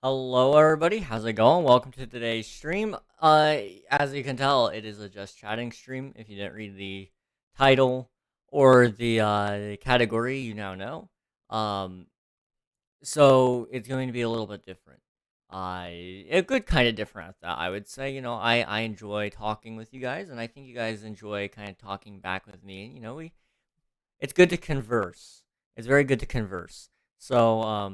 Hello everybody, how's it going? Welcome to today's stream. As you can tell, it is a just chatting stream. If you didn't read the title or the category, you now know. Um, so it's going to be a little bit different. A good kind of different at that, I would say. I enjoy talking with you guys, and I think you guys enjoy kind of talking back with me. It's good to converse. It's very good to converse. So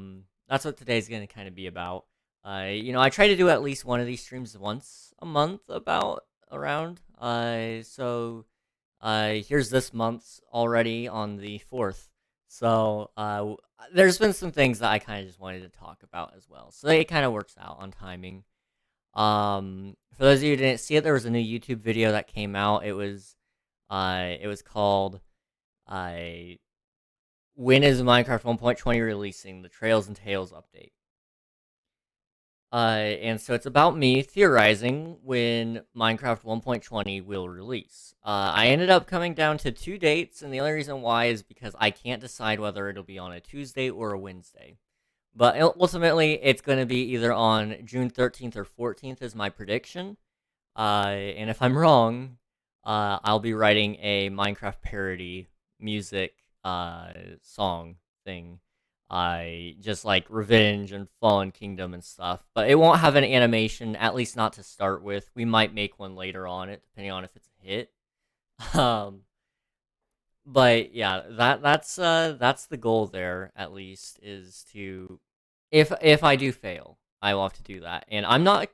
that's what today's going to kind of be about. I try to do at least one of these streams once a month, about around. Here's this month's already on the 4th. There's been some things that I kind of just wanted to talk about as well. So it kind of works out on timing. For those of you who didn't see it, there was a new YouTube video that came out. It was called when is Minecraft 1.20 releasing? The Trails and Tales update. And so it's about me theorizing when Minecraft 1.20 will release. I ended up coming down to 2 dates, and the only reason why is because I can't decide whether it'll be on a Tuesday or a Wednesday. But ultimately, it's going to be either on June 13th or 14th is my prediction. And if I'm wrong, I'll be writing a Minecraft parody music song thing. Just like Revenge and Fallen Kingdom and stuff. But it won't have an animation, at least not to start with. We might make one later on it, depending on if it's a hit. But yeah, that's the goal there, at least, is to if I do fail, I will have to do that. And I'm not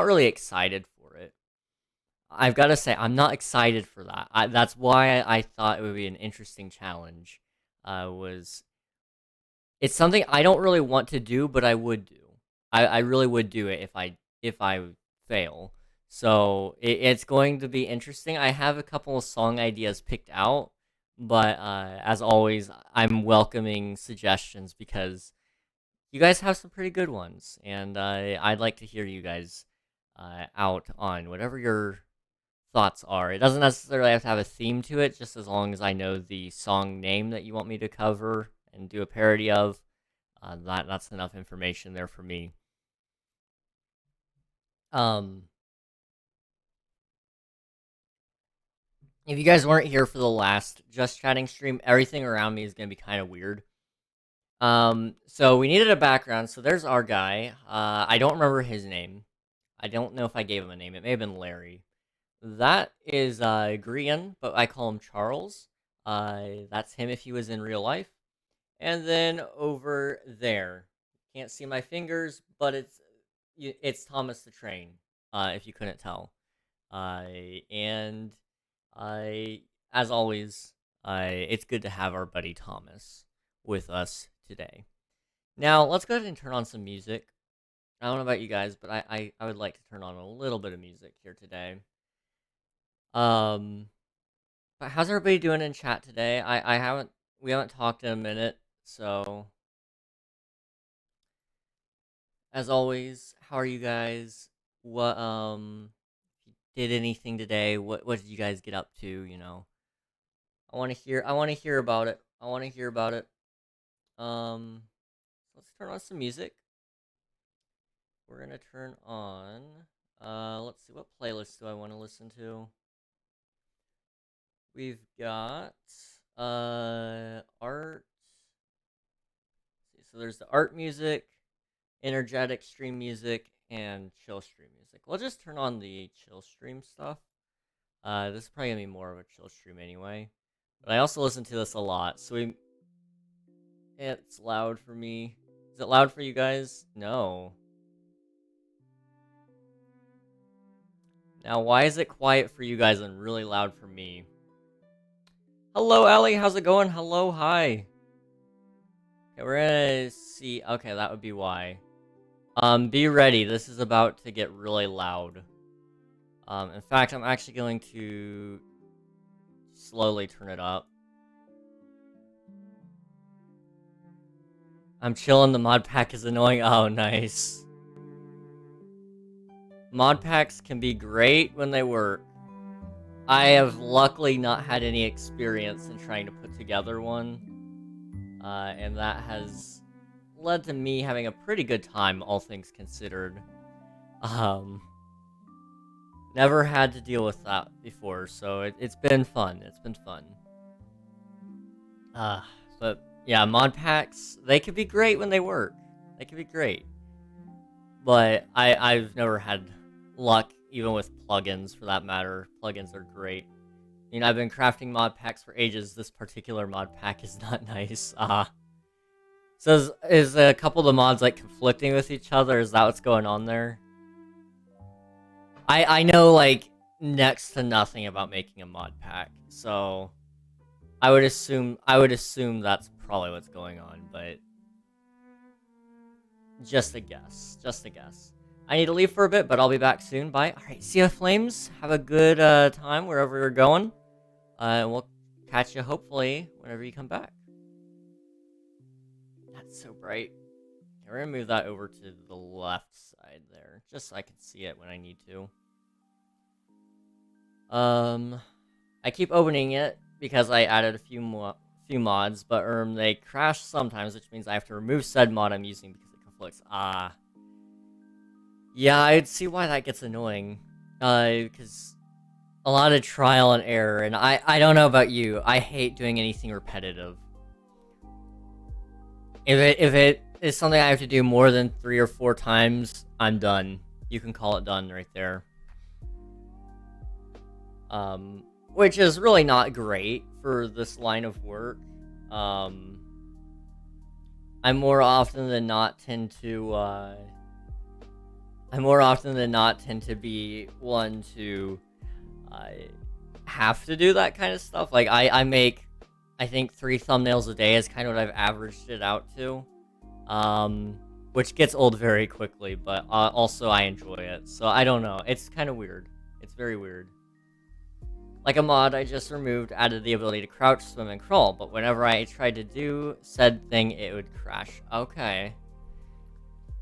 really excited for it. I've got to say, I'm not excited for that. That's why I thought it would be an interesting challenge. It's something I don't really want to do, but I would do. I really would do it if I fail. So it's going to be interesting. I have a couple of song ideas picked out, but as always, I'm welcoming suggestions because you guys have some pretty good ones, and I'd like to hear you guys out on whatever your thoughts are. It doesn't necessarily have to have a theme to it, just as long as I know the song name that you want me to cover and do a parody of. That's enough information there for me. If you guys weren't here for the last Just Chatting stream, everything around me is going to be kind of weird. So we needed a background, so there's our guy. I don't remember his name. I don't know if I gave him a name. It may have been Larry. That is Grian, but I call him Charles. That's him if he was in real life. And then over there, can't see my fingers, but it's Thomas the Train, if you couldn't tell. And as always, it's good to have our buddy Thomas with us today. Now, let's go ahead and turn on some music. I don't know about you guys, but I would like to turn on a little bit of music here today. But how's everybody doing in chat today? We haven't talked in a minute, so as always, how are you guys? What did anything today? What did you guys get up to? I want to hear about it. Let's turn on some music. We're gonna turn on let's see, what playlist do I want to listen to? We've got art. So there's the art music, energetic stream music, and chill stream music. We'll just turn on the chill stream stuff. This is probably gonna be more of a chill stream anyway. But I also listen to this a lot, so it's loud for me. Is it loud for you guys? No. Now, why is it quiet for you guys and really loud for me? Hello, Allie. How's it going? Hello, hi. Okay, we're gonna see. Okay, that would be why. Be ready. This is about to get really loud. In fact, I'm actually going to slowly turn it up. I'm chilling. The mod pack is annoying. Oh, nice. Mod packs can be great when they work. I have luckily not had any experience in trying to put together one. And that has led to me having a pretty good time, all things considered. Never had to deal with that before, so it's been fun. It's been fun. But yeah, mod packs, they could be great when they work. They could be great. But I've never had luck, even with plugins, for that matter. Plugins are great. I mean, I've been crafting mod packs for ages. This particular mod pack is not nice. So is a couple of the mods, like, conflicting with each other? Is that what's going on there? I know, like, next to nothing about making a mod pack, so I would assume that's probably what's going on, but just a guess. Just a guess. I need to leave for a bit, but I'll be back soon. Bye. Alright, see ya, Flames. Have a good time wherever you're going. And we'll catch you, hopefully, whenever you come back. That's so bright. Okay, we're gonna move that over to the left side there, just so I can see it when I need to. I keep opening it because I added a few mods, but they crash sometimes, which means I have to remove said mod I'm using because it conflicts. Yeah, I'd see why that gets annoying. Because a lot of trial and error, and I don't know about you, I hate doing anything repetitive. If it is something I have to do more than 3 or 4 times, I'm done. You can call it done right there. Which is really not great for this line of work. I more often than not tend to be one to have to do that kind of stuff. Like, I make, I think, 3 thumbnails a day is kind of what I've averaged it out to. Which gets old very quickly, but also I enjoy it. So I don't know. It's kind of weird. It's very weird. Like a mod I just removed added the ability to crouch, swim, and crawl, but whenever I tried to do said thing, it would crash. Okay.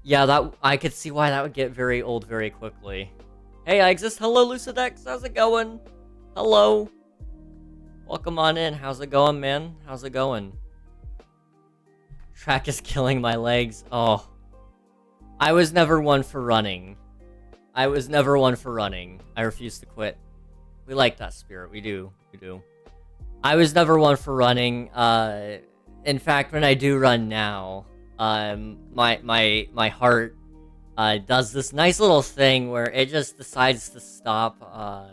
Yeah, that I could see why that would get very old very quickly. Hey, I exist. Hello, LucidX. How's it going? Hello. Welcome on in. How's it going, man? How's it going? Track is killing my legs. Oh. I was never one for running. I refuse to quit. We like that spirit. We do. I was never one for running. In fact, when I do run now, my heart does this nice little thing where it just decides to stop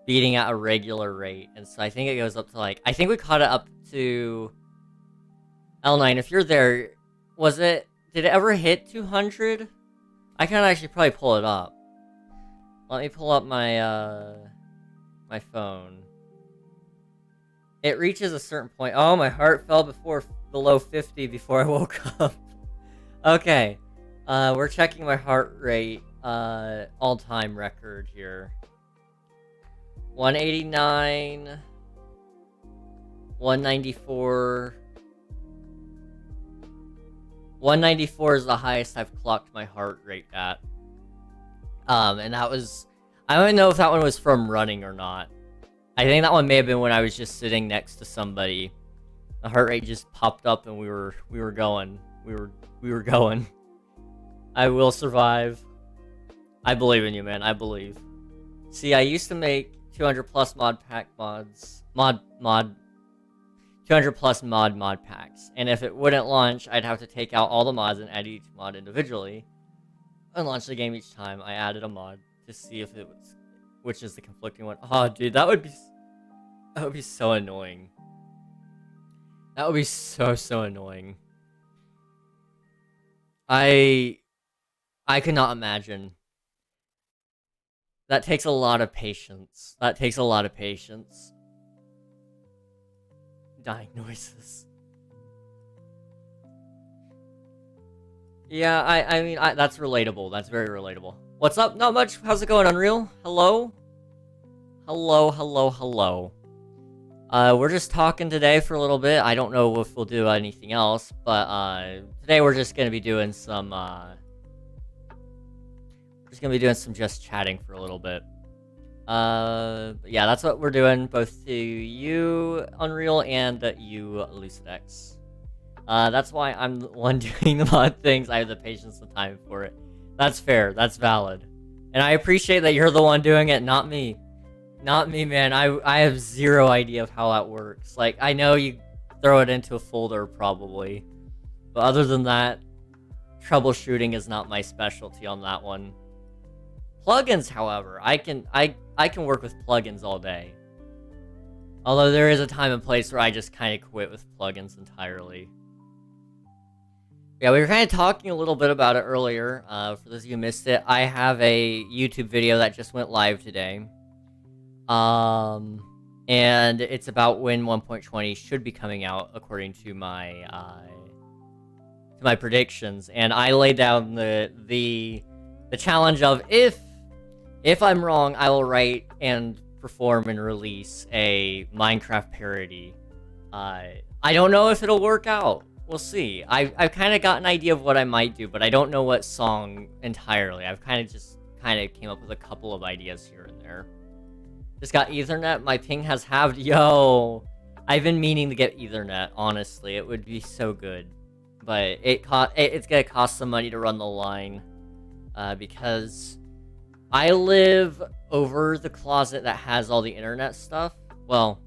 beating at a regular rate, and so I think it goes up to, like, I think we caught it up to L9. If you're there, did it ever hit 200? I can actually probably pull it up. Let me pull up my my phone. It reaches a certain point. Oh, my heart fell below 50 before I woke up. Okay. We're checking my heart rate all-time record here. 189, 194. 194 is the highest I've clocked my heart rate at. And that was, I don't even know if that one was from running or not. I think that one may have been when I was just sitting next to somebody. The heart rate just popped up and we were going. We were going. I will survive. I believe in you, man. I believe. See, I used to make 200 plus mod pack mods. 200 plus mod packs. And if it wouldn't launch, I'd have to take out all the mods and add each mod individually. And launch the game each time I added a mod to see if it was, which is the conflicting one. Oh, dude, that would be so annoying. That would be so annoying. I could not imagine. That takes a lot of patience. Dying noises. Yeah, I mean, that's relatable. That's very relatable. What's up? Not much. How's it going, Unreal? Hello? Hello. We're just talking today for a little bit. I don't know if we'll do anything else, but today we're just gonna be doing some just chatting for a little bit. But yeah, that's what we're doing, both to you, Unreal, and you, LucidX. That's why I'm the one doing the mod things. I have the patience and time for it. That's fair. That's valid. And I appreciate that you're the one doing it, not me. Not me, man. I have zero idea of how that works. Like, I know you throw it into a folder, probably. But other than that, troubleshooting is not my specialty on that one. Plugins, however, I can work with plugins all day. Although there is a time and place where I just kind of quit with plugins entirely. Yeah, we were kind of talking a little bit about it earlier. For those of you who missed it, I have a YouTube video that just went live today. And it's about when 1.20 should be coming out according to my predictions. And I laid down the challenge of if I'm wrong, I will write and perform and release a Minecraft parody. I don't know if it'll work out. We'll see. I've kind of got an idea of what I might do, but I don't know what song entirely. I've kind of came up with a couple of ideas here and there. Just got Ethernet. My ping has halved. Yo, I've been meaning to get Ethernet. Honestly, it would be so good, but it's gonna cost some money to run the line, because I live over the closet that has all the internet stuff. Well,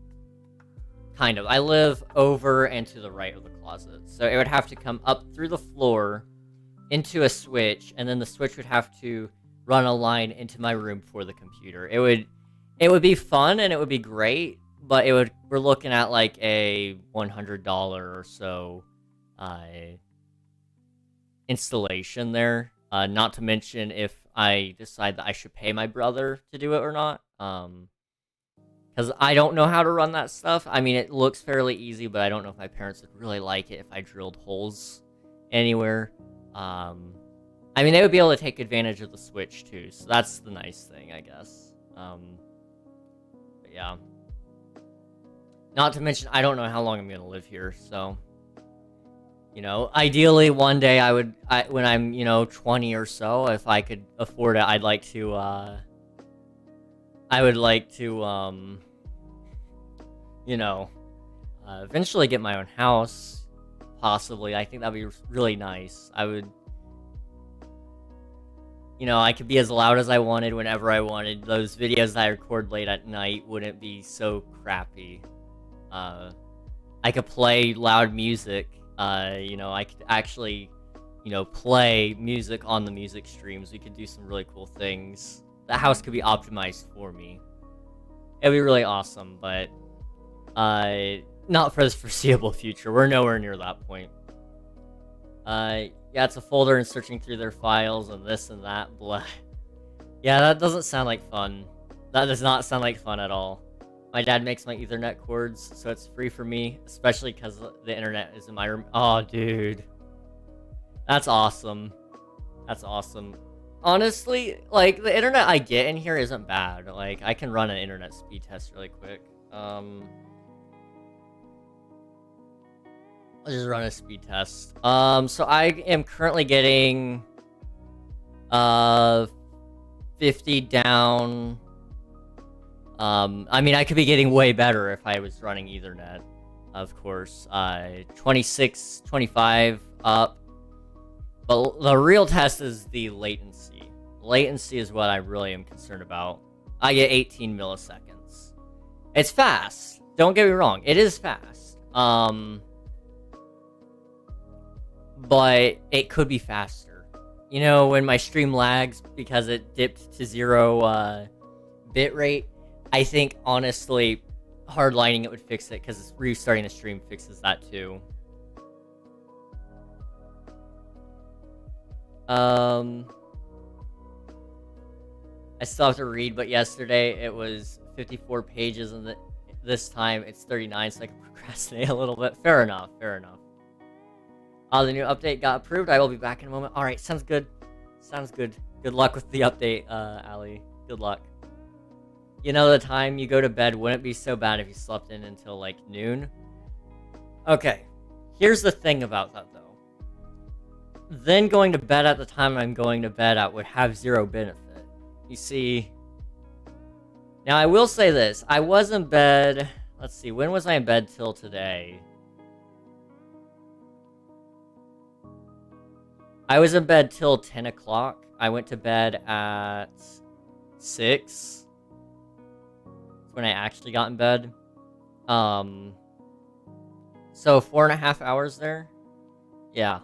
kind of. I live over and to the right of the closet. So it would have to come up through the floor into a switch, and then the switch would have to run a line into my room for the computer. It would be fun and it would be great, but we're looking at like a $100 or so installation there. Not to mention if I decide that I should pay my brother to do it or not. Because I don't know how to run that stuff. I mean, it looks fairly easy, but I don't know if my parents would really like it if I drilled holes anywhere. I mean, they would be able to take advantage of the Switch, too, so that's the nice thing, I guess. But yeah. Not to mention, I don't know how long I'm going to live here, so... You know, ideally, one day when I'm, 20 or so, if I could afford it, I would like to, eventually get my own house, possibly. I think that'd be really nice. I could be as loud as I wanted whenever I wanted. Those videos that I record late at night wouldn't be so crappy. I could play loud music. I could actually, play music on the music streams. We could do some really cool things. The house could be optimized for me. It'd be really awesome, but not for the foreseeable future. We're nowhere near that point. Yeah, it's a folder and searching through their files and this and that. Blah. Yeah, that doesn't sound like fun. That does not sound like fun at all. My dad makes my Ethernet cords, so it's free for me, especially because the internet is in my room. Oh, dude. That's awesome. That's awesome. Honestly, like, the internet I get in here isn't bad. Like, I can run an internet speed test really quick. I'll just run a speed test. So I am currently getting 50 down. I mean, I could be getting way better if I was running Ethernet, of course. 26, 25 up. But the real test is the latency. Latency is what I really am concerned about. I get 18 milliseconds. It's fast. Don't get me wrong. It is fast. But it could be faster. You know, when my stream lags because it dipped to 0 bitrate, I think, honestly, hardlining it would fix it, because restarting the stream fixes that, too. I still have to read, but yesterday it was 54 pages, and this time it's 39, so I can procrastinate a little bit. Fair enough, fair enough. The new update got approved. I will be back in a moment. Alright, sounds good. Sounds good. Good luck with the update, Ali. Good luck. You know, the time you go to bed wouldn't be so bad if you slept in until, like, noon. Okay. Here's the thing about that, though. Then going to bed at the time I'm going to bed at would have zero benefit. You see... Now, I will say this. I was in bed... Let's see, when was I in bed till today? I was in bed till 10 o'clock. I went to bed at 6. That's when I actually got in bed. So 4.5 hours there. Yeah.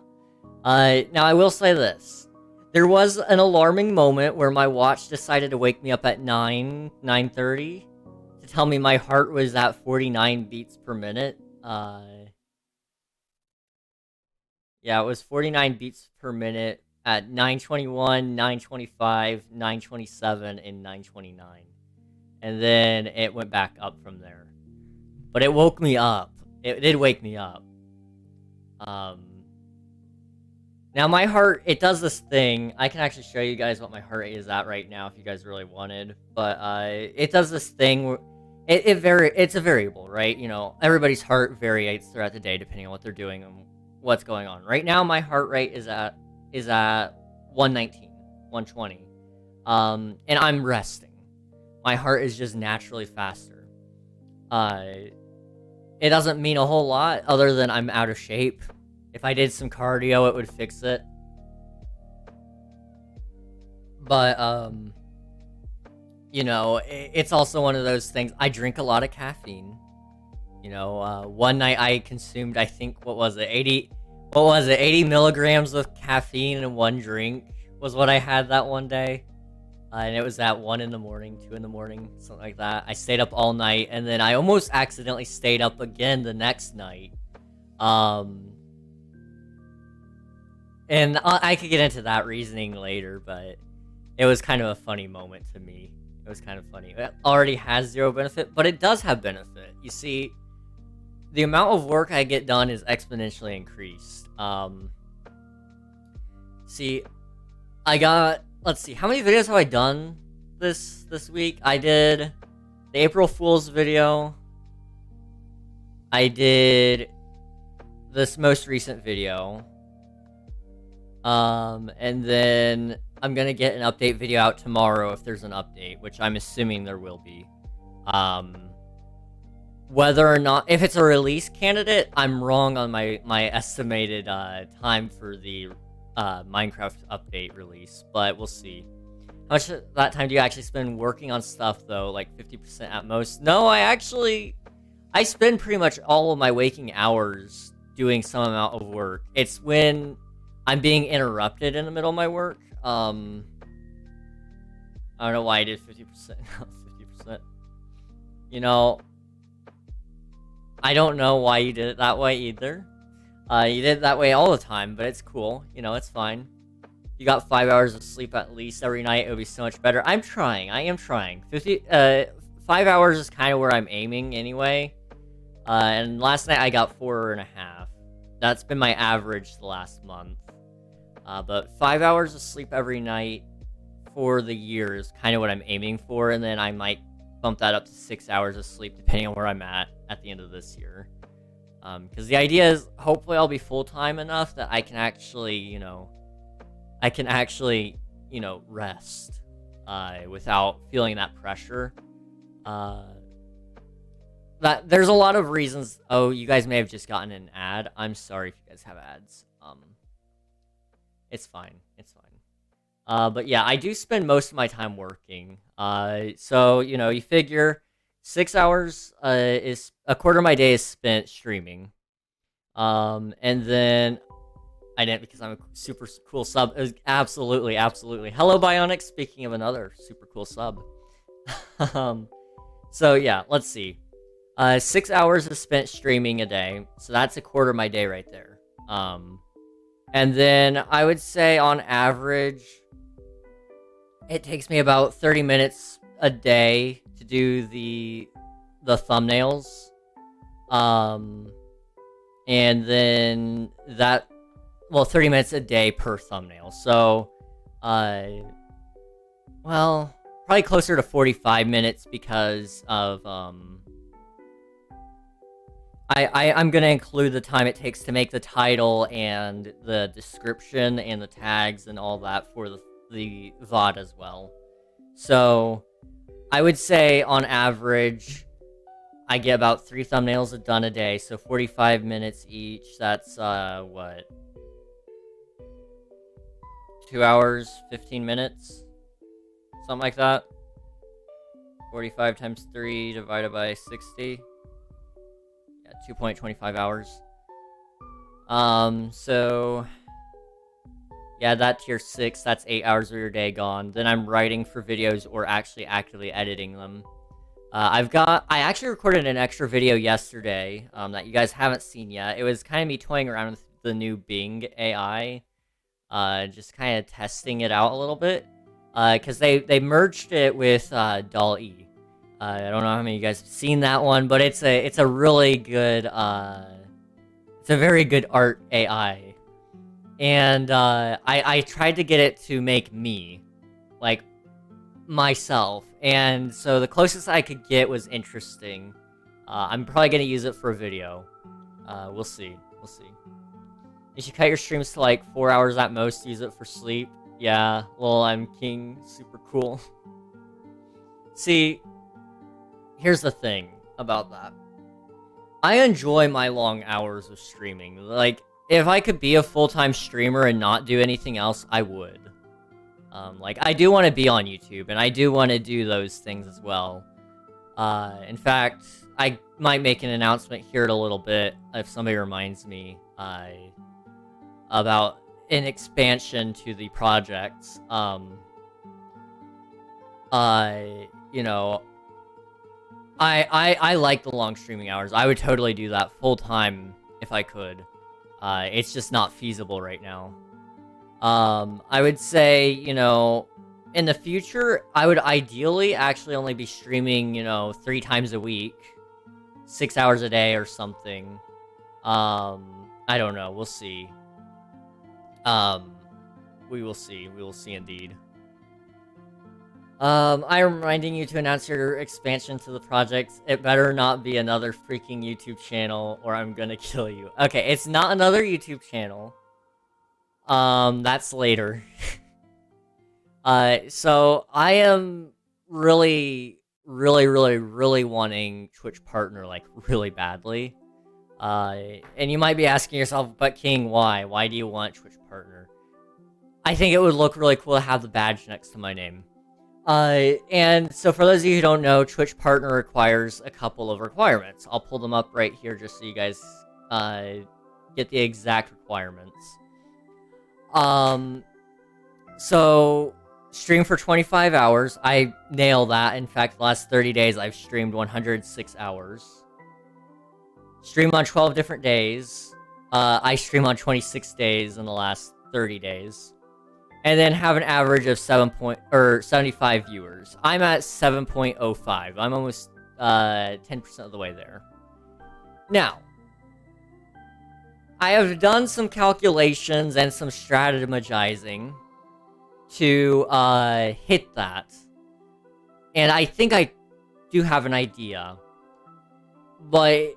Now I will say this. There was an alarming moment where my watch decided to wake me up at 9:30 to tell me my heart was at 49 beats per minute. Yeah, it was 49 beats per minute at 9:21, 9:25, 9:27, and 9:29. And then it went back up from there. But it woke me up. It did wake me up. Now my heart, it does this thing. I can actually show you guys what my heart rate is at right now if you guys really wanted. But it does this thing where it's a variable, right? You know, everybody's heart varies throughout the day depending on what they're doing and what's going on. Right now my heart rate is at 119, 120. And I'm resting. My heart is just naturally faster. It doesn't mean a whole lot other than I'm out of shape. If I did some cardio, it would fix it. But, you know, it's also one of those things. I drink a lot of caffeine. You know, one night I consumed, I think, what was it, 80 milligrams of caffeine in one drink was what I had that one day. And it was at 1 in the morning, 2 in the morning, something like that. I stayed up all night, and then I almost accidentally stayed up again the next night. And I could get into that reasoning later, but it was kind of a funny moment to me. It was kind of funny. It already has 0 benefit, but it does have benefit. You see, the amount of work I get done is exponentially increased. See, let's see, how many videos have I done this week? I did the April Fool's video. I did this most recent video. And then I'm gonna get an update video out tomorrow if there's an update, which I'm assuming there will be. Whether or not, if it's a release candidate, I'm wrong on my estimated time for the Minecraft update release, but we'll see. How much of that time do you actually spend working on stuff, though? Like 50% at most? No, I spend pretty much all of my waking hours doing some amount of work. It's when I'm being interrupted in the middle of my work. I don't know why I did 50%, not 50%. You know, I don't know why you did it that way either. You did it that way all the time, but it's cool. You know, it's fine. You got 5 hours of sleep at least every night, it would be so much better. I am trying. 5 hours is kind of where I'm aiming anyway. And last night I got 4.5. That's been my average the last month. But 5 hours of sleep every night for the year is kind of what I'm aiming for, and then I might bump that up to 6 hours of sleep depending on where I'm at the end of this year. Because the idea is hopefully I'll be full-time enough that I can actually, you know, rest without feeling that pressure. That there's a lot of reasons. Oh, you guys may have just gotten an ad. I'm sorry if you guys have ads. It's fine. It's fine. But yeah, I do spend most of my time working. So, you know, you figure 6 hours is a quarter of my day is spent streaming. And then I didn't because I'm a super cool sub. It was absolutely. Hello, Bionic. Speaking of another super cool sub. So yeah, let's see. 6 hours is spent streaming a day. So that's a quarter of my day right there. And then I would say on average, it takes me about 30 minutes a day to do the thumbnails. And then 30 minutes a day per thumbnail. So, well, probably closer to 45 minutes because of, I'm going to include the time it takes to make the title and the description and the tags and all that for the VOD as well. So, I would say on average, I get about 3 thumbnails done a day, so 45 minutes each. That's, what? 2 hours, 15 minutes. Something like that. 45 times 3 divided by 60. Yeah, 2.25 hours. So... yeah, that tier 6, that's 8 hours of your day gone. Then I'm writing for videos or actually actively editing them. I actually recorded an extra video yesterday that you guys haven't seen yet. It was kind of me toying around with the new Bing AI, just kind of testing it out a little bit, because they merged it with DALL-E. I don't know how many of you guys have seen that one, but it's a really good, it's a very good art AI. And I tried to get it to make me, like, myself, and so the closest I could get was interesting. I'm probably gonna use it for a video. We'll see. You should cut your streams to like 4 hours at most, use it for sleep. Yeah, well, I'm king, super cool. See, here's the thing about that. I enjoy my long hours of streaming. Like, if I could be a full-time streamer and not do anything else, I would. Like, I do want to be on YouTube, and I do want to do those things as well. In fact, I might make an announcement here in a little bit, if somebody reminds me, about an expansion to the projects. You know, I like the long streaming hours. I would totally do that full-time if I could. It's just not feasible right now. I would say, you know, in the future, I would ideally actually only be streaming, you know, 3 times a week, 6 hours a day or something. I don't know. We'll see. We will see. We will see indeed. I'm reminding you to announce your expansion to the project. It better not be another freaking YouTube channel or I'm gonna kill you. Okay, it's not another YouTube channel. That's later. So I am really wanting Twitch partner, like, really badly. And you might be asking yourself, but King, why? Why do you want Twitch partner? I think it would look really cool to have the badge next to my name. And so for those of you who don't know, Twitch partner requires a couple of requirements. I'll pull them up right here just so you guys, get the exact requirements. So, stream for 25 hours. I nail that. In fact, the last 30 days, I've streamed 106 hours. Stream on 12 different days. I stream on 26 days in the last 30 days. And then have an average of 75 viewers. I'm at 7.05. I'm almost 10% of the way there. Now, I have done some calculations and some strategizing to hit that. And I think I do have an idea. But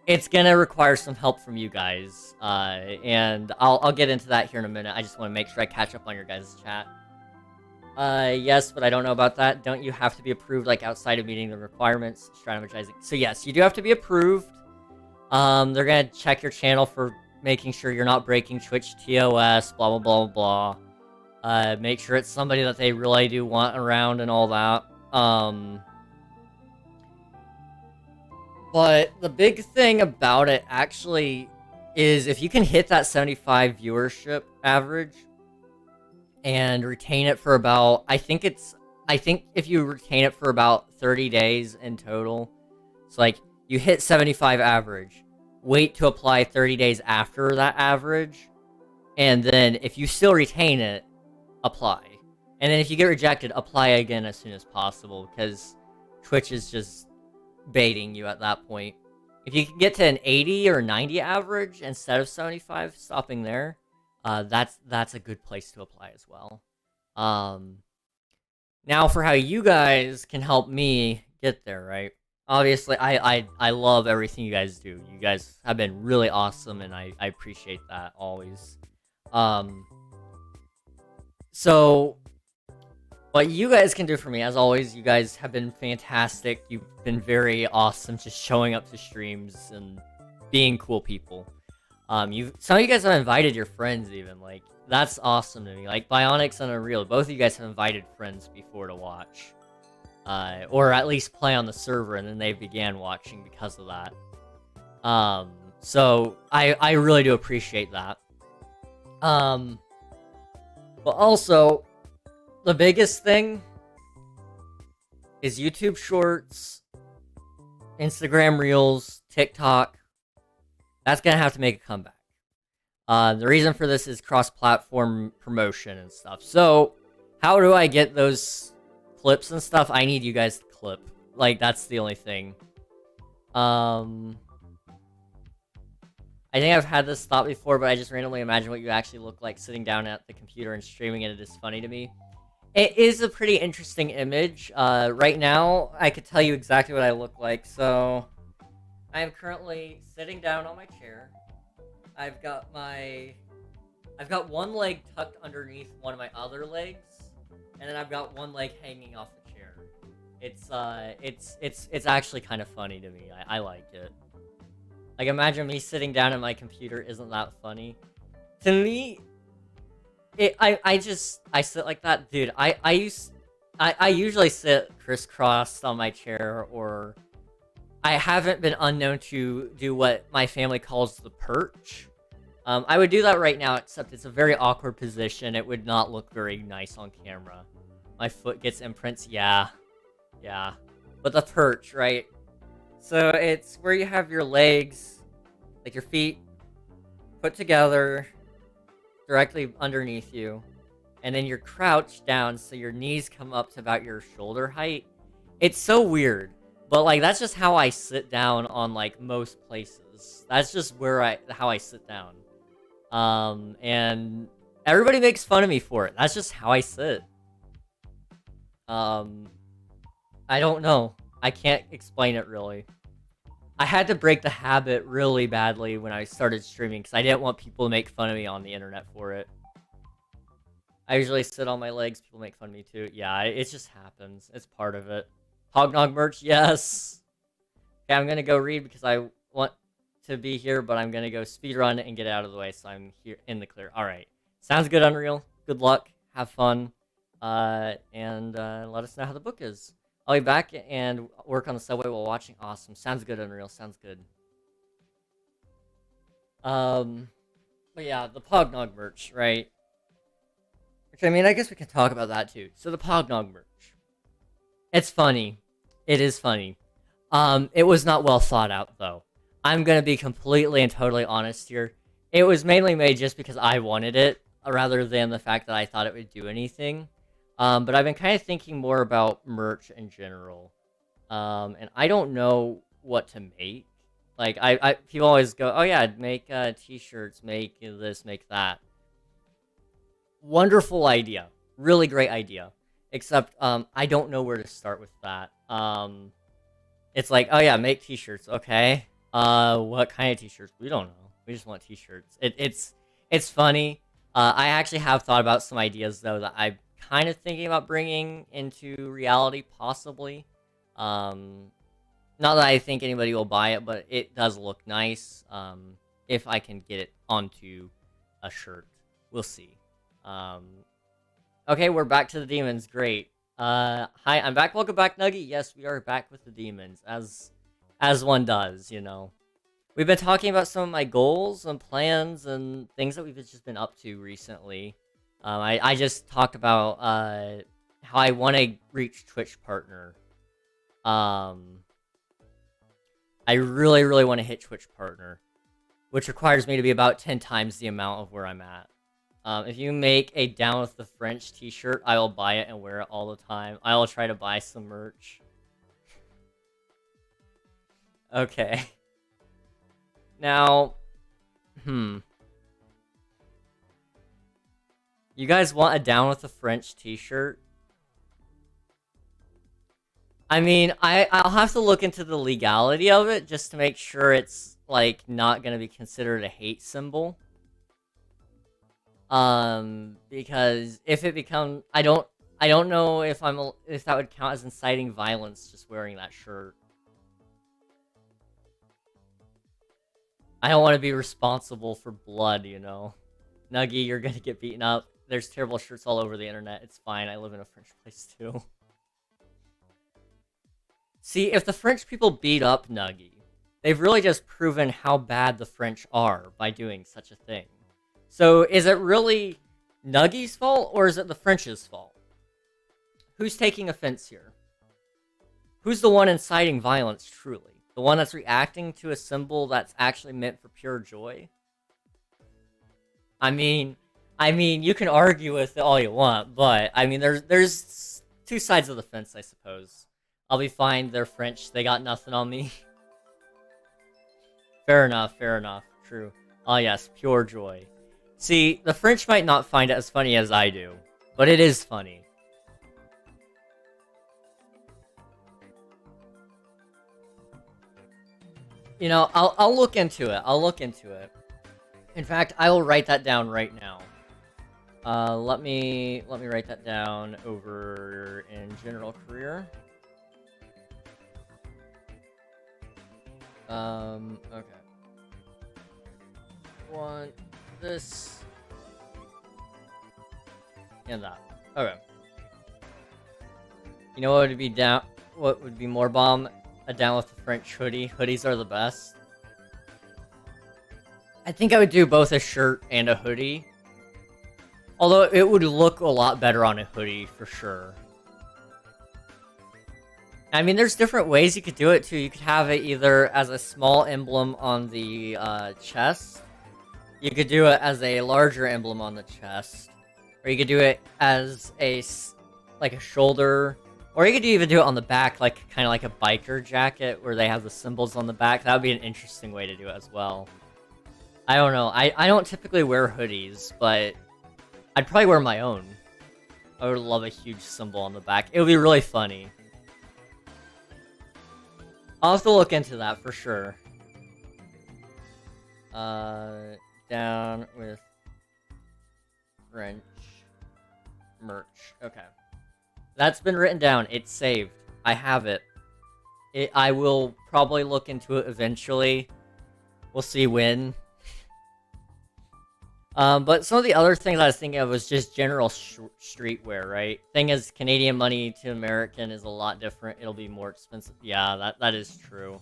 it's gonna require some help from you guys. And I'll get into that here in a minute. I just want to make sure I catch up on your guys' chat. Yes, but I don't know about that. Don't you have to be approved, like, outside of meeting the requirements? Strategizing. So yes, you do have to be approved. They're gonna check your channel for making sure you're not breaking Twitch TOS, blah, blah, blah, blah. Make sure it's somebody that they really do want around and all that. But the big thing about it, actually, is if you can hit that 75 viewership average and retain it for about, I think if you retain it for about 30 days in total, it's like, you hit 75 average, wait to apply 30 days after that average, and then if you still retain it, apply. And then if you get rejected, apply again as soon as possible, because Twitch is just baiting you at that point. If you can get to an 80 or 90 average instead of 75, stopping there, that's a good place to apply as well. Now for how you guys can help me get there, right? Obviously, I love everything you guys do. You guys have been really awesome, and I appreciate that always. So, what you guys can do for me, as always, you guys have been fantastic. You've been very awesome just showing up to streams and being cool people. Some of you guys have invited your friends even, like, that's awesome to me. Like, Bionics and Unreal, both of you guys have invited friends before to watch. Or at least play on the server, and then they began watching because of that. So, I really do appreciate that. But also, the biggest thing is YouTube Shorts, Instagram Reels, TikTok. That's gonna have to make a comeback. The reason for this is cross-platform promotion and stuff. So, how do I get those clips and stuff? I need you guys to clip. Like, that's the only thing. I think I've had this thought before, but I just randomly imagine what you actually look like sitting down at the computer and streaming it. It is funny to me. It is a pretty interesting image. Right now, I could tell you exactly what I look like. So, I am currently sitting down on my chair. I've got one leg tucked underneath one of my other legs, and then I've got one leg hanging off the chair. It's actually kind of funny to me. I like it. Like, imagine me sitting down at my computer. Isn't that funny? To me, I sit like that, dude. I usually sit crisscrossed on my chair, or I haven't been unknown to do what my family calls the perch. I would do that right now, except it's a very awkward position. It would not look very nice on camera. My foot gets imprints. Yeah. But the perch, right? So it's where you have your legs, like your feet, put together directly underneath you, and then you're crouched down so your knees come up to about your shoulder height. It's so weird, but like that's just how I sit down on like most places. That's just how I sit down. And everybody makes fun of me for it. That's just how I sit. I don't know. I can't explain it really. I had to break the habit really badly when I started streaming because I didn't want people to make fun of me on the internet for it. I usually sit on my legs. People make fun of me too. Yeah, it just happens. It's part of it. Hognog merch, yes! Okay, I'm gonna go read because I want to be here, but I'm gonna go speedrun and get out of the way so I'm here in the clear. Alright. Sounds good, Unreal. Good luck. Have fun. And let us know how the book is. I'll be back and work on the subway while watching. Awesome. Sounds good, Unreal. Sounds good. But yeah, the Pognog merch, right? Which, I mean, I guess we can talk about that too. So the Pognog merch. It's funny. It is funny. It was not well thought out, though. I'm gonna be completely and totally honest here. It was mainly made just because I wanted it, rather than the fact that I thought it would do anything. But I've been kind of thinking more about merch in general. And I don't know what to make. Like, people always go, oh yeah, make t-shirts, make this, make that. Wonderful idea. Really great idea. Except, I don't know where to start with that. It's like, oh yeah, make t-shirts, okay. What kind of t-shirts? We don't know. We just want t-shirts. It's funny. I actually have thought about some ideas, though, that I'm kind of thinking about bringing into reality, possibly. Not that I think anybody will buy it, but it does look nice. If I can get it onto a shirt. We'll see. Okay, we're back to the demons. Great. Hi, I'm back. Welcome back, Nuggy. Yes, we are back with the demons, as one does, you know. We've been talking about some of my goals and plans and things that we've just been up to recently. I just talked about how I want to reach Twitch partner. I really, really want to hit Twitch partner, which requires me to be about 10 times the amount of where I'm at. If you make a Down with the French t-shirt, I will buy it and wear it all the time. I will try to buy some merch. Okay. Now, you guys want a Down with the French t-shirt? I mean, I'll have to look into the legality of it just to make sure it's, like, not gonna be considered a hate symbol. Because if it becomes, I don't know if that would count as inciting violence just wearing that shirt. I don't want to be responsible for blood, you know. Nuggy, you're gonna get beaten up. There's terrible shirts all over the internet. It's fine. I live in a French place too. See, if the French people beat up Nuggy, they've really just proven how bad the French are by doing such a thing. So is it really Nuggy's fault, or is it the French's fault? Who's taking offense here? Who's the one inciting violence, truly? The one that's reacting to a symbol that's actually meant for pure joy? I mean, you can argue with it all you want, but, I mean, there's two sides of the fence, I suppose. I'll be fine, they're French, they got nothing on me. Fair enough, true. Oh yes, pure joy. See, the French might not find it as funny as I do, but it is funny. You know, I'll look into it. In fact, I will write that down right now. Let me write that down over in general career. Okay. Want this and that. Okay. You know what would be down? What would be more bomb? A down with the French hoodie. Hoodies are the best. I think I would do both a shirt and a hoodie. Although it would look a lot better on a hoodie for sure. I mean, there's different ways you could do it too. You could have it either as a small emblem on the chest. You could do it as a larger emblem on the chest. Or you could do it as like a shoulder. Or you could even do it on the back, like kind of like a biker jacket where they have the symbols on the back. That would be an interesting way to do it as well. I don't know. I don't typically wear hoodies, but I'd probably wear my own. I would love a huge symbol on the back. It would be really funny. I'll have to look into that for sure. Down with French merch. Okay. That's been written down. It's saved. I have it. I will probably look into it eventually. We'll see when. But some of the other things I was thinking of was just general streetwear, right? Thing is, Canadian money to American is a lot different. It'll be more expensive. Yeah, that is true.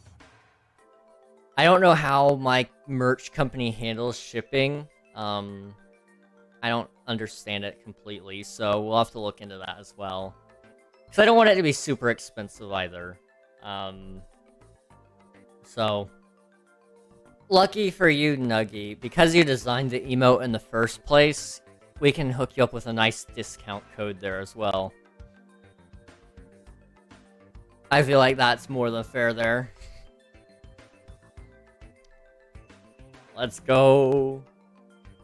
I don't know how my merch company handles shipping. I don't understand it completely, so we'll have to look into that as well. Because I don't want it to be super expensive either. So... Lucky for you, Nuggy, because you designed the emote in the first place, we can hook you up with a nice discount code there as well. I feel like that's more than fair there. Let's go.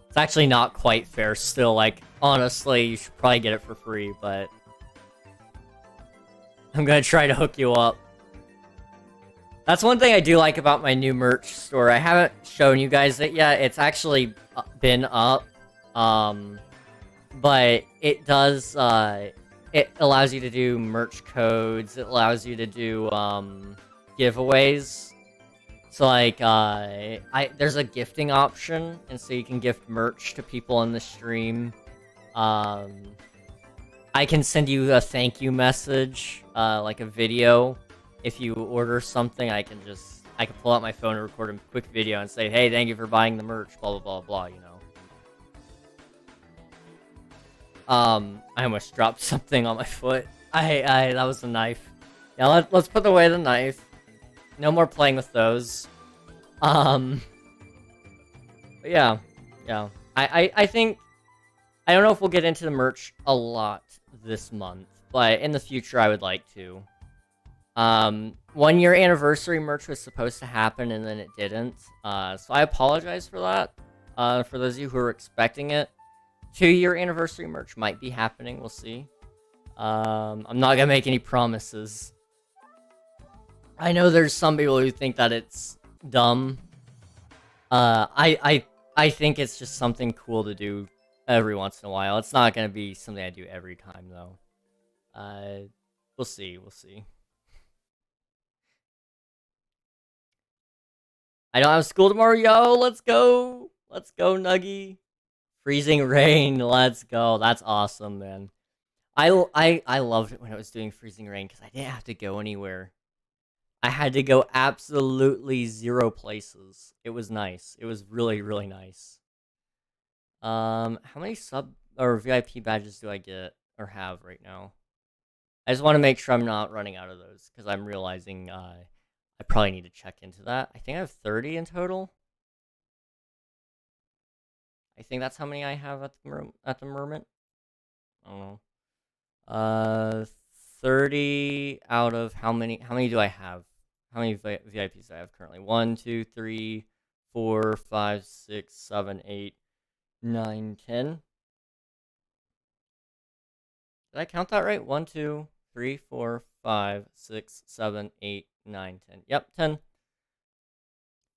It's actually not quite fair still, like, honestly, you should probably get it for free, but... I'm gonna try to hook you up. That's one thing I do like about my new merch store. I haven't shown you guys it yet. It's actually been up. But it does, it allows you to do merch codes. It allows you to do, giveaways. So, like, there's a gifting option, and so you can gift merch to people in the stream. I can send you a thank you message, like a video. If you order something, I can pull out my phone and record a quick video and say, hey, thank you for buying the merch, blah, blah, blah, blah, you know. I almost dropped something on my foot. That was a knife. Yeah, let's put away the knife. No more playing with those. But yeah. I think, I don't know if we'll get into the merch a lot this month, but in the future I would like to. 1 year anniversary merch was supposed to happen and then it didn't. So I apologize for that. For those of you who are expecting it. 2-year anniversary merch might be happening, we'll see. I'm not gonna make any promises. I know there's some people who think that it's dumb. I think it's just something cool to do every once in a while. It's not gonna be something I do every time though. We'll see. I don't have school tomorrow, yo. Let's go. Let's go, Nuggy. Freezing rain. Let's go. That's awesome, man. I loved it when it was doing freezing rain because I didn't have to go anywhere. I had to go absolutely 0 places. It was nice. It was really, really nice. How many sub or VIP badges do I get or have right now? I just want to make sure I'm not running out of those because I'm realizing I probably need to check into that. I think I have 30 in total. I think that's how many I have at the moment. I don't know. 30 out of how many? How many do I have? How many VIPs do I have currently? 1, 2, 3, 4, 5, 6, 7, 8, 9, 10. Did I count that right? 1, 2, 3, 4, 5, 6, 7, 8, 9, 10. Yep, 10.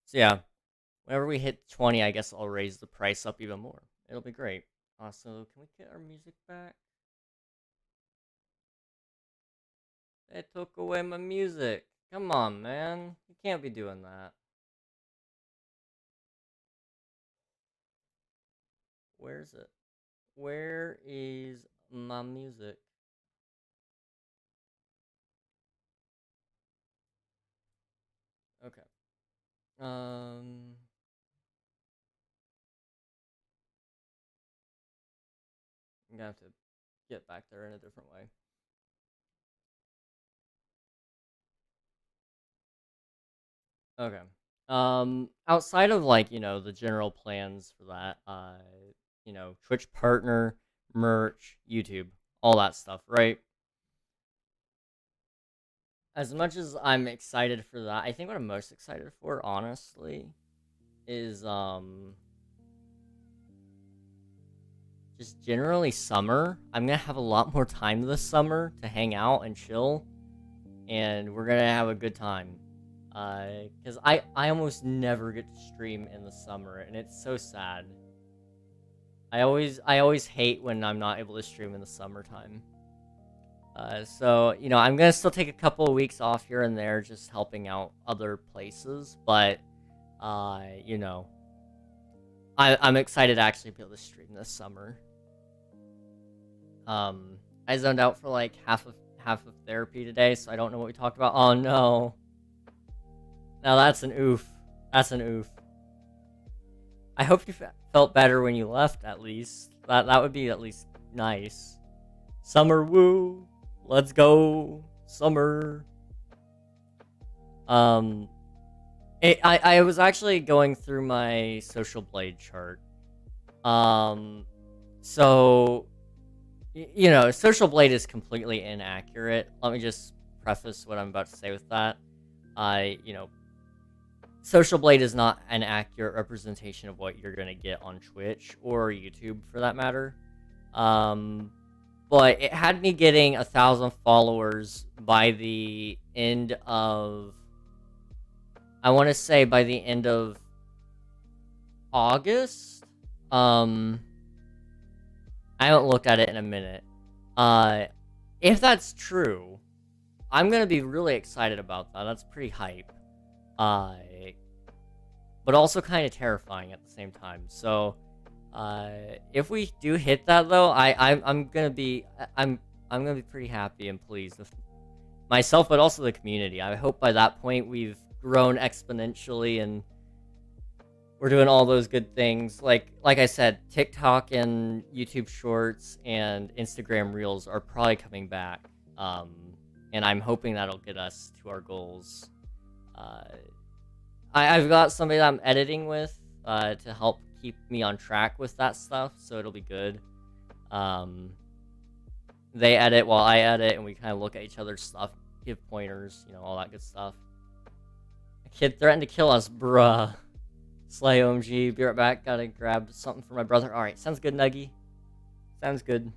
So yeah, whenever we hit 20, I guess I'll raise the price up even more. It'll be great. Also, can we get our music back? They took away my music. Come on, man. You can't be doing that. Where's it? Where is my music? Okay. I'm gonna have to get back there in a different way. Okay. Outside of like, the general plans for that, Twitch partner, merch, YouTube, all that stuff, right? As much as I'm excited for that, I think what I'm most excited for, honestly, is just generally summer. I'm gonna have a lot more time this summer to hang out and chill, and we're gonna have a good time. Because I almost never get to stream in the summer, and it's so sad. I always hate when I'm not able to stream in the summertime. So I'm gonna still take a couple of weeks off here and there, just helping out other places. But I'm excited to actually be able to stream this summer. I zoned out for like half of therapy today, so I don't know what we talked about. Oh no. Now that's an oof. That's an oof. I hope you felt better when you left, at least. That would be at least nice. Summer woo. Let's go. Summer. I was actually going through my Social Blade chart. So, Social Blade is completely inaccurate. Let me just preface what I'm about to say with that. Social Blade is not an accurate representation of what you're gonna get on Twitch or YouTube, for that matter. But it had me getting 1,000 followers by the end of, I want to say by the end of August. I haven't looked at it in a minute. If that's true, I'm gonna be really excited about that. That's pretty hype. But also kind of terrifying at the same time. So, if we do hit that though, I'm gonna be pretty happy and pleased with myself, but also the community. I hope by that point we've grown exponentially and we're doing all those good things. Like I said, TikTok and YouTube Shorts and Instagram Reels are probably coming back. And I'm hoping that'll get us to our goals. I've got somebody that I'm editing with to help keep me on track with that stuff, so it'll be good. They edit while I edit, and we kind of look at each other's stuff, give pointers, all that good stuff. A kid threatened to kill us, bruh. Slay OMG, be right back, gotta grab something for my brother. Alright, sounds good, Nuggy. Sounds good.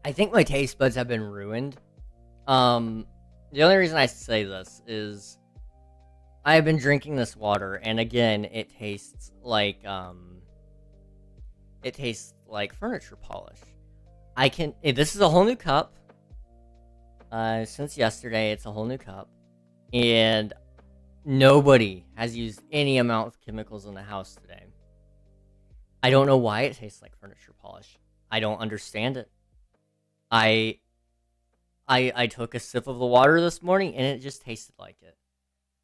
I think my taste buds have been ruined. The only reason I say this is I have been drinking this water, and again, it tastes like furniture polish. This is a whole new cup. Since yesterday, it's a whole new cup. And nobody has used any amount of chemicals in the house today. I don't know why it tastes like furniture polish. I don't understand it. I took a sip of the water this morning and it just tasted like it.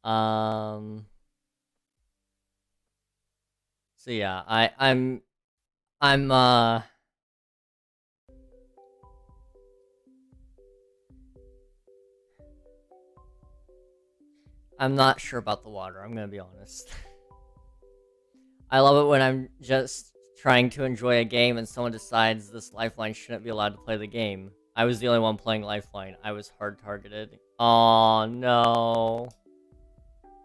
So yeah, I'm I'm not sure about the water, I'm gonna be honest. I love it when I'm just trying to enjoy a game and someone decides this Lifeline shouldn't be allowed to play the game. I was the only one playing Lifeline. I was hard targeted. Oh no.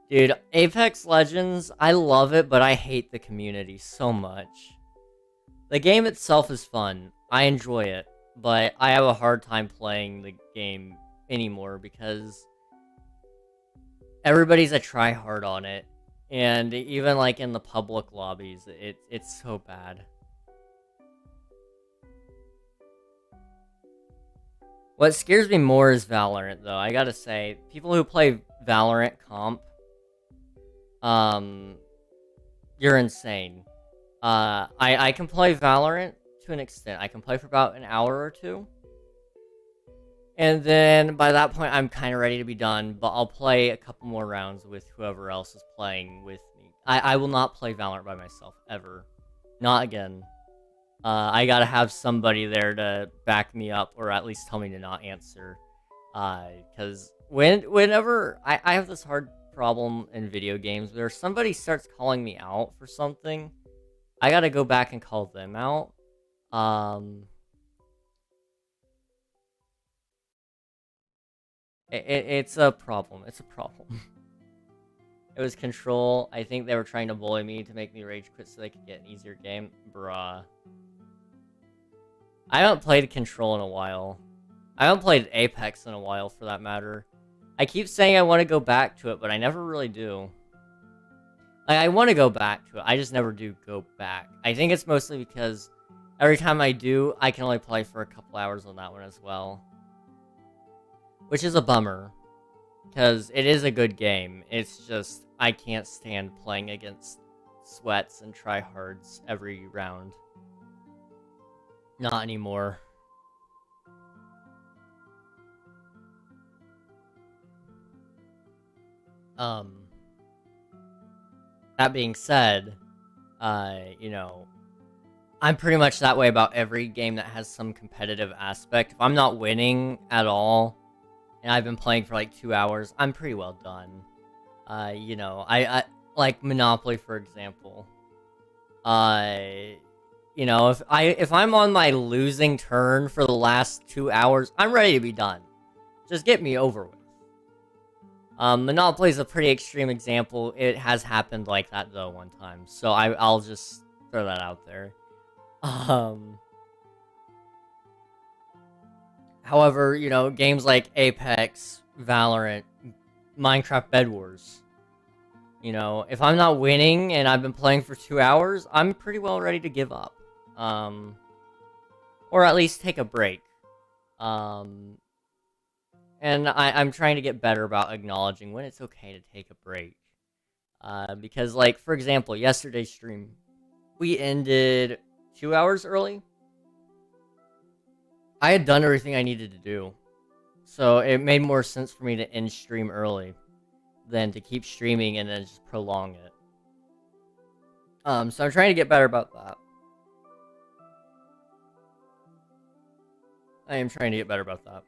Dude, Apex Legends, I love it, but I hate the community so much. The game itself is fun. I enjoy it, but I have a hard time playing the game anymore because everybody's a tryhard on it. And even like in the public lobbies, it's so bad. What scares me more is Valorant, though. I gotta say, people who play Valorant comp, you're insane. I can play Valorant to an extent. I can play for about an hour or two. And then by that point, I'm kind of ready to be done, but I'll play a couple more rounds with whoever else is playing with me. I will not play Valorant by myself, ever. Not again. I gotta have somebody there to back me up, or at least tell me to not answer. Because whenever... I have this hard problem in video games where somebody starts calling me out for something, I gotta go back and call them out. It's a problem. It's a problem. It was Control. I think they were trying to bully me to make me rage quit so they could get an easier game. Bruh. I haven't played Control in a while. I haven't played Apex in a while, for that matter. I keep saying I want to go back to it, but I never really do. Like, I want to go back to it. I just never do go back. I think it's mostly because every time I do, I can only play for a couple hours on that one as well. Which is a bummer, because it is a good game. It's just, I can't stand playing against sweats and tryhards every round. Not anymore. That being said, you know, I'm pretty much that way about every game that has some competitive aspect. If I'm not winning at all, and I've been playing for like 2 hours, I'm pretty well done. You know, I like Monopoly, for example. You know, if I'm on my losing turn for the last 2 hours, I'm ready to be done. Just get me over with. Monopoly is a pretty extreme example. It has happened like that though one time, so I'll just throw that out there. However, you know, games like Apex, Valorant, Minecraft Bed Wars, you know, if I'm not winning and I've been playing for 2 hours, I'm pretty well ready to give up. Or at least take a break. And I'm trying to get better about acknowledging when it's okay to take a break. Because, like, for example, yesterday's stream, we ended 2 hours early. I had done everything I needed to do. So it made more sense for me to end stream early than to keep streaming and then just prolong it. So I'm trying to get better about that. I am trying to get better about that.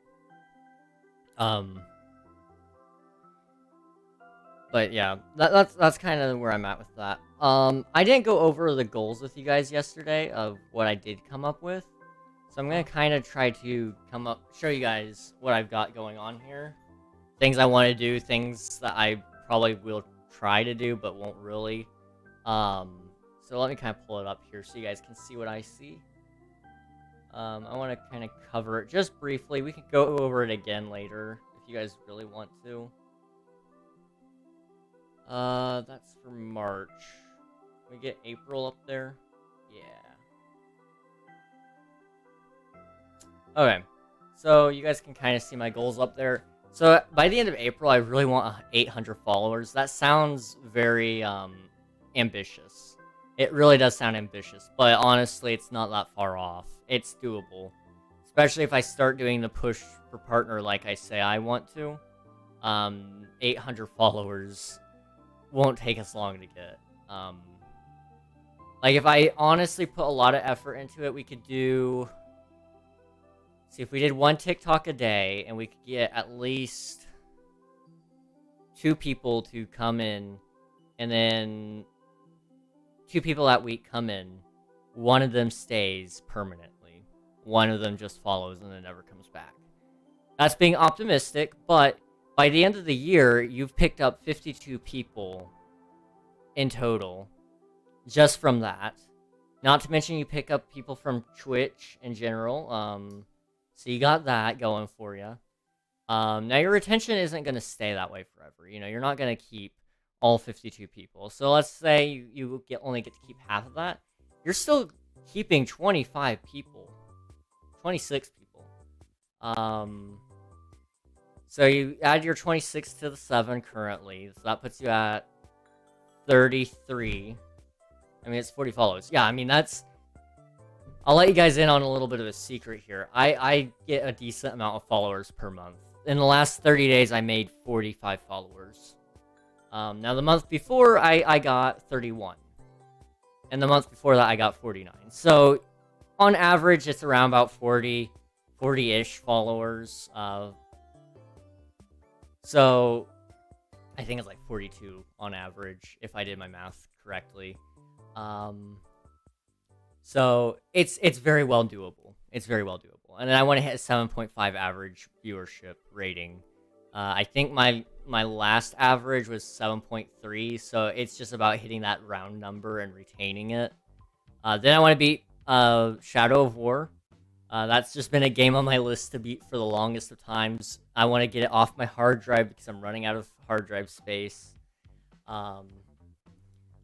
But yeah, that's kind of where I'm at with that. I didn't go over the goals with you guys yesterday of what I did come up with. So I'm going to kind of try to show you guys what I've got going on here. Things I want to do, things that I probably will try to do, but won't really. So let me kind of pull it up here so you guys can see what I see. I want to kind of cover it just briefly. We could go over it again later if you guys really want to. That's for March. Can we get April up there? Yeah. Okay. So you guys can kind of see my goals up there. So by the end of April, I really want 800 followers. That sounds very ambitious. It really does sound ambitious, but honestly, it's not that far off. It's doable. Especially if I start doing the push for partner like I say I want to. 800 followers won't take us long to get. Like, if I honestly put a lot of effort into it, we could do... See, if we did 1 TikTok a day, and we could get at least 2 people to come in, and then 2 people that week come in, one of them stays permanently. One of them just follows and then never comes back. That's being optimistic, but by the end of the year, you've picked up 52 people in total. Just from that. Not to mention you pick up people from Twitch in general. So you got that going for you. Now your retention isn't going to stay that way forever. You know, you're not going to keep all 52 people. So let's say you only get to keep half of that. You're still keeping 25 people. 26 people. So you add your 26 to the 7 currently. So that puts you at 33. I mean, it's 40 followers. Yeah, I mean, that's... I'll let you guys in on a little bit of a secret here. I get a decent amount of followers per month. In the last 30 days, I made 45 followers. Now, the month before, I got 31. And the month before that, I got 49. So, on average, it's around about 40-ish followers. So, I think it's like 42 on average, if I did my math correctly. So it's very well doable. It's very well doable. And then I want to hit a 7.5 average viewership rating. I think my last average was 7.3, so it's just about hitting that round number and retaining it. Then I want to beat Shadow of War. That's just been a game on my list to beat for the longest of times. I want to get it off my hard drive because I'm running out of hard drive space.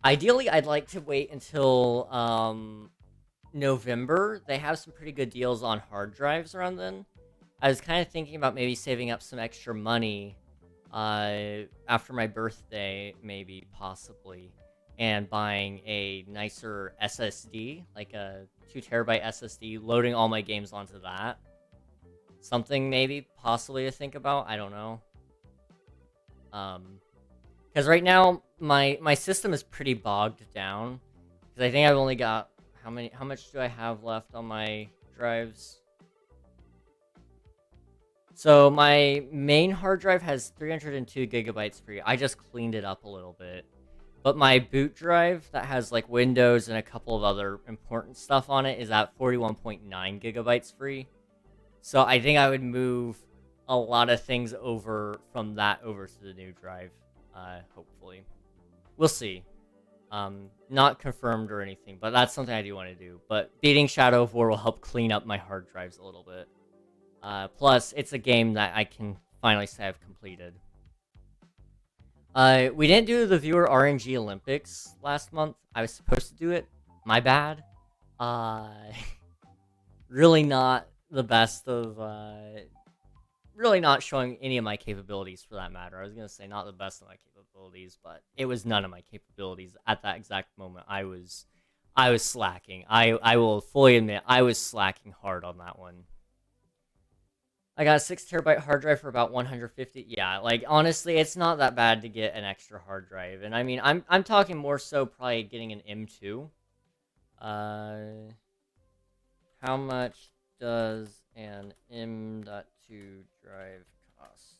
Ideally, I'd like to wait until November. They have some pretty good deals on hard drives around then. I was kind of thinking about maybe saving up some extra money after my birthday, maybe, possibly, and buying a nicer SSD, like a 2TB SSD, loading all my games onto that. Something maybe, possibly to think about. I don't know. Because right now, my system is pretty bogged down. Because I think I've only got... How much do I have left on my drives? So my main hard drive has 302 gigabytes free. I just cleaned it up a little bit. But my boot drive that has like Windows and a couple of other important stuff on it is at 41.9 gigabytes free. So I think I would move a lot of things over from that over to the new drive. Hopefully. We'll see. Not confirmed or anything, but that's something I do want to do. But beating Shadow of War will help clean up my hard drives a little bit. Plus, it's a game that I can finally say I've completed. We didn't do the viewer RNG Olympics last month. I was supposed to do it. My bad. Really not the best of, really not showing any of my capabilities for that matter. I was going to say not the best of my capabilities, but it was none of my capabilities at that exact moment. I was slacking. I will fully admit I was slacking hard on that one. I got a 6TB hard drive for about 150. Yeah, like honestly, it's not that bad to get an extra hard drive. And I mean, I'm talking more so probably getting an M2. How much does an M.2 drive cost?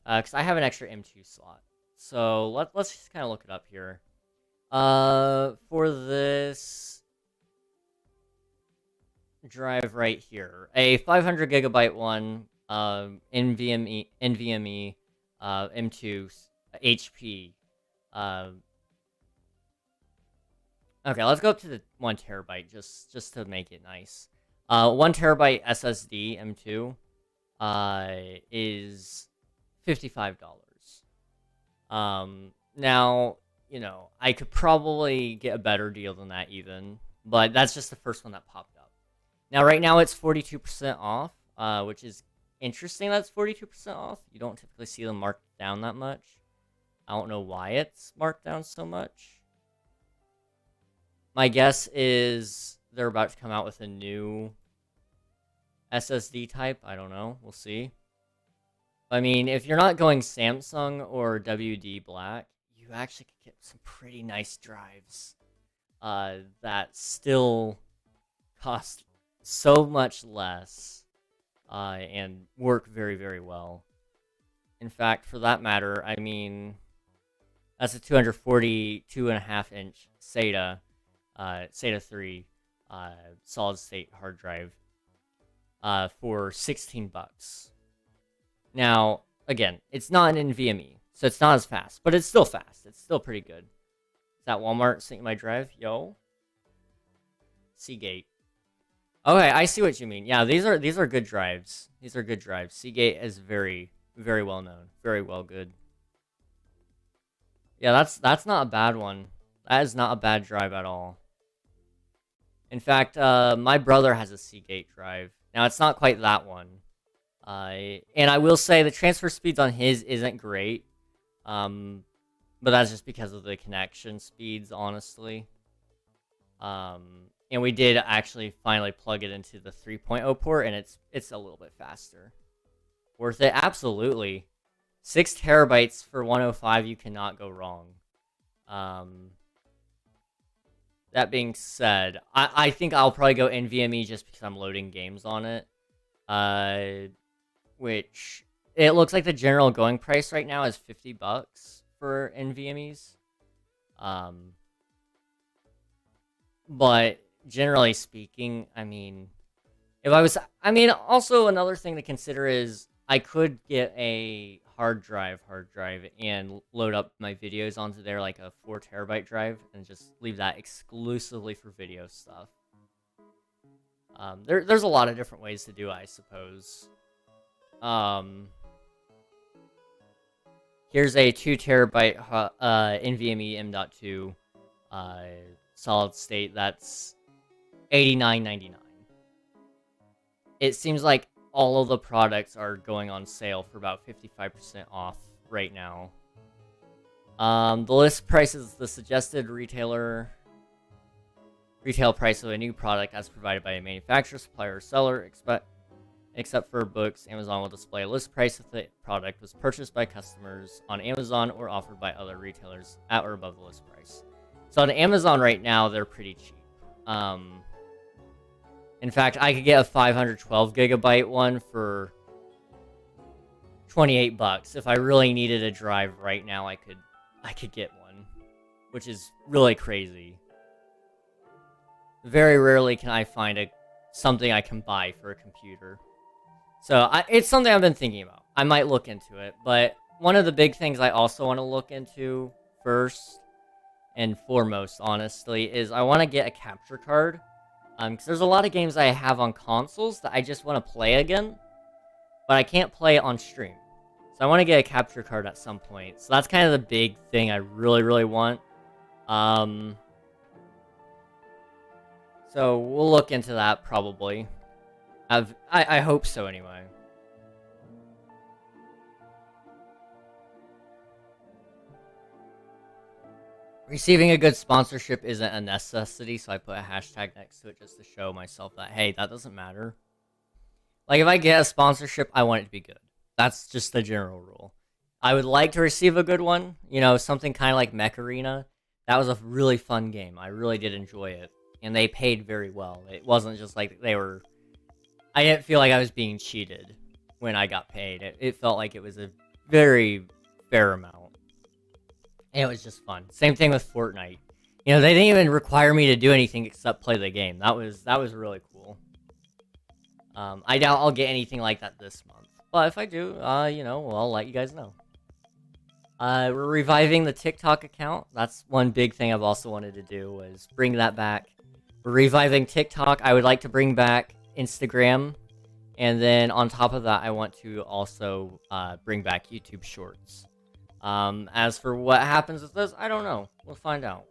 Because I have an extra M2 slot. So let's just kind of look it up here. For this drive right here, a 500 gigabyte one, NVMe, M2 HP. Okay, let's go up to the 1 terabyte just to make it nice. 1 terabyte SSD M2 is $55. Now, you know, I could probably get a better deal than that even, but that's just the first one that popped up. Now, right now it's 42% off. which is interesting. That's 42% off. You don't typically see them marked down that much. I don't know why it's marked down so much. My guess is they're about to come out with a new SSD type. I don't know. We'll see. I mean, if you're not going Samsung or WD Black, you actually could get some pretty nice drives that still cost so much less and work very, very well. In fact, for that matter, I mean, that's a 242.5-inch SATA 3 solid state hard drive for $16. Now, again, it's not an NVMe, so it's not as fast, but it's still fast. It's still pretty good. Is that Walmart syncing my drive? Yo. Seagate. Okay, I see what you mean. Yeah, these are good drives. These are good drives. Seagate is very, very well known. Very well good. Yeah, that's not a bad one. That is not a bad drive at all. In fact, my brother has a Seagate drive. Now, it's not quite that one. And I will say the transfer speeds on his isn't great. But that's just because of the connection speeds, honestly. And we did actually finally plug it into the 3.0 port, and it's a little bit faster. Worth it? Absolutely. 6 terabytes for 105, you cannot go wrong. That being said, I think I'll probably go NVMe just because I'm loading games on it. Which, it looks like the general going price right now is $50 for NVMEs. But generally speaking, I mean, also another thing to consider is I could get a hard drive and load up my videos onto there, like a 4 terabyte drive, and just leave that exclusively for video stuff. There's a lot of different ways to do it, I suppose. Here's a 2 terabyte NVMe M.2 solid state. That's $89.99. It seems like all of the products are going on sale for about 55% off right now. The list price is the suggested retail price of a new product as provided by a manufacturer, supplier, or seller. Except for books, Amazon will display a list price if the product was purchased by customers on Amazon or offered by other retailers at or above the list price. So on Amazon right now, they're pretty cheap. In fact, I could get a 512 gigabyte one for $28. If I really needed a drive right now, I could get one, which is really crazy. Very rarely can I find something I can buy for a computer. So it's something I've been thinking about. I might look into it, but one of the big things I also want to look into first and foremost, honestly, is I want to get a capture card. Because there's a lot of games I have on consoles that I just want to play again, but I can't play it on stream. So I want to get a capture card at some point. So that's kind of the big thing I really, really want. So we'll look into that probably. I hope so anyway. Receiving a good sponsorship isn't a necessity, so I put a hashtag next to it just to show myself that, hey, that doesn't matter. Like, if I get a sponsorship, I want it to be good. That's just the general rule. I would like to receive a good one. You know, something kind of like Mech Arena. That was a really fun game. I really did enjoy it. And they paid very well. It wasn't just like they were... I didn't feel like I was being cheated when I got paid. It felt like it was a very fair amount. And it was just fun. Same thing with Fortnite. You know, they didn't even require me to do anything except play the game. That was really cool. I doubt I'll get anything like that this month. But if I do, you know, well, I'll let you guys know. We're reviving the TikTok account. That's one big thing I've also wanted to do, was bring that back. We're reviving TikTok. I would like to bring back Instagram. And then on top of that, I want to also bring back YouTube Shorts. As for what happens with this, I don't know. We'll find out.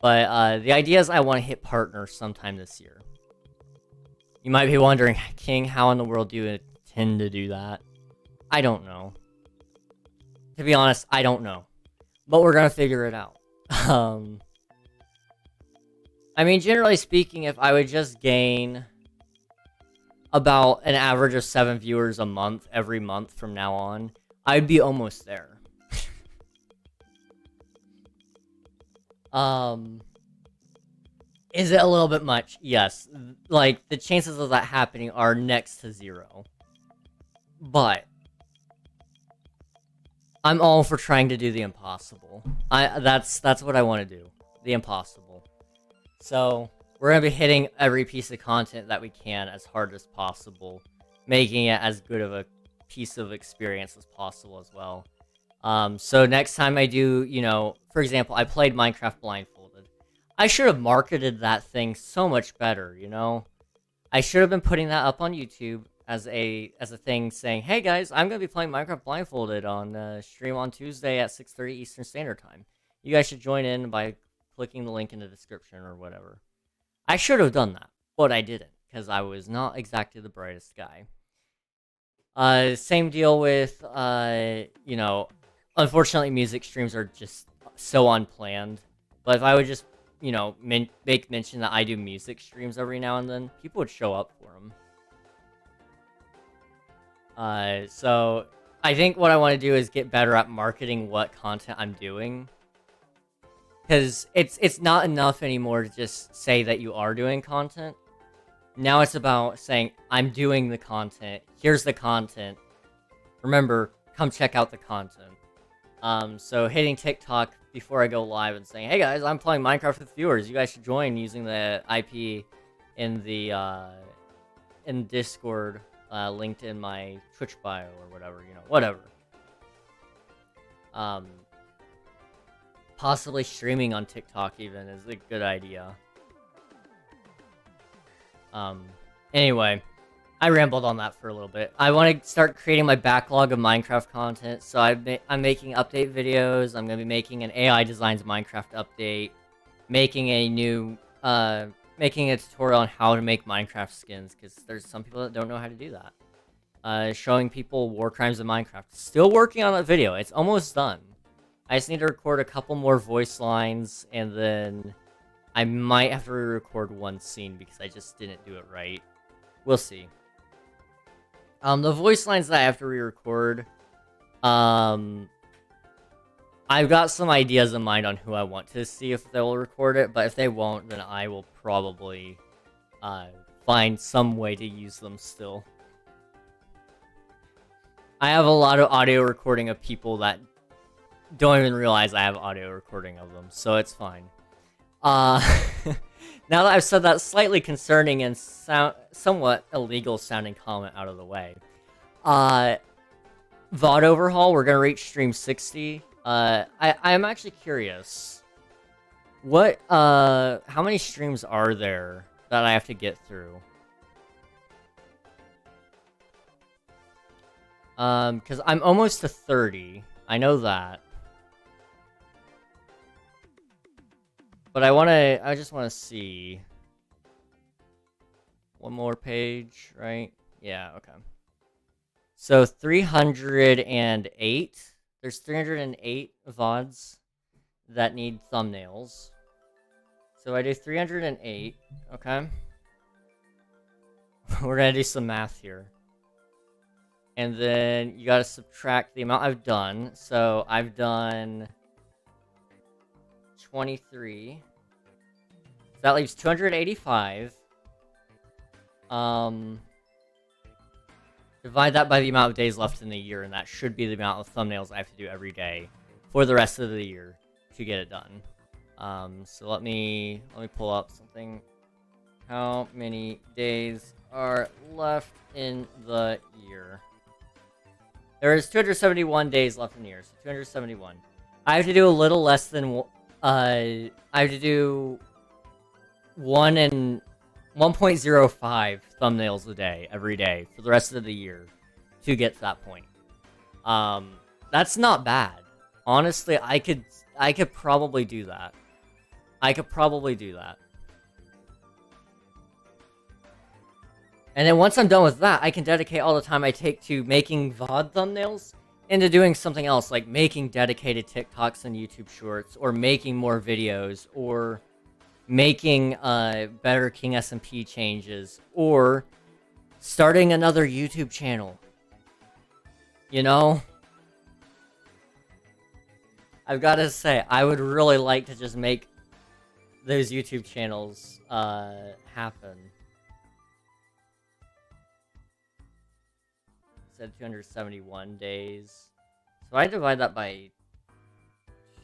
But the idea is I want to hit partner sometime this year. You might be wondering, King, how in the world do you intend to do that? I don't know. To be honest, I don't know. But we're gonna figure it out. I mean, generally speaking, if I would just gain about an average of 7 viewers a month, every month from now on, I'd be almost there. Is it a little bit much? Yes. Like, the chances of that happening are next to 0. But I'm all for trying to do the impossible. That's what I want to do. The impossible. So, we're going to be hitting every piece of content that we can as hard as possible, making it as good of a piece of experience as possible as well. So next time I do, you know, for example, I played Minecraft blindfolded. I should have marketed that thing so much better, you know? I should have been putting that up on YouTube as a thing saying, hey guys, I'm going to be playing Minecraft blindfolded on stream on Tuesday at 6:30 Eastern Standard Time. You guys should join in by clicking the link in the description or whatever. I should have done that, but I didn't, because I was not exactly the brightest guy. Same deal with, you know, unfortunately music streams are just so unplanned. But if I would just, you know, make mention that I do music streams every now and then, people would show up for them. So I think what I want to do is get better at marketing what content I'm doing. Because it's not enough anymore to just say that you are doing content. Now it's about saying, I'm doing the content, here's the content. Remember, come check out the content. So hitting TikTok before I go live and saying, hey guys, I'm playing Minecraft with viewers, you guys should join using the IP in the, in Discord, linked in my Twitch bio or whatever, you know, whatever. Possibly streaming on TikTok even is a good idea. Anyway, I rambled on that for a little bit. I want to start creating my backlog of Minecraft content, so I'm making update videos, I'm going to be making an AI Designs Minecraft update, making a new, making a tutorial on how to make Minecraft skins, because there's some people that don't know how to do that. Showing people war crimes in Minecraft. Still working on that video, it's almost done. I just need to record a couple more voice lines, and then I might have to re-record one scene because I just didn't do it right. We'll see. The voice lines that I have to re-record, I've got some ideas in mind on who I want to see if they'll record it, but if they won't, then I will probably find some way to use them still. I have a lot of audio recording of people that don't even realize I have audio recording of them, so it's fine. Now that I've said that slightly concerning and somewhat illegal sounding comment out of the way, VOD overhaul, we're gonna reach stream 60. I'm actually curious, what, how many streams are there that I have to get through? Because I'm almost to 30, I know that. But I just want to see one more page, right? Yeah, okay. So 308. There's 308 VODs that need thumbnails. So I do 308, okay? We're gonna do some math here. And then you gotta subtract the amount I've done. So I've done 23. So that leaves 285. Divide that by the amount of days left in the year, and that should be the amount of thumbnails I have to do every day for the rest of the year to get it done. So let me pull up something. How many days are left in the year? There is 271 days left in the year, so 271. I have to do a little less than I have to do 1.05 thumbnails a day, every day, for the rest of the year, to get to that point. That's not bad. Honestly, I could probably do that. I could probably do that. And then once I'm done with that, I can dedicate all the time I take to making VOD thumbnails into doing something else, like making dedicated TikToks and YouTube shorts, or making more videos, or making better King SMP changes, or starting another YouTube channel. You know? I've got to say, I would really like to just make those YouTube channels happen. Said 271 days. So I divide that by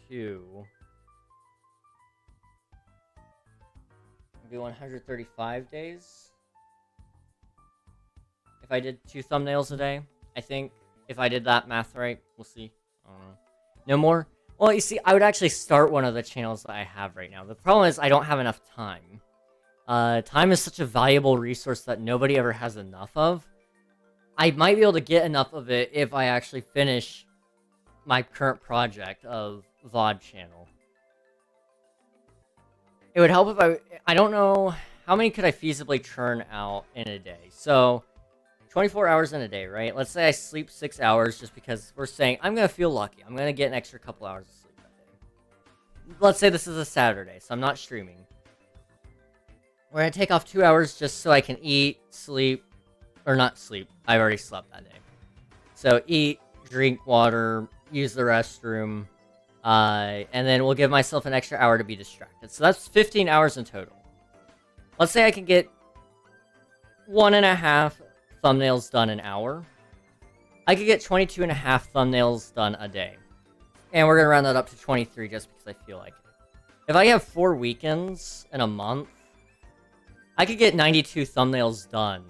2. It'd be 135 days. If I did 2 thumbnails a day, I think. If I did that math right, we'll see. I don't know. No more? Well, you see, I would actually start one of the channels that I have right now. The problem is I don't have enough time. Time is such a valuable resource that nobody ever has enough of. I might be able to get enough of it if I actually finish my current project of VOD channel. It would help if I don't know, how many could I feasibly churn out in a day? So, 24 hours in a day, right? Let's say I sleep 6 hours just because we're saying, I'm going to feel lucky. I'm going to get an extra couple hours of sleep that day. Let's say this is a Saturday, so I'm not streaming. We're going to take off 2 hours just so I can eat, sleep, or not sleep. I've already slept that day. So eat, drink water, use the restroom, and then we'll give myself an extra hour to be distracted. So that's 15 hours in total. Let's say I can get 1.5 thumbnails done an hour. I could get 22.5 thumbnails done a day. And we're going to round that up to 23 just because I feel like it. If I have 4 weekends in a month, I could get 92 thumbnails done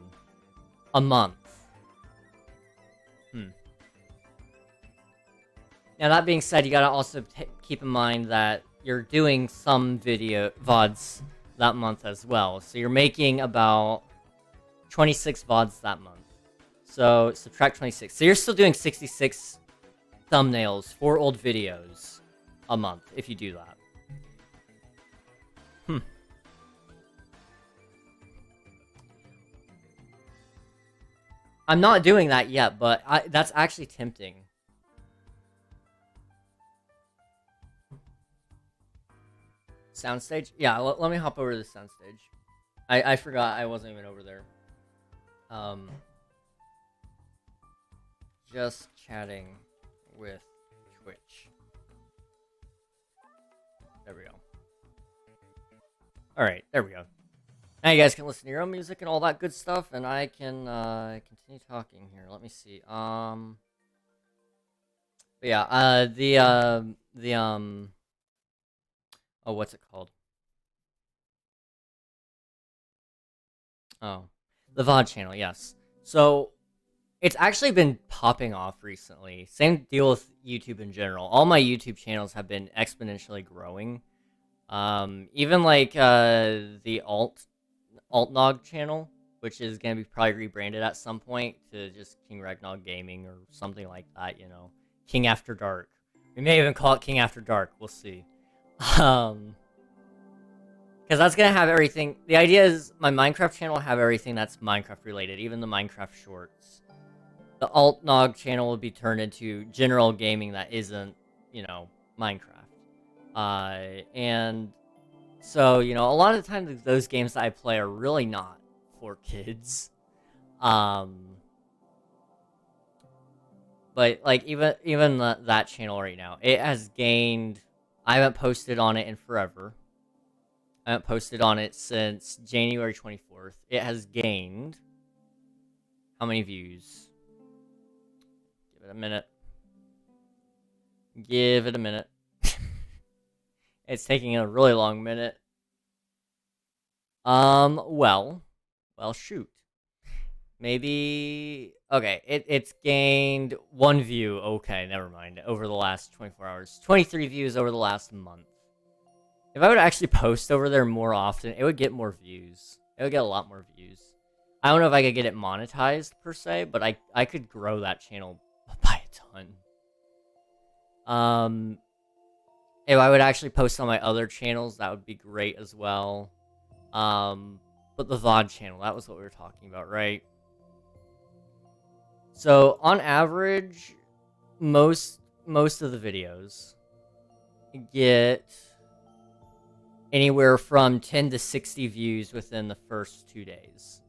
a month. Now, that being said, you gotta also keep in mind that you're doing some VODs that month as well. So you're making about 26 VODs that month. So subtract 26. So you're still doing 66 thumbnails for old videos a month if you do that. I'm not doing that yet, but that's actually tempting. Soundstage? Yeah, let me hop over to the soundstage. I forgot I wasn't even over there. Just chatting with Twitch. There we go. Alright, there we go. Now you guys can listen to your own music and all that good stuff, and I can continue talking here. Let me see. But yeah, oh, what's it called? Oh, the VOD channel, yes. So, it's actually been popping off recently. Same deal with YouTube in general. All my YouTube channels have been exponentially growing. Even like the Altnog channel, which is going to be probably rebranded at some point to just King Ragnog Gaming or something like that, you know. King After Dark. We may even call it King After Dark. We'll see. Because that's going to have everything. The idea is my Minecraft channel will have everything that's Minecraft related, even the Minecraft shorts. The Altnog channel will be turned into general gaming that isn't, you know, Minecraft. And so, you know, a lot of the times those games that I play are really not for kids. But, like, even that channel right now, it has gained... I haven't posted on it in forever. I haven't posted on it since January 24th. It has gained... how many views? Give it a minute. Give it a minute. It's taking a really long minute. Well, shoot. Maybe... Okay, it's gained 1 view. Okay, never mind. Over the last 24 hours. 23 views over the last month. If I would actually post over there more often, it would get more views. It would get a lot more views. I don't know if I could get it monetized, per se, but I could grow that channel by a ton. If I would actually post on my other channels, that would be great as well. but the VOD channel, that was what we were talking about, right? So on average, most of the videos get anywhere from 10 to 60 views within the first 2 days.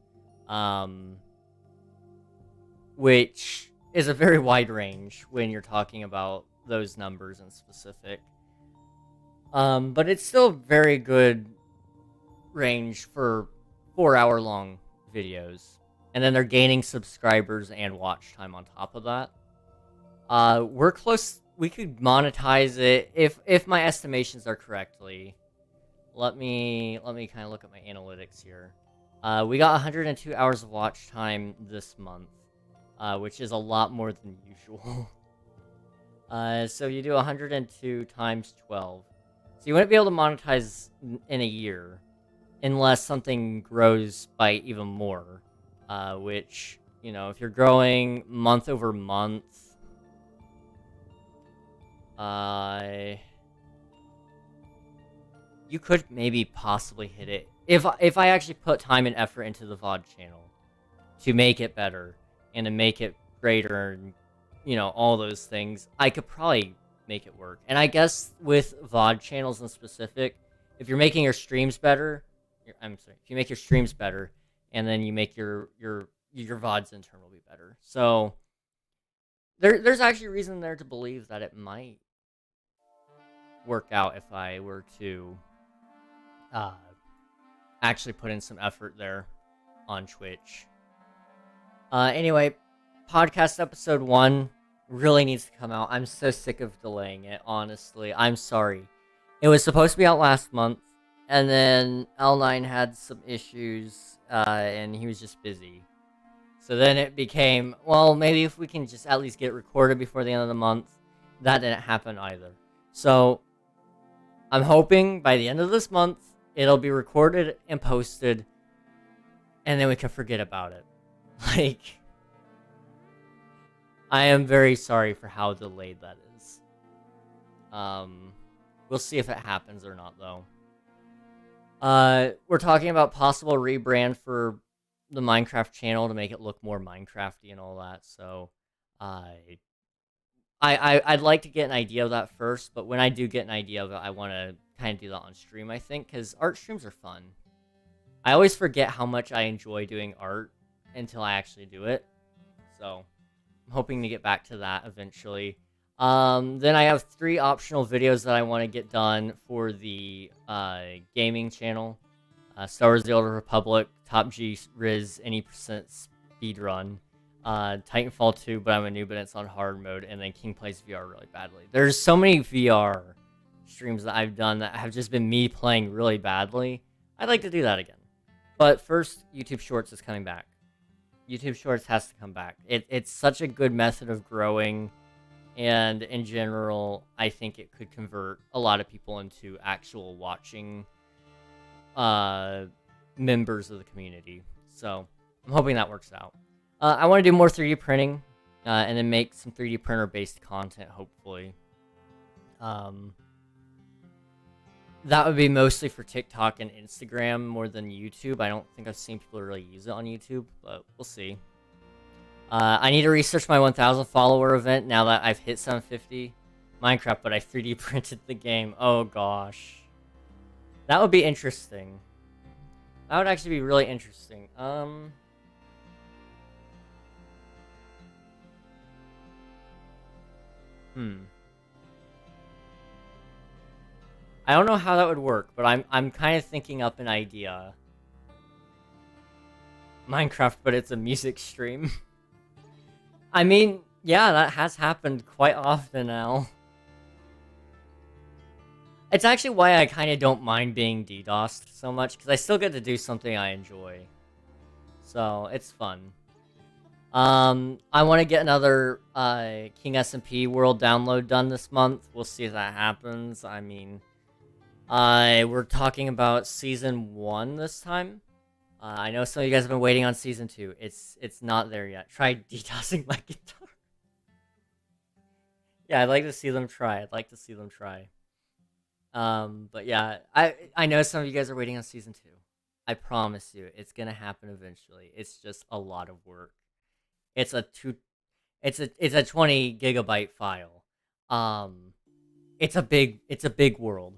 Which is a very wide range when you're talking about those numbers in specific. But it's still very good range for 4-hour-long videos. And then they're gaining subscribers and watch time on top of that. We're close. We could monetize it if my estimations are correctly. Let me kind of look at my analytics here. We got 102 hours of watch time this month, which is a lot more than usual. So you do 102 times 12. So you wouldn't be able to monetize in a year unless something grows by even more. Which, you know, if you're growing month over month, you could maybe possibly hit it if I actually put time and effort into the VOD channel to make it better and to make it greater and, you know, all those things. I could probably make it work. And I guess with VOD channels in specific, if you're making your streams better, if you make your streams better, and then you make your VODs in turn will be better. So there's actually reason there to believe that it might work out if I were to actually put in some effort there on Twitch. Anyway, podcast episode 1 really needs to come out. I'm so sick of delaying it, honestly. I'm sorry. It was supposed to be out last month, and then L9 had some issues, and he was just busy. So then it became, well, maybe if we can just at least get it recorded before the end of the month. That didn't happen either. So I'm hoping by the end of this month, it'll be recorded and posted, and then we can forget about it. Like, I am very sorry for how delayed that is. We'll see if it happens or not, though. We're talking about possible rebrand for the Minecraft channel to make it look more Minecrafty and all that, so I'd like to get an idea of that first, but when I do get an idea of it, I want to kind of do that on stream, I think, because art streams are fun. I always forget how much I enjoy doing art until I actually do it, so I'm hoping to get back to that eventually. Then I have 3 optional videos that I want to get done for the gaming channel. Star Wars The Old Republic, Top G Riz, any percent speedrun. Titanfall 2, but I'm a noob and it's on hard mode, and then King plays VR really badly. There's so many VR streams that I've done that have just been me playing really badly. I'd like to do that again. But first, YouTube Shorts is coming back. YouTube Shorts has to come back. It's such a good method of growing, and in general, I think it could convert a lot of people into actual watching members of the community. So I'm hoping that works out. I want to do more 3D printing, and then make some 3D printer-based content, hopefully. That would be mostly for TikTok and Instagram more than YouTube. I don't think I've seen people really use it on YouTube, but we'll see. I need to research my 1,000 follower event now that I've hit 750 Minecraft, but I 3D printed the game. Oh gosh. That would be interesting. That would actually be really interesting. I don't know how that would work, but I'm kind of thinking up an idea. Minecraft, but it's a music stream. I mean, yeah, that has happened quite often now. It's actually why I kind of don't mind being DDoSed so much, because I still get to do something I enjoy. So, it's fun. I want to get another King SMP World download done this month. We'll see if that happens. I mean, we're talking about Season 1 this time. I know some of you guys have been waiting on Season 2. It's not there yet. Try DDoSing my guitar. Yeah, I'd like to see them try. But yeah, I know some of you guys are waiting on Season 2. I promise you, it's gonna happen eventually. It's just a lot of work. It's a 20 gigabyte file. Um, it's a big world.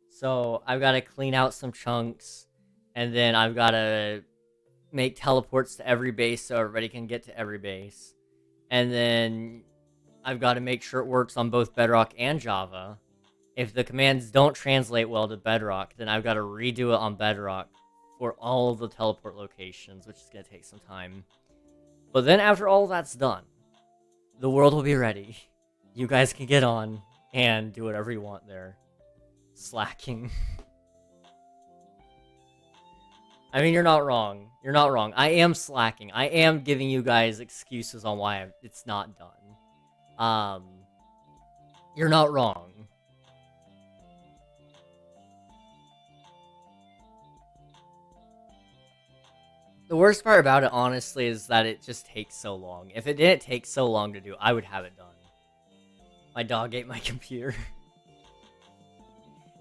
So I've got to clean out some chunks, and then I've got to make teleports to every base so everybody can get to every base. And then I've got to make sure it works on both Bedrock and Java. If the commands don't translate well to Bedrock, then I've got to redo it on Bedrock for all of the teleport locations, which is going to take some time. But then after all that's done, the world will be ready. You guys can get on and do whatever you want there. Slacking. I mean, you're not wrong. You're not wrong. I am slacking. I am giving you guys excuses on why it's not done. You're not wrong. The worst part about it, honestly, is that it just takes so long. If it didn't take so long to do, I would have it done. My dog ate my computer.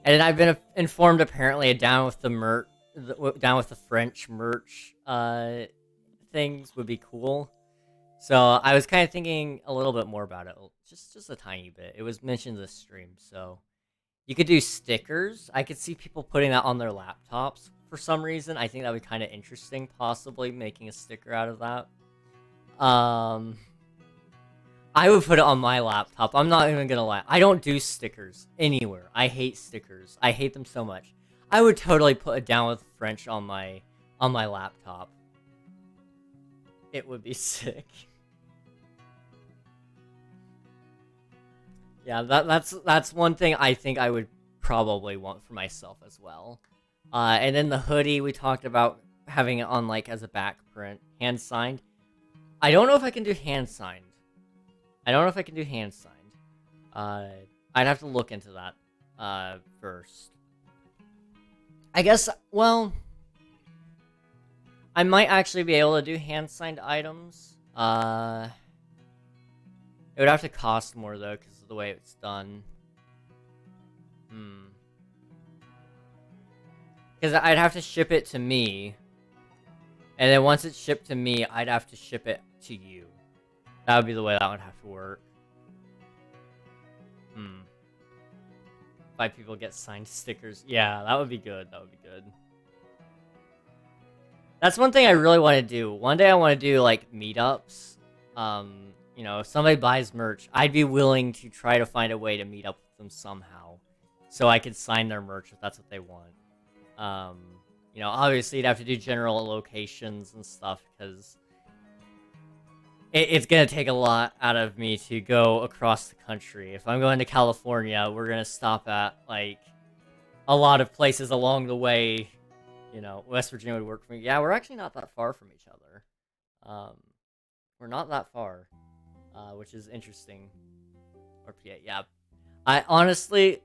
And I've been informed, apparently, down with the French merch things would be cool. So I was kind of thinking a little bit more about it, just a tiny bit. It was mentioned in the stream, so you could do stickers. I could see people putting that on their laptops for some reason. I think that would be kind of interesting, possibly making a sticker out of that. I would put it on my laptop. I'm not even gonna lie. I don't do stickers anywhere. I hate stickers. I hate them so much. I would totally put it down with French on my laptop. It would be sick. Yeah, that's one thing I think I would probably want for myself as well. And then the hoodie, we talked about having it on, like, as a back print. Hand signed. I don't know if I can do hand signed. I'd have to look into that first. I guess, well, I might actually be able to do hand signed items. It would have to cost more, though, because of the way it's done. Because I'd have to ship it to me. And then once it's shipped to me, I'd have to ship it to you. That would be the way that would have to work. 5 people get signed stickers. Yeah, that would be good. That's one thing I really want to do. One day I want to do, like, meetups. You know, if somebody buys merch, I'd be willing to try to find a way to meet up with them somehow. So I could sign their merch if that's what they want. You know, obviously you'd have to do general locations and stuff, because it's gonna take a lot out of me to go across the country. If I'm going to California, we're gonna stop at, like, a lot of places along the way. You know, West Virginia would work for me. Yeah, we're actually not that far from each other. We're not that far, which is interesting. Or PA, yeah. I honestly,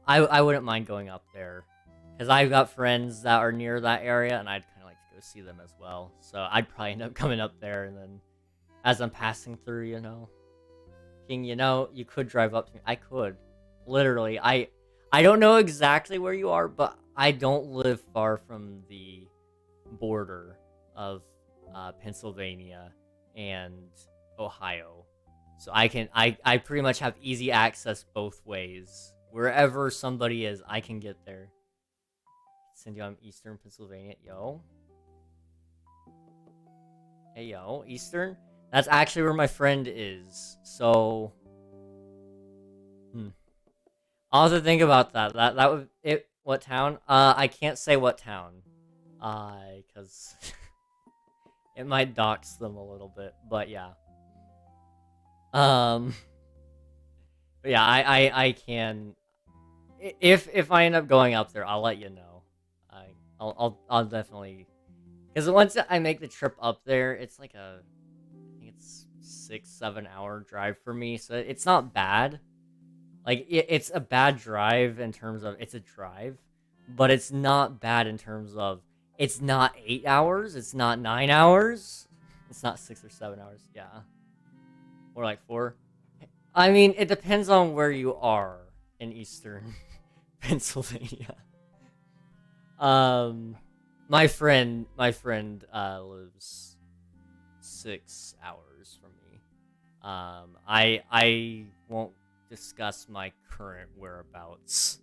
I wouldn't mind going up there, because I've got friends that are near that area, and I'd kind of like to go see them as well. So I'd probably end up coming up there, and then as I'm passing through, you know, King, you know, you could drive up to me. I could, literally. I don't know exactly where you are, but I don't live far from the border of Pennsylvania and Ohio, so I pretty much have easy access both ways. Wherever somebody is, I can get there. Send you on Eastern Pennsylvania, yo. Hey, yo, Eastern. That's actually where my friend is. So, I'll have to think about that. That would it. What town? I can't say what town, because it might dox them a little bit. But yeah. But yeah, I can. If I end up going up there, I'll let you know. I'll definitely, because once I make the trip up there, it's like I think it's 6-7 hour drive for me, so it's not bad. Like, it's a bad drive in terms of it's a drive, but it's not bad in terms of it's not 8 hours, it's not 9 hours, it's not 6 or 7 hours. Yeah, or like 4. I mean, it depends on where you are in Eastern Pennsylvania. my friend lives 6 hours from me. I won't discuss my current whereabouts.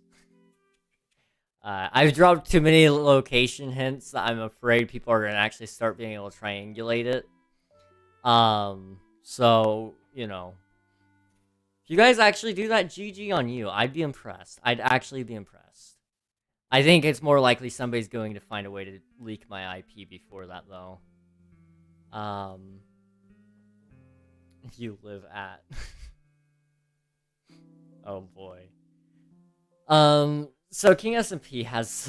I've dropped too many location hints that I'm afraid people are gonna actually start being able to triangulate it. So, you know, if you guys actually do that, GG on you. I'd be impressed. I'd actually be impressed. I think it's more likely somebody's going to find a way to leak my IP before that, though. You live at. Oh boy. So King SMP has,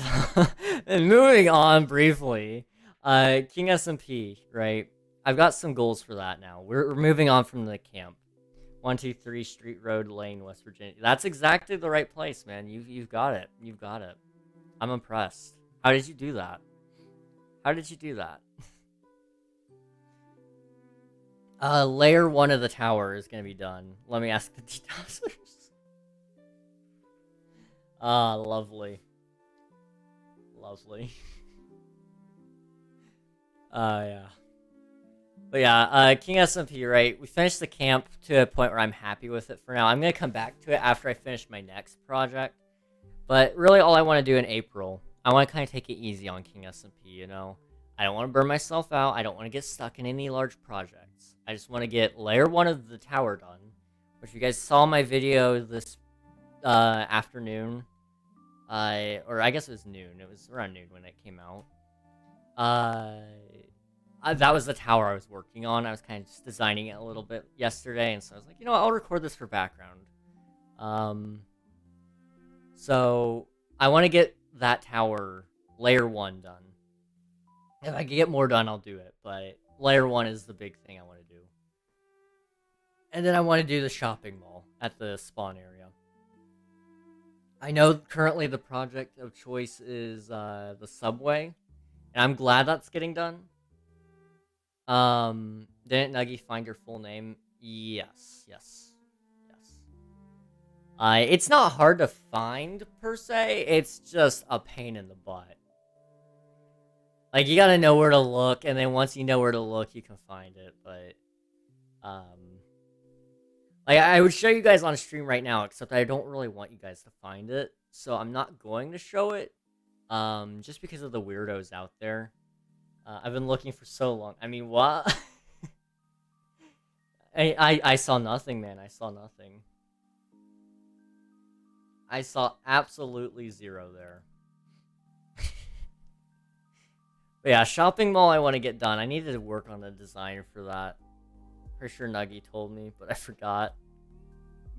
and moving on briefly, King SMP, right? I've got some goals for that now. We're moving on from the camp. 123 Street Road Lane, West Virginia. That's exactly the right place, man. You've got it. You've got it. I'm impressed. How did you do that? How did you do that? Layer 1 of the tower is gonna be done. Let me ask the details. Ah, lovely. Lovely. Yeah. But yeah, King SMP, right? We finished the camp to a point where I'm happy with it for now. I'm gonna come back to it after I finish my next project. But really, all I want to do in April, I want to kind of take it easy on King SMP, you know? I don't want to burn myself out. I don't want to get stuck in any large projects. I just want to get layer 1 of the tower done. Which you guys saw my video this afternoon. Or I guess it was noon. It was around noon when it came out. That was the tower I was working on. I was kind of just designing it a little bit yesterday, and so I was like, you know what, I'll record this for background. So I want to get that tower, layer 1, done. If I can get more done, I'll do it, but layer 1 is the big thing I want to do. And then I want to do the shopping mall at the spawn area. I know currently the project of choice is the subway, and I'm glad that's getting done. Didn't Nuggy find your full name? Yes. It's not hard to find, per se. It's just a pain in the butt. Like, you gotta know where to look, and then once you know where to look, you can find it, but... Like, I would show you guys on stream right now, except I don't really want you guys to find it, so I'm not going to show it, just because of the weirdos out there. I've been looking for so long. I mean, what? I saw nothing, man. I saw nothing. I saw absolutely zero there. But yeah, shopping mall I want to get done. I needed to work on the design for that. Pretty sure Nuggy told me, but I forgot.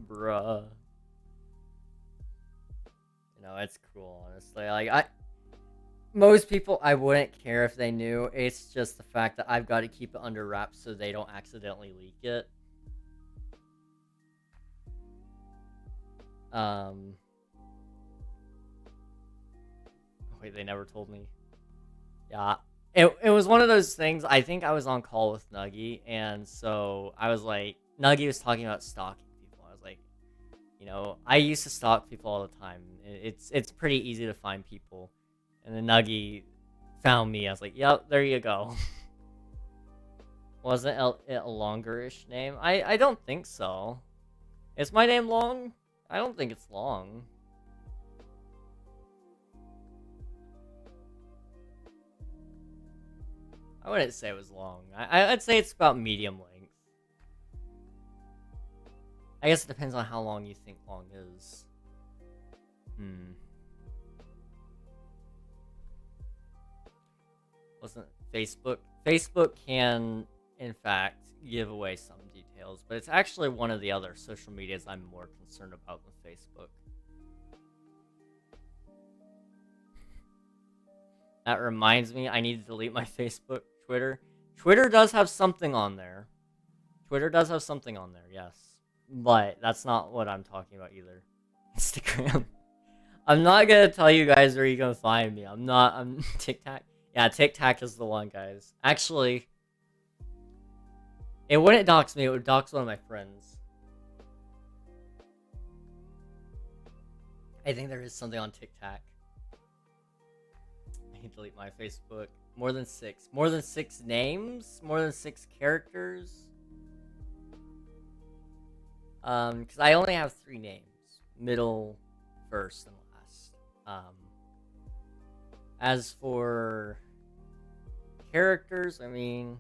Bruh. You know, it's cool, honestly. Like, most people, I wouldn't care if they knew. It's just the fact that I've got to keep it under wraps so they don't accidentally leak it. Wait, they never told me. Yeah. It was one of those things. I think I was on call with Nuggy, and so I was like, Nuggy was talking about stalking people. I was like, you know, I used to stalk people all the time. It's pretty easy to find people. And then Nuggy found me. I was like, yep, there you go. Wasn't it a longer-ish name? I don't think so. Is my name long? I don't think it's long. I wouldn't say it was long. I'd say it's about medium length. I guess it depends on how long you think long is. Wasn't Facebook? Facebook can, in fact, give away some details, but it's actually one of the other social medias I'm more concerned about than Facebook. That reminds me, I need to delete my Facebook, Twitter. Twitter does have something on there. Twitter does have something on there, yes. But that's not what I'm talking about either. Instagram. I'm not gonna tell you guys where you can find me. I'm TikTok. Yeah, TikTok is the one, guys. Actually, it wouldn't dox me, it would dox one of my friends. I think there is something on TikTok. delete my Facebook. More than 6. More than 6 names? More than 6 characters? Because I only have 3 names. Middle, first, and last. As for characters, I mean...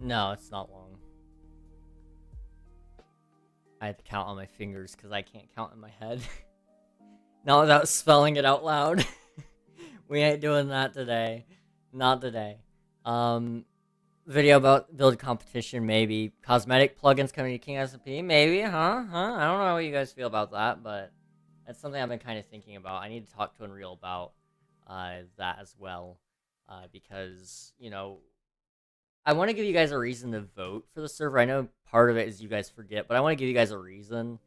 No, it's not long. I had to count on my fingers because I can't count in my head. Not without spelling it out loud. We ain't doing that today. Not today. Video about build competition, maybe. Cosmetic plugins coming to King SMP, maybe, huh? I don't know how you guys feel about that, but that's something I've been kind of thinking about. I need to talk to Unreal about that as well, because, you know, I want to give you guys a reason to vote for the server. I know part of it is you guys forget, but I want to give you guys a reason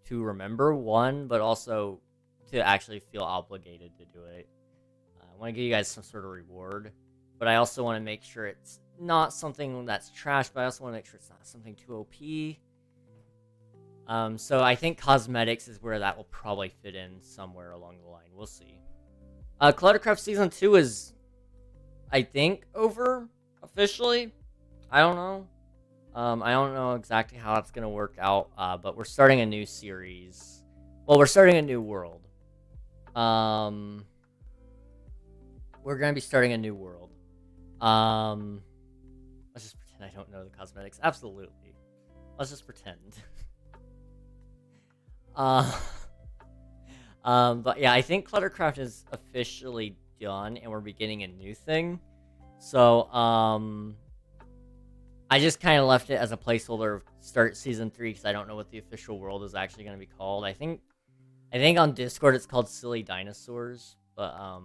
to remember, one, but also to actually feel obligated to do it. I want to give you guys some sort of reward, but I also want to make sure it's not something that's trash, but I also want to make sure it's not something too OP. So I think cosmetics is where that will probably fit in somewhere along the line. We'll see. Cluttercraft Season 2 is, I think, over officially. I don't know. I don't know exactly how it's going to work out, but we're starting a new series. Well, we're starting a new world. We're going to be starting a new world. Let's just pretend I don't know the cosmetics. Absolutely. Let's just pretend. But yeah, I think Cluttercraft is officially done, and we're beginning a new thing. So, I just kind of left it as a placeholder of start Season 3, because I don't know what the official world is actually going to be called. I think on Discord it's called Silly Dinosaurs, but, I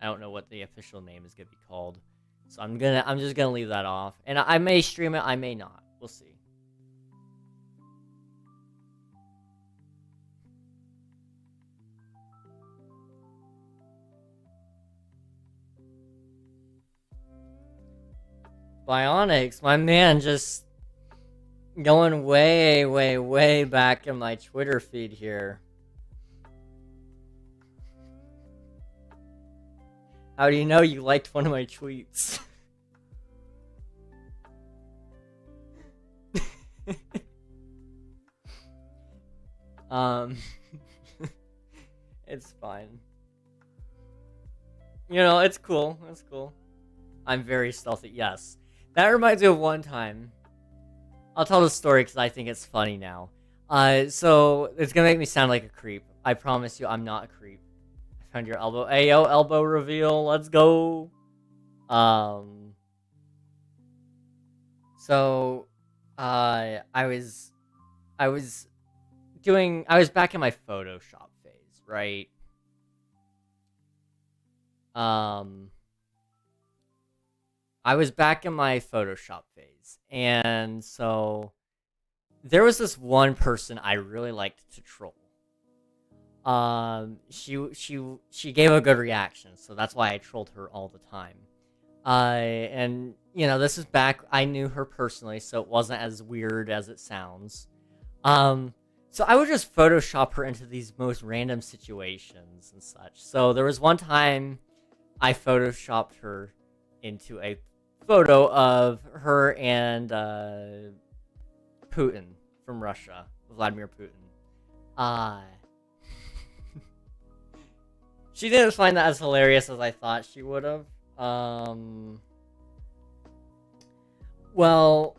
don't know what the official name is going to be called. So I'm just gonna leave that off. And I may stream it, I may not. We'll see. Bionics, my man, just going way, way, way back in my Twitter feed here. How do you know you liked one of my tweets? It's fine. You know, it's cool. It's cool. I'm very stealthy. Yes. That reminds me of one time. I'll tell the story because I think it's funny now. So it's gonna make me sound like a creep. I promise you, I'm not a creep. I found your elbow. Ayo, elbow reveal. Let's go. So, I was back in my Photoshop phase, right? I was back in my Photoshop phase, and so there was this one person I really liked to troll. She gave a good reaction, so that's why I trolled her all the time. And you know, this is back, I knew her personally, so it wasn't as weird as it sounds. So I would just Photoshop her into these most random situations and such. So there was one time I Photoshopped her into a photo of her and Putin from Russia, Vladimir Putin. She didn't find that as hilarious as I thought she would have. Well,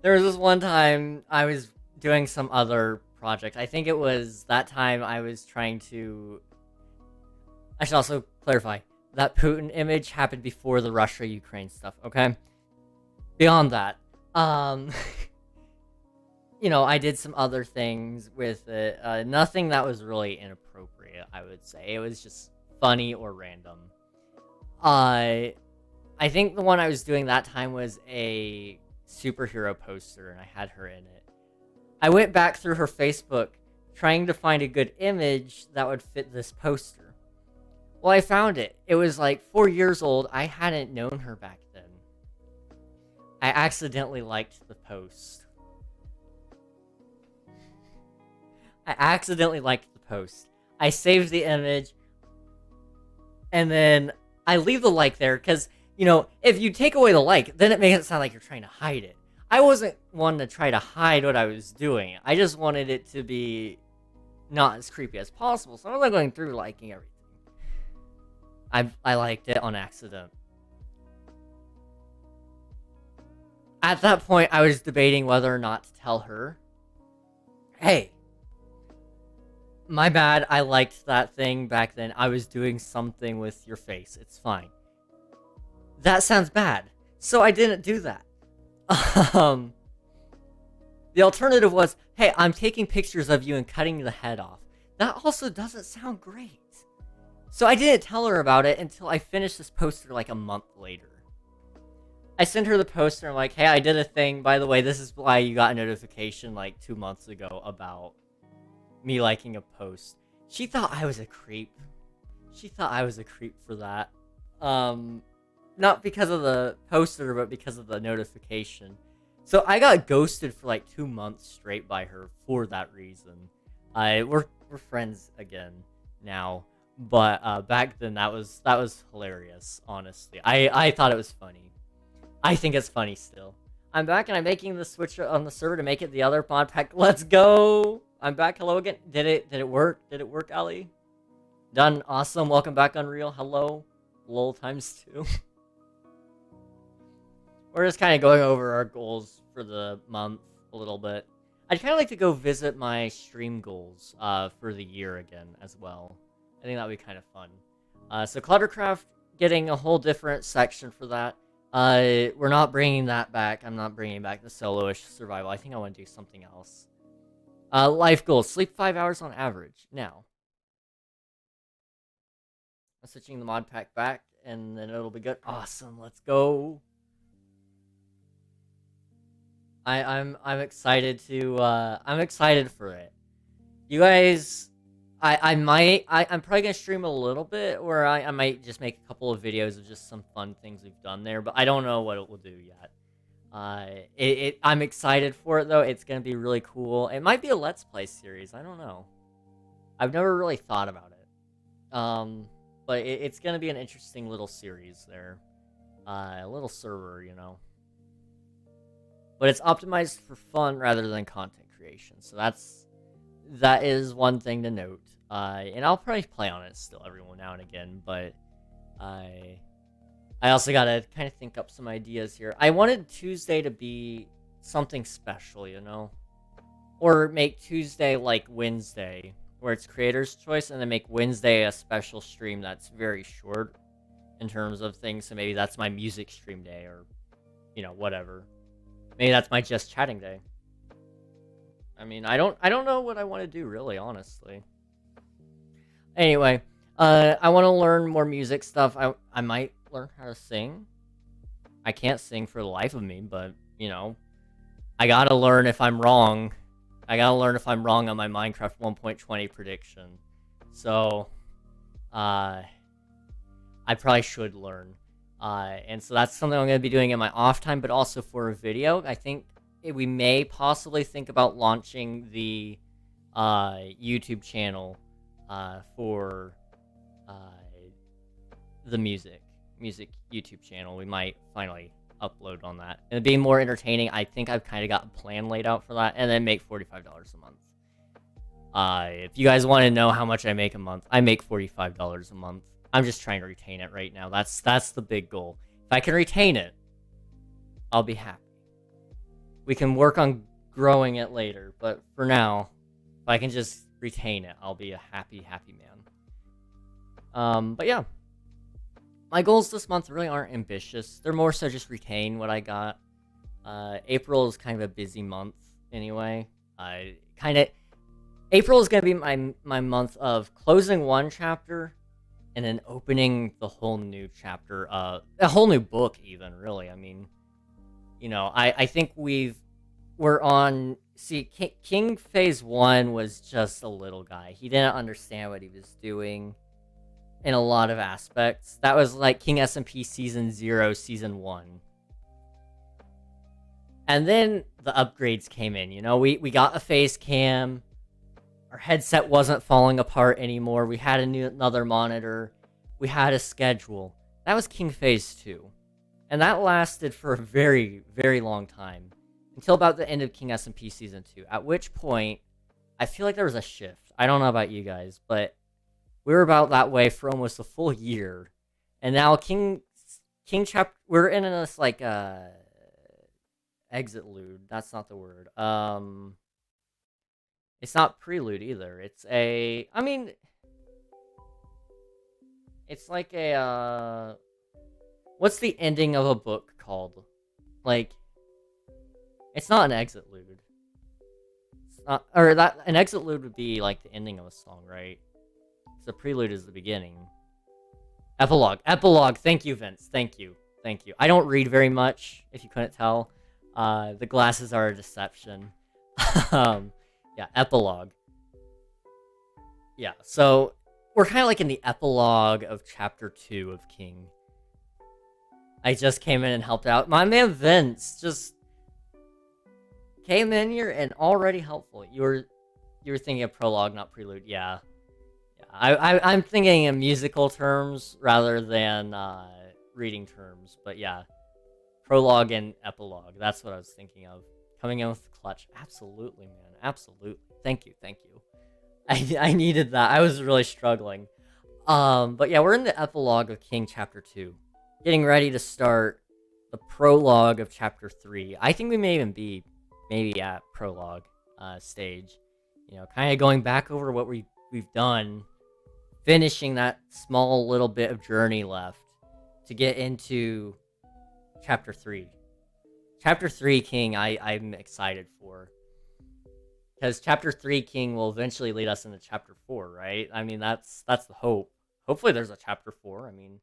there was this one time I was doing some other project. I think it was that time I was trying to... I should also clarify, that Putin image happened before the Russia-Ukraine stuff, okay? Beyond that, you know, I did some other things with it. Nothing that was really inappropriate, I would say. It was just funny or random. I think the one I was doing that time was a superhero poster, and I had her in it. I went back through her Facebook trying to find a good image that would fit this poster. Well, I found it. It was like 4 years old. I hadn't known her back then. I accidentally liked the post. I accidentally liked the post. I saved the image, and then I leave the like there, because, you know, if you take away the like, then it makes it sound like you're trying to hide it. I wasn't one to try to hide what I was doing. I just wanted it to be not as creepy as possible, so I was going through liking everything. I liked it on accident. At that point, I was debating whether or not to tell her, hey, my bad, I liked that thing back then. I was doing something with your face. It's fine. That sounds bad. So I didn't do that. The alternative was, hey, I'm taking pictures of you and cutting the head off. That also doesn't sound great. So I didn't tell her about it until I finished this poster like a month later. I sent her the poster, I'm like, hey, I did a thing. By the way, this is why you got a notification like 2 months ago about me liking a post. She thought I was a creep. She thought I was a creep for that. Not because of the poster, but because of the notification. So I got ghosted for like 2 months straight by her for that reason. We're friends again now, but back then that was hilarious. Honestly, I thought it was funny. I think it's funny still. I'm back and I'm making the switch on the server to make it the other mod pack. Let's go! I'm back. Hello again. Did it work? Did it work, Ali? Done. Awesome. Welcome back, Unreal. Hello. LOL times 2. We're just kind of going over our goals for the month a little bit. I'd kind of like to go visit my stream goals for the year again as well. I think that would be kind of fun. So Cluttercraft, getting a whole different section for that. We're not bringing that back. I'm not bringing back the solo-ish survival. I think I want to do something else. Life goals. Sleep 5 hours on average. Now. I'm switching the mod pack back, and then it'll be good. Awesome. Let's go. I'm excited to, I'm excited for it. You guys, I'm probably gonna stream a little bit, or I might just make a couple of videos of just some fun things we've done there, but I don't know what it will do yet. I'm excited for it though. It's gonna be really cool. It might be a Let's Play series. I don't know. I've never really thought about it. But it's gonna be an interesting little series there. A little server, you know. But it's optimized for fun rather than content creation. So that is one thing to note. And I'll probably play on it still every now and again, but I also gotta kind of think up some ideas here. I wanted Tuesday to be something special, you know? Or make Tuesday like Wednesday, where it's creator's choice, and then make Wednesday a special stream that's very short in terms of things. So maybe that's my music stream day, or, you know, whatever. Maybe that's my just chatting day. I mean, I don't know what I want to do, really, honestly. Anyway, I want to learn more music stuff. I might learn how to sing. I can't sing for the life of me, but, you know, I gotta learn if I'm wrong. I gotta learn if I'm wrong on my Minecraft 1.20 prediction. So, I probably should learn. And so that's something I'm going to be doing in my off time, but also for a video. I think we may possibly think about launching the YouTube channel for the music YouTube channel. We might finally upload on that. And being more entertaining, I think I've kind of got a plan laid out for that, and then make $45 a month. If you guys want to know how much I make a month, I make $45 a month. I'm just trying to retain it right now. That's the big goal. If I can retain it, I'll be happy. We can work on growing it later, but for now, if I can just retain it, I'll be a happy man. But yeah. My goals this month really aren't ambitious. They're more so just retain what I got. April is kind of a busy month anyway. April is going to be my month of closing one chapter and then opening the whole new chapter, a whole new book even, really. I mean, you know, I think we're on, see, King Phase 1 was just a little guy. He didn't understand what he was doing in a lot of aspects. That was like King SMP Season 0, Season 1. And then the upgrades came in, you know, we got a face cam, Our headset wasn't falling apart anymore. We had another monitor. We had a schedule. That was King Phase 2. And that lasted for a very, very long time. Until about the end of King SMP Season 2. At which point, I feel like there was a shift. I don't know about you guys, but we were about that way for almost a full year. And now King Chapter... We're in this, like, exitlude. That's not the word. It's not prelude either. It's a... I mean... It's like a, what's the ending of a book called? Like... It's not an exitlude. It's not... Or that... An exitlude would be, like, the ending of a song, right? So prelude is the beginning. Epilogue. Epilogue. Thank you, Vince. Thank you. Thank you. I don't read very much, if you couldn't tell. The glasses are a deception. Yeah, epilogue. Yeah, so we're kind of like in the epilogue of Chapter 2 of King. I just came in and helped out. My man Vince just came in here and already helpful. You were thinking of prologue, not prelude. Yeah. I'm thinking in musical terms rather than reading terms. But yeah, prologue and epilogue. That's what I was thinking of. Coming in with the clutch. Absolutely, man. Absolutely. Thank you. I needed that. I was really struggling. But yeah, we're in the epilogue of King Chapter 2. Getting ready to start the prologue of Chapter 3. I think we may even be maybe at prologue stage. You know, kind of going back over what we've done. Finishing that small little bit of journey left to get into Chapter 3. Chapter 3 King, I'm excited for. Because Chapter 3 King will eventually lead us into Chapter 4, right? I mean, that's the hope. Hopefully there's a Chapter 4, I mean...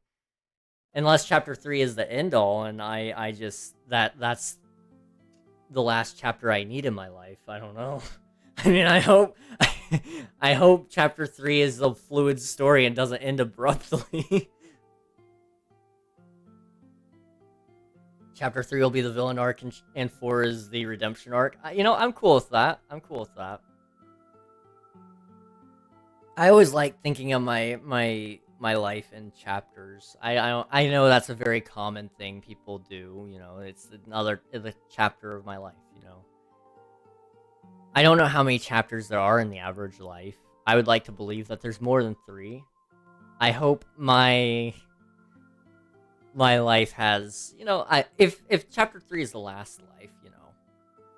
Unless Chapter 3 is the end-all, and I just... That's the last chapter I need in my life. I don't know. I mean, I hope... I hope Chapter 3 is a fluid story and doesn't end abruptly. Chapter 3 will be the villain arc, and 4 is the redemption arc. You know, I'm cool with that. I always like thinking of my life in chapters. I know that's a very common thing people do. You know, it's the chapter of my life. You know, I don't know how many chapters there are in the average life. I would like to believe that there's more than 3. I hope my life has, you know, if Chapter 3 is the last life, you know,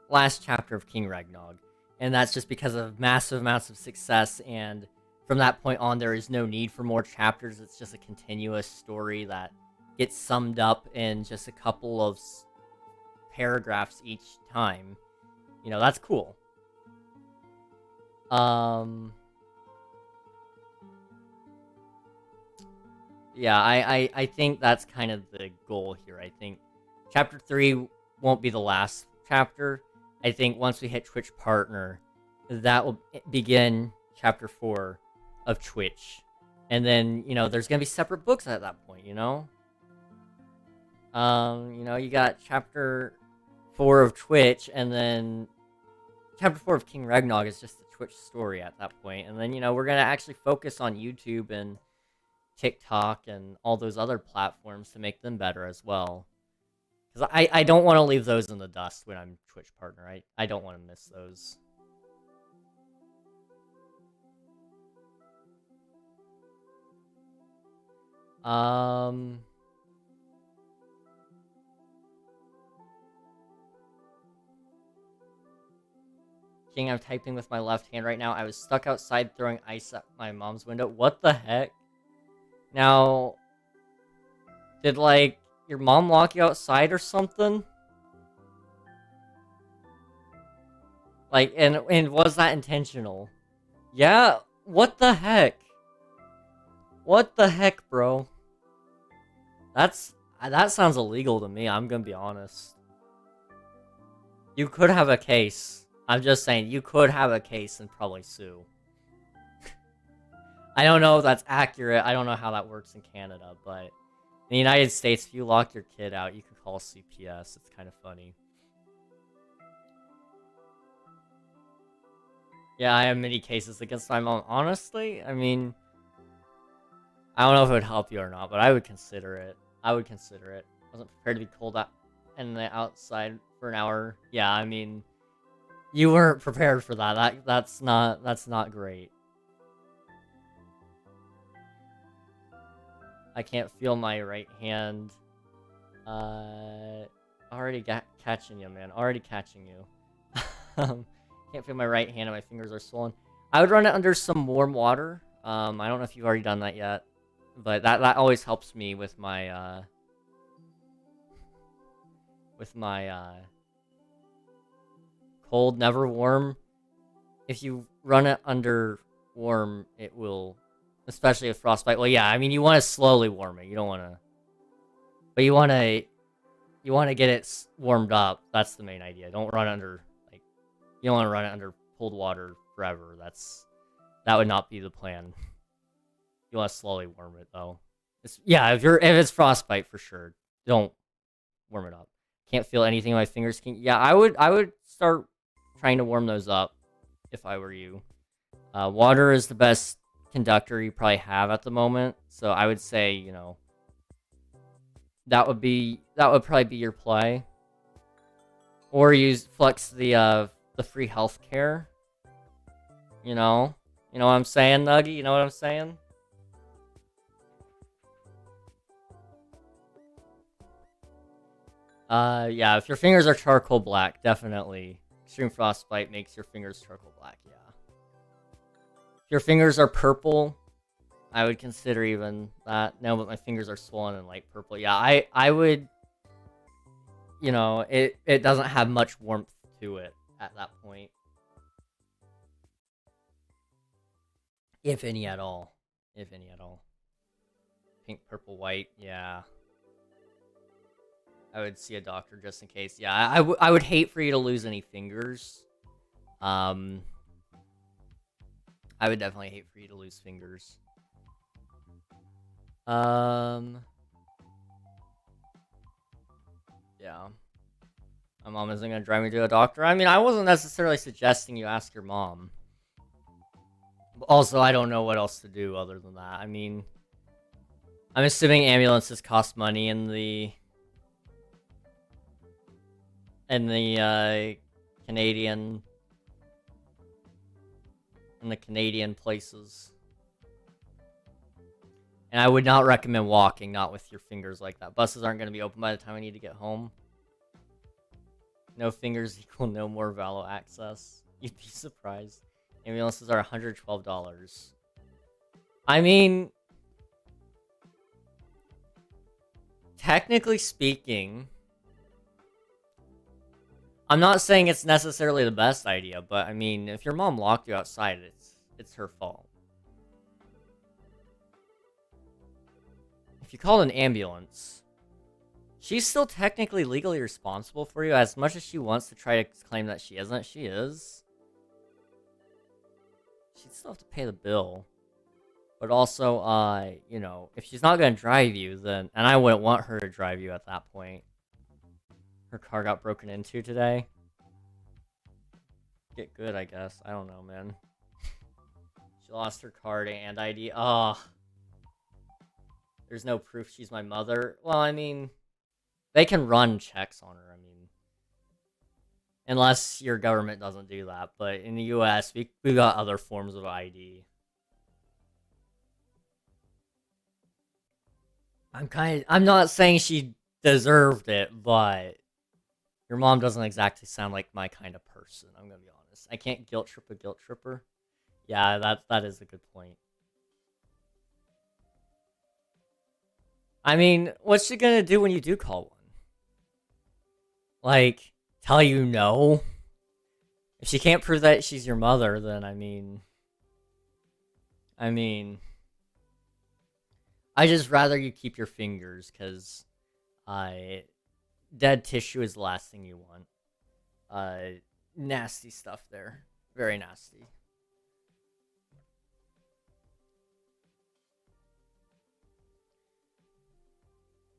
last chapter of King Ragnog, and that's just because of massive amounts of success, and from that point on, there is no need for more chapters. It's just a continuous story that gets summed up in just a couple of paragraphs each time. You know, that's cool. Yeah, I think that's kind of the goal here. I think Chapter 3 won't be the last chapter. I think once we hit Twitch Partner, that will begin Chapter 4 of Twitch. And then, you know, there's going to be separate books at that point, you know? You know, you got Chapter 4 of Twitch, and then Chapter 4 of King Ragnog is just the Twitch story at that point. And then, you know, we're going to actually focus on YouTube and TikTok and all those other platforms to make them better as well. Because I don't want to leave those in the dust when I'm Twitch Partner. I don't want to miss those. King, I'm typing with my left hand right now. I was stuck outside throwing ice at my mom's window. What the heck? Now, did, like, your mom lock you outside or something? Like, and was that intentional? Yeah, what the heck? What the heck, bro? That sounds illegal to me, I'm gonna be honest. You could have a case. I'm just saying, you could have a case and probably sue. I don't know if that's accurate. I don't know how that works in Canada, but in the United States, if you lock your kid out, you can call CPS. It's kind of funny. Yeah, I have many cases against my mom. Honestly, I mean, I don't know if it would help you or not, but I would consider it. I would consider it. I wasn't prepared to be cold out in the outside for an hour. Yeah, I mean, you weren't prepared for that. That's not great. I can't feel my right hand. Already catching you, man. Already catching you. Can't feel my right hand and my fingers are swollen. I would run it under some warm water. I don't know if you've already done that yet, but that always helps me with my cold, never warm. If you run it under warm, it will, especially with frostbite. Well, yeah, I mean, you want to slowly warm it. You don't want to, but you want to get it warmed up. That's the main idea. Don't run under, like, you don't want to run it under cold water forever. That would not be the plan. You want to slowly warm it though. Yeah, if it's frostbite for sure, don't warm it up. Can't feel anything in my fingers. Yeah, I would start trying to warm those up if I were you. Water is the best conductor you probably have at the moment, so I would say, you know, that would probably be your play. Or use flex the free healthcare. You know what I'm saying, Nuggy? You know what I'm saying? Yeah, if your fingers are charcoal black, definitely. Extreme frostbite makes your fingers charcoal black, yeah. If your fingers are purple, I would consider even that. No, but my fingers are swollen and light purple. Yeah, I would, you know, it doesn't have much warmth to it at that point. If any at all. If any at all. Pink, purple, white, yeah. I would see a doctor just in case. Yeah, I would hate for you to lose any fingers. I would definitely hate for you to lose fingers. Yeah. My mom isn't gonna drive me to a doctor. I mean, I wasn't necessarily suggesting you ask your mom. Also, I don't know what else to do other than that. I mean, I'm assuming ambulances cost money in the Canadian places. And I would not recommend walking, not with your fingers like that. Buses aren't going to be open by the time I need to get home. No fingers equal no more Valo access. You'd be surprised. Ambulances are $112. I mean, technically speaking, I'm not saying it's necessarily the best idea, but I mean, if your mom locked you outside, it's her fault. If you called an ambulance, she's still technically legally responsible for you. As much as she wants to try to claim that she isn't, she is. She'd still have to pay the bill. But also, you know, if she's not going to drive you, then... And I wouldn't want her to drive you at that point. Her car got broken into today. Get good, I guess. I don't know, man. She lost her card and ID. Oh. There's no proof she's my mother. Well, I mean... They can run checks on her, I mean... Unless your government doesn't do that. But in the US, we got other forms of ID. I'm not saying she deserved it, but... Your mom doesn't exactly sound like my kind of person, I'm gonna be honest. I can't guilt trip a guilt tripper. Yeah, that is a good point. I mean, what's she gonna do when you do call one? Like, tell you no? If she can't prove that she's your mother, then I mean, I just rather you keep your fingers, because dead tissue is the last thing you want. Nasty stuff there. Very nasty.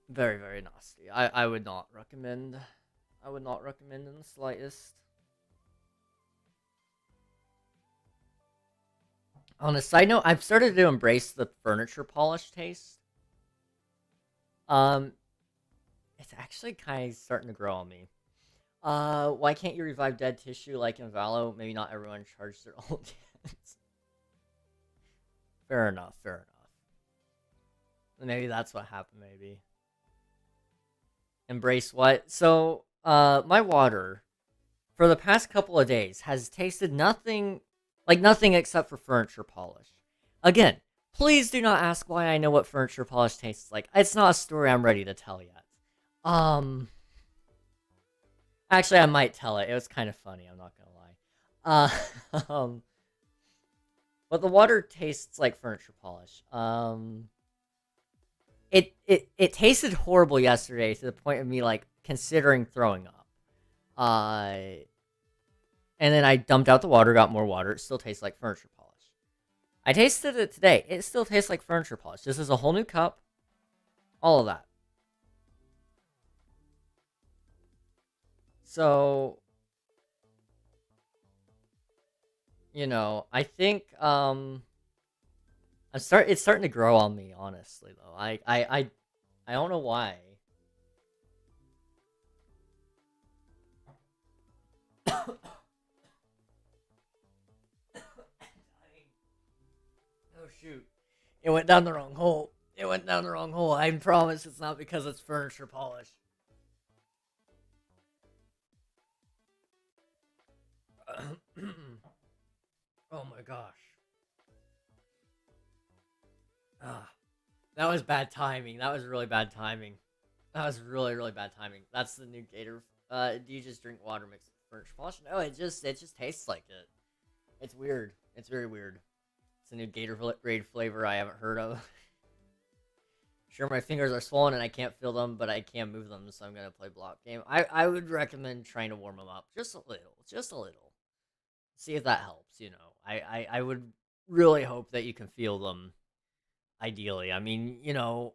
Very, very nasty. I would not recommend. I would not recommend in the slightest. On a side note, I've started to embrace the furniture polish taste. Um, it's actually kind of starting to grow on me. Why can't you revive dead tissue like in Valo? Maybe not everyone charged their old dance. Fair enough, fair enough. Maybe that's what happened, maybe. Embrace what? So, my water, for the past couple of days, has tasted nothing, like nothing except for furniture polish. Again, please do not ask why I know what furniture polish tastes like. It's not a story I'm ready to tell yet. Actually, I might tell it. It was kind of funny, I'm not gonna lie. But the water tastes like furniture polish. It tasted horrible yesterday to the point of me, like, considering throwing up. And then I dumped out the water, got more water. It still tastes like furniture polish. I tasted it today. It still tastes like furniture polish. This is a whole new cup. All of that. So, you know, I think, it's starting to grow on me, honestly, though. I don't know why. Oh, shoot. It went down the wrong hole. It went down the wrong hole. I promise it's not because it's furniture polish. Oh my gosh. That was bad timing. That was really bad timing. That was really, really bad timing. That's the new Gator. Do you just drink water mixed with furniture polish? No, it just tastes like it. It's weird. It's very weird. It's a new Gatorade flavor I haven't heard of. Sure, my fingers are swollen and I can't feel them, but I can move them, so I'm gonna play block game. I would recommend trying to warm them up just a little, just a little. See if that helps. You know, I would really hope that you can feel them. Ideally, I mean, you know,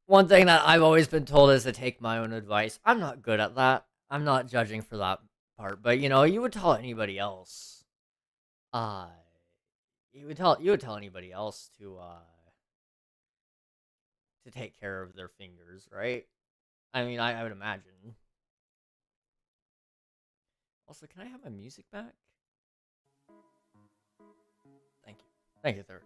one thing that I've always been told is to take my own advice. I'm not good at that. I'm not judging for that part, but you know, you would tell anybody else. Uh, you would tell anybody else to take care of their fingers, right? I mean, I would imagine. Also, can I have my music back? Thank you, sir.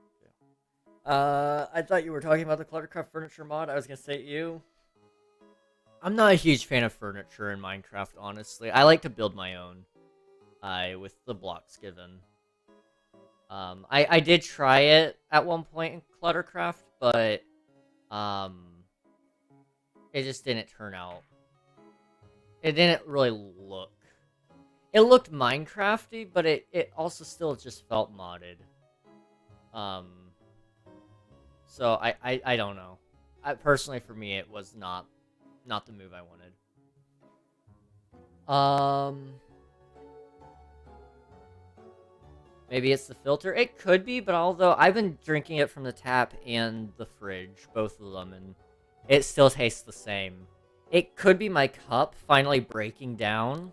I thought you were talking about the Cluttercraft furniture mod. I was gonna say you. I'm not a huge fan of furniture in Minecraft, honestly. I like to build my own. With the blocks given. I did try it at one point in Cluttercraft, but it just didn't turn out. It didn't really look. It looked Minecrafty, but it also still just felt modded. So I don't know. Personally, for me, it was not the move I wanted. Maybe it's the filter. It could be, but although I've been drinking it from the tap and the fridge, both of them, and it still tastes the same. It could be my cup finally breaking down.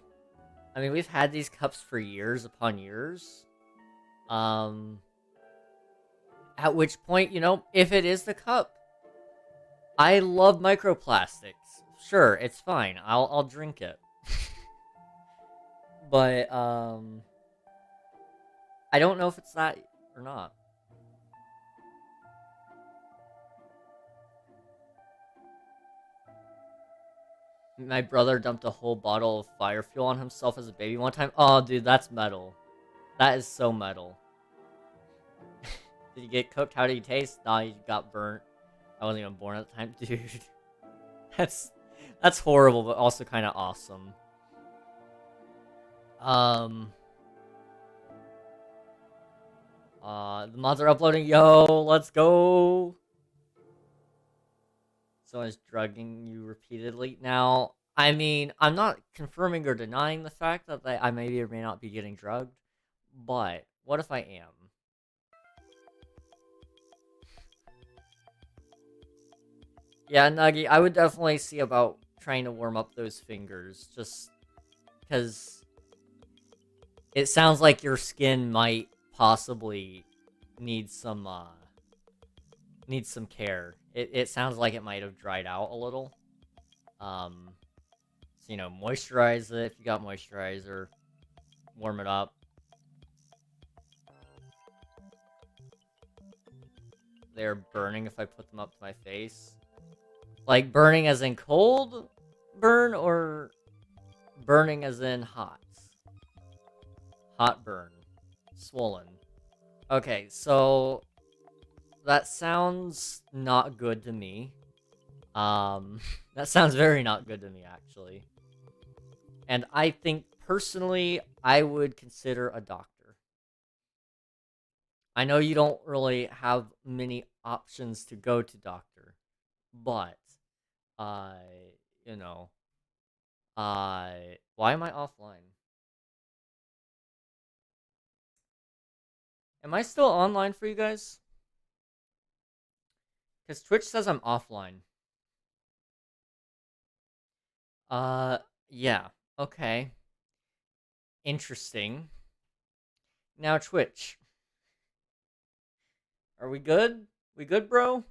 I mean, we've had these cups for years upon years. At which point, you know, if it is the cup, I love microplastics. Sure, it's fine. I'll drink it. But I don't know if it's that or not. My brother dumped a whole bottle of fire fuel on himself as a baby one time. Oh, dude, that's metal. That is so metal. Did you get cooked? How did you taste? Nah, you got burnt. I wasn't even born at the time. Dude. That's horrible, but also kind of awesome. The mods are uploading. Yo, let's go. Someone's drugging you repeatedly. Now, I mean, I'm not confirming or denying the fact that I may or may not be getting drugged, but what if I am? Yeah, Nuggy, I would definitely see about trying to warm up those fingers, just because it sounds like your skin might possibly needs some care. It sounds like it might have dried out a little. So, moisturize it if you got moisturizer. Warm it up. They're burning if I put them up to my face. Like burning as in cold burn or burning as in hot? Hot burn. Swollen. Okay, so that sounds not good to me. That sounds very not good to me, actually. And I think, personally, I would consider a doctor. I know you don't really have many options to go to doctor, but, you know, why am I offline? Am I still online for you guys? Because Twitch says I'm offline. Yeah. Okay. Interesting. Now, Twitch. Are we good? We good, bro?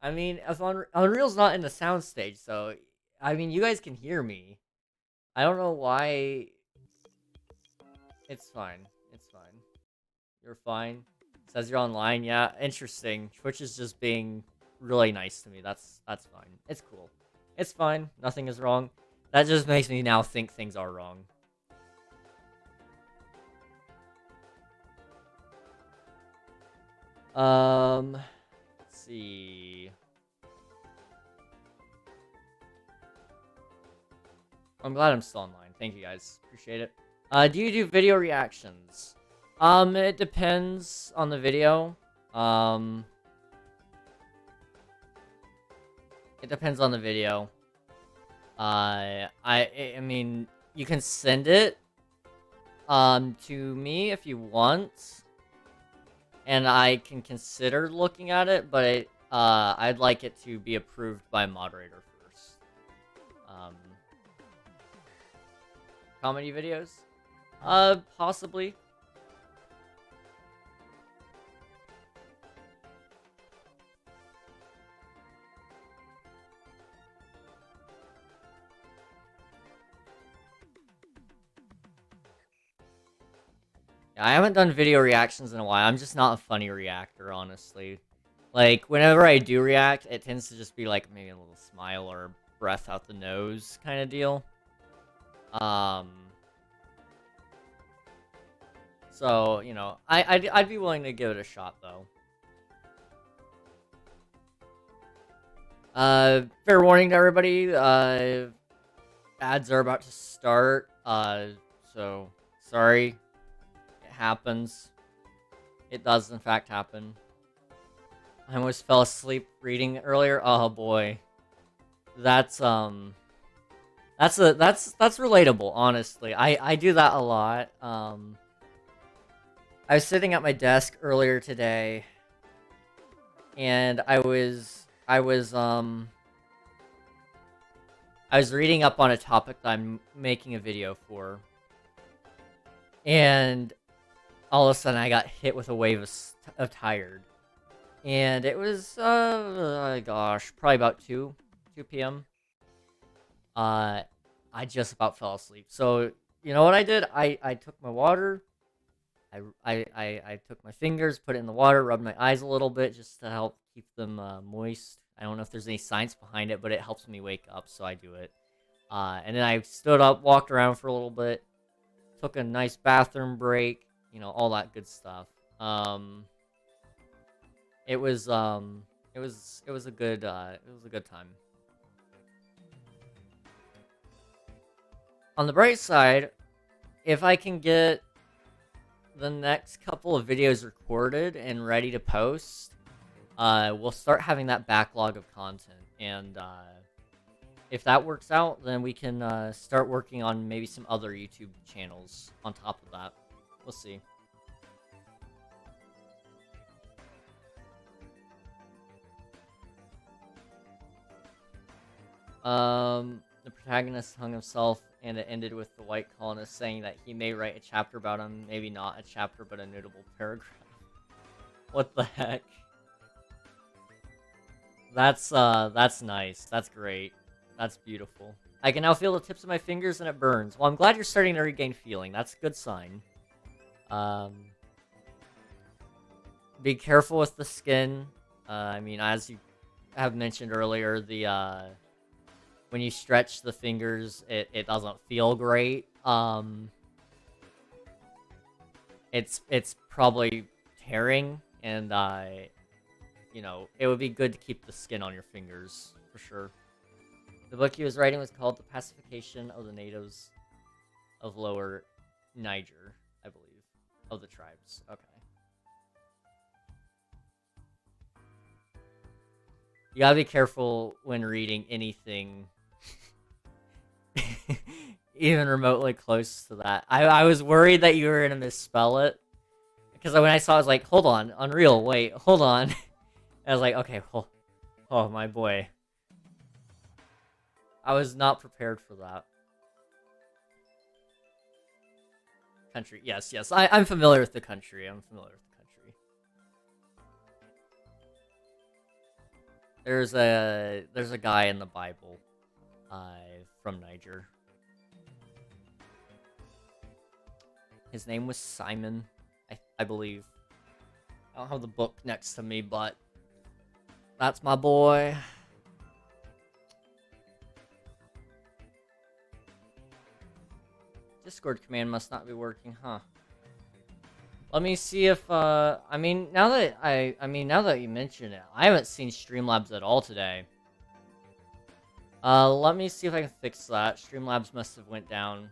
I mean, if Unreal's not in the soundstage, so... I mean, you guys can hear me. I don't know why... It's fine. It's fine. You're fine. It says you're online. Yeah, interesting. Twitch is just being really nice to me. That's fine. It's cool. It's fine. Nothing is wrong. That just makes me now think things are wrong. Let's see. I'm glad I'm still online. Thank you guys. Appreciate it. Do you do video reactions? It depends on the video. It depends on the video. I mean, you can send it, to me if you want. And I can consider looking at it, but I'd like it to be approved by a moderator first. Comedy videos? Possibly. Yeah, I haven't done video reactions in a while. I'm just not a funny reactor, honestly. Like, whenever I do react, it tends to just be like maybe a little smile or breath out the nose kind of deal. So, I'd be willing to give it a shot, though. Fair warning to everybody, ads are about to start, so, sorry. It happens. It does, in fact, happen. I almost fell asleep reading earlier. Oh, boy. That's relatable, honestly. I do that a lot. I was sitting at my desk earlier today, and I was reading up on a topic that I'm making a video for, and all of a sudden I got hit with a wave of tired, and it was gosh, probably about 2 p.m. I just about fell asleep. So you know what I did? I took my water. I took my fingers, put it in the water, rubbed my eyes a little bit just to help keep them moist. I don't know if there's any science behind it, but it helps me wake up, so I do it. And then I stood up, walked around for a little bit, took a nice bathroom break, all that good stuff. It was a good time. On the bright side, if I can get the next couple of videos recorded and ready to post, we'll start having that backlog of content, and if that works out, then we can start working on maybe some other YouTube channels on top of that. We'll see. The protagonist hung himself and it ended with the white colonist saying that he may write a chapter about him, maybe not a chapter, but a notable paragraph. What the heck? That's nice. That's great. That's beautiful. I can now feel the tips of my fingers and it burns. Well, I'm glad you're starting to regain feeling. That's a good sign. Be careful with the skin. I mean, as you have mentioned earlier, the, when you stretch the fingers, it doesn't feel great. It's probably tearing, and, you know, it would be good to keep the skin on your fingers, for sure. The book he was writing was called The Pacification of the Natives of Lower Niger, I believe. Of the tribes. Okay. You gotta be careful when reading anything even remotely close to that. I was worried that you were gonna misspell it. Because when I saw it, I was like, hold on, Unreal, wait, hold on. I was like, okay, oh my boy. I was not prepared for that. Country, yes, I'm familiar with the country, There's a guy in the Bible, from Niger. His name was Simon, I believe. I don't have the book next to me, but that's my boy. Discord command must not be working, huh? Let me see if, I mean, now that you mention it, I haven't seen Streamlabs at all today. Let me see if I can fix that. Streamlabs must have went down.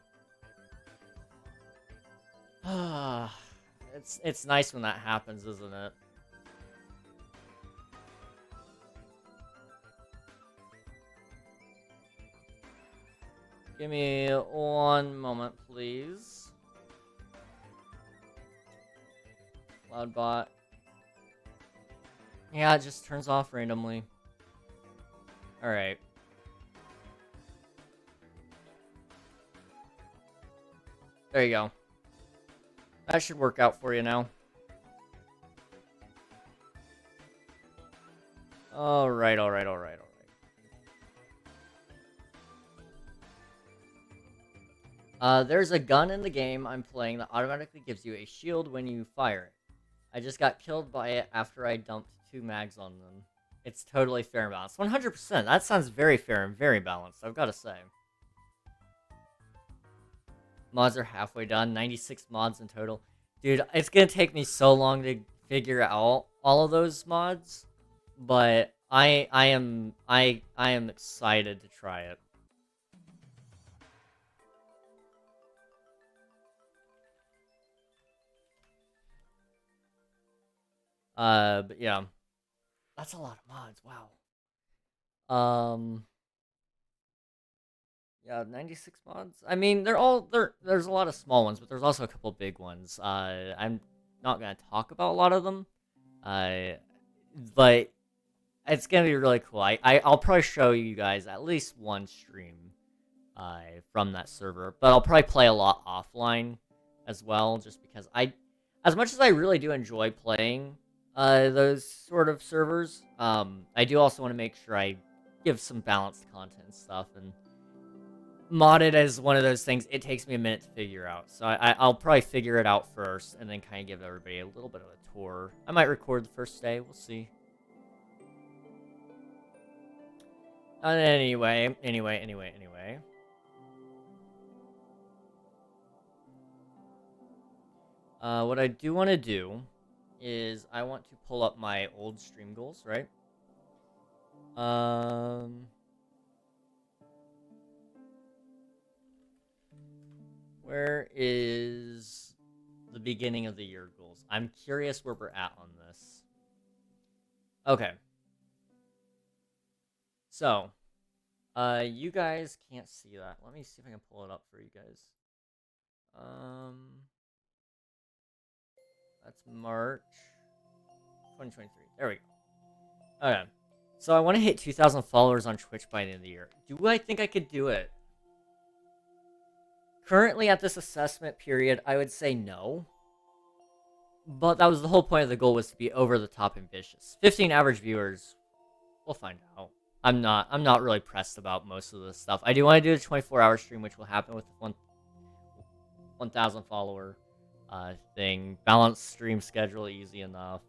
It's nice when that happens, isn't it? Give me 1 moment, please. Loudbot. Yeah, it just turns off randomly. Alright. There you go. That should work out for you now. Alright. There's a gun in the game I'm playing that automatically gives you a shield when you fire it. I just got killed by it after I dumped 2 mags on them. It's totally fair and balanced. 100%. That sounds very fair and very balanced, I've got to say. Mods are halfway done. 96 mods in total. Dude, it's gonna take me so long to figure out all of those mods, but I am excited to try it. But yeah. That's a lot of mods, wow. Yeah, 96 mods. I mean, there's a lot of small ones, but there's also a couple big ones. I'm not gonna talk about a lot of them. But it's gonna be really cool. I'll probably show you guys at least one stream from that server, but I'll probably play a lot offline as well, just because as much as I really do enjoy playing those sort of servers, I do also want to make sure I give some balanced content and stuff, and modded as one of those things, it takes me a minute to figure out. So I'll probably figure it out first, and then kind of give everybody a little bit of a tour. I might record the first day, we'll see. Anyway. What I do want to do is I want to pull up my old stream goals, right? Where is the beginning of the year goals? I'm curious where we're at on this. Okay. So, you guys can't see that. Let me see if I can pull it up for you guys. That's March 2023. There we go. Okay. So I want to hit 2,000 followers on Twitch by the end of the year. Do I think I could do it? Currently at this assessment period, I would say no. But that was the whole point of the goal, was to be over the top ambitious. 15 average viewers, we'll find out. I'm not really pressed about most of this stuff. I do want to do a 24-hour stream, which will happen with the 1,000 follower thing. Balanced stream schedule, easy enough.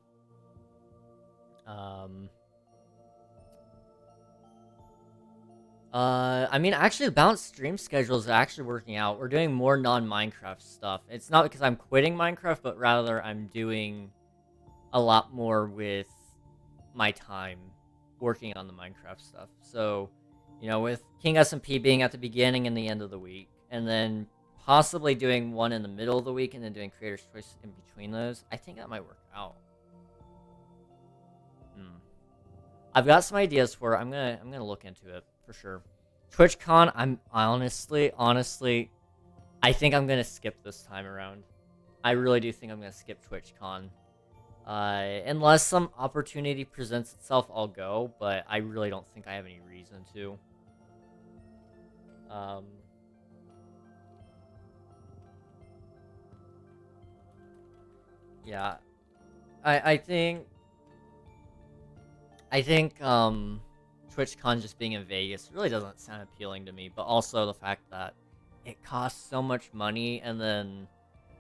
I mean, actually, the balanced stream schedule is actually working out. We're doing more non-Minecraft stuff. It's not because I'm quitting Minecraft, but rather I'm doing a lot more with my time working on the Minecraft stuff. So, you know, with King SMP being at the beginning and the end of the week, and then possibly doing one in the middle of the week, and then doing Creator's Choice in between those, I think that might work out. I've got some ideas for it. I'm gonna look into it for sure. TwitchCon, I'm honestly, I think I'm gonna skip this time around. I really do think I'm gonna skip TwitchCon. Unless some opportunity presents itself, I'll go, but I really don't think I have any reason to. Yeah. I think TwitchCon just being in Vegas really doesn't sound appealing to me, but also the fact that it costs so much money, and then,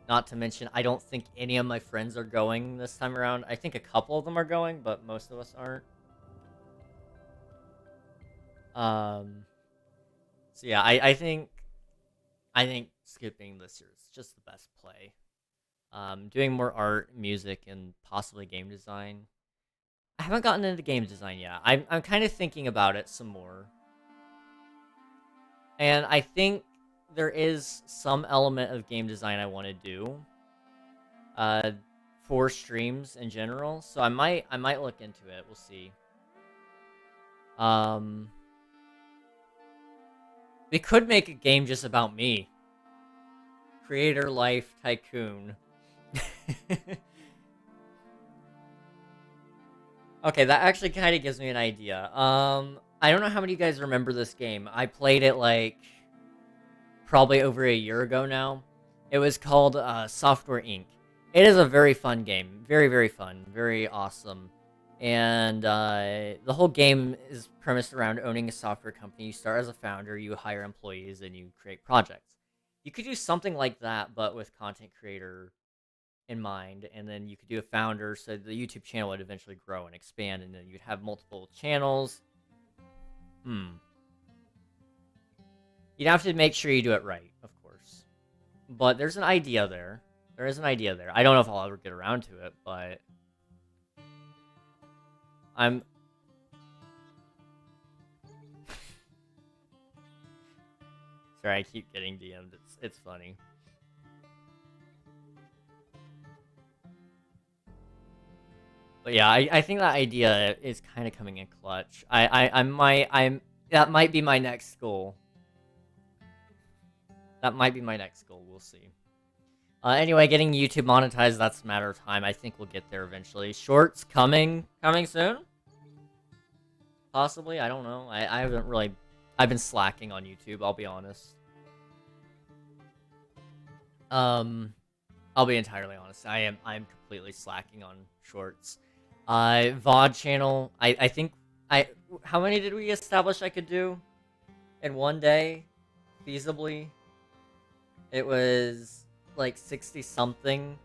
not to mention, I don't think any of my friends are going this time around. I think a couple of them are going, but most of us aren't. So yeah, I think skipping this year is just the best play. Doing more art, music, and possibly game design. I haven't gotten into game design yet. I'm kind of thinking about it some more. And I think there is some element of game design I want to do. For streams in general. So I might look into it. We'll see. We could make a game just about me. Creator Life Tycoon. Okay, that actually kind of gives me an idea. I don't know how many of you guys remember this game. I played it, like, probably over a year ago now. It was called Software Inc. It is a very fun game. Very, very fun. Very awesome. And the whole game is premised around owning a software company. You start as a founder, you hire employees, and you create projects. You could do something like that, but with content creator in mind, and then you could do a founder, so the YouTube channel would eventually grow and expand, and then you'd have multiple channels. You'd have to make sure you do it right, of course. But there's an idea there. There is an idea there. I don't know if I'll ever get around to it, but I'm... Sorry, I keep getting DM'd. It's funny. But yeah, I think that idea is kind of coming in clutch. That might be my next goal. That might be my next goal. We'll see. Anyway, getting YouTube monetized, that's a matter of time. I think we'll get there eventually. Shorts coming soon? Possibly, I don't know. I haven't really... I've been slacking on YouTube, I'll be honest. I'll be entirely honest. I'm completely slacking on shorts. VOD channel, I think... How many did we establish I could do in one day? Feasibly? It was like 60-something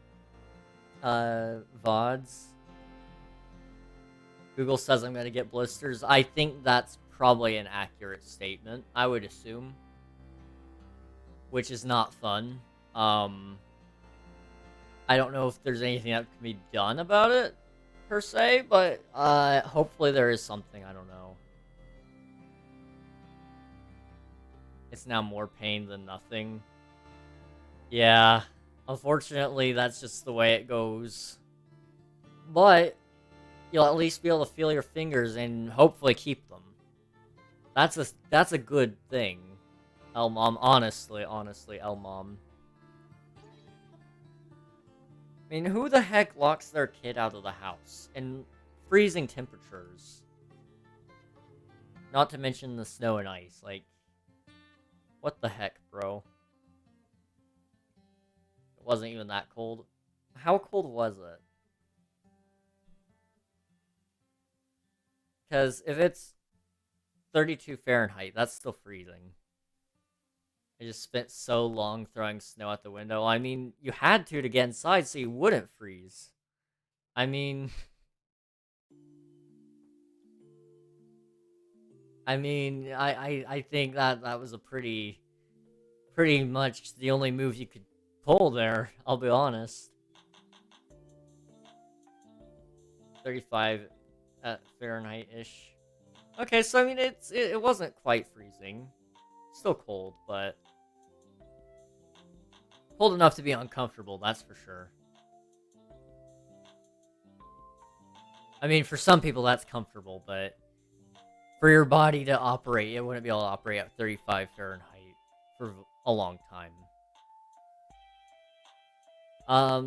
VODs. Google says I'm gonna get blisters. I think that's probably an accurate statement, I would assume. Which is not fun. I don't know if there's anything that can be done about it, per se, but hopefully there is something, I don't know. It's now more pain than nothing. Yeah, unfortunately, that's just the way it goes. But you'll at least be able to feel your fingers and hopefully keep them. That's a good thing, Elmom. Honestly, Elmom. I mean, who the heck locks their kid out of the house in freezing temperatures? Not to mention the snow and ice. Like, what the heck, bro? wasn't even that cold. How cold was it? Because if it's 32 Fahrenheit, that's still freezing. I just spent so long throwing snow out the window. I mean, you had to get inside so you wouldn't freeze. I mean... I think that was a pretty much the only move you could pull there, I'll be honest. 35 Fahrenheit-ish. Okay, so I mean, it wasn't quite freezing. Still cold, but cold enough to be uncomfortable, that's for sure. I mean, for some people that's comfortable, but for your body to operate, it wouldn't be able to operate at 35 Fahrenheit for a long time.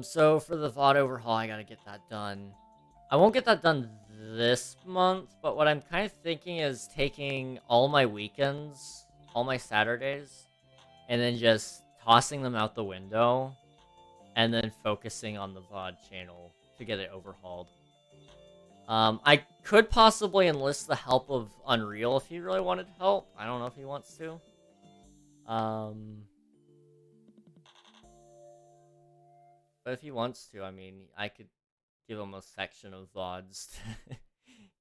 So for the VOD overhaul, I gotta get that done. I won't get that done this month, but what I'm kind of thinking is taking all my weekends, all my Saturdays, and then just tossing them out the window, and then focusing on the VOD channel to get it overhauled. I could possibly enlist the help of Unreal if he really wanted help. I don't know if he wants to. But if he wants to, I mean, I could give him a section of VODs to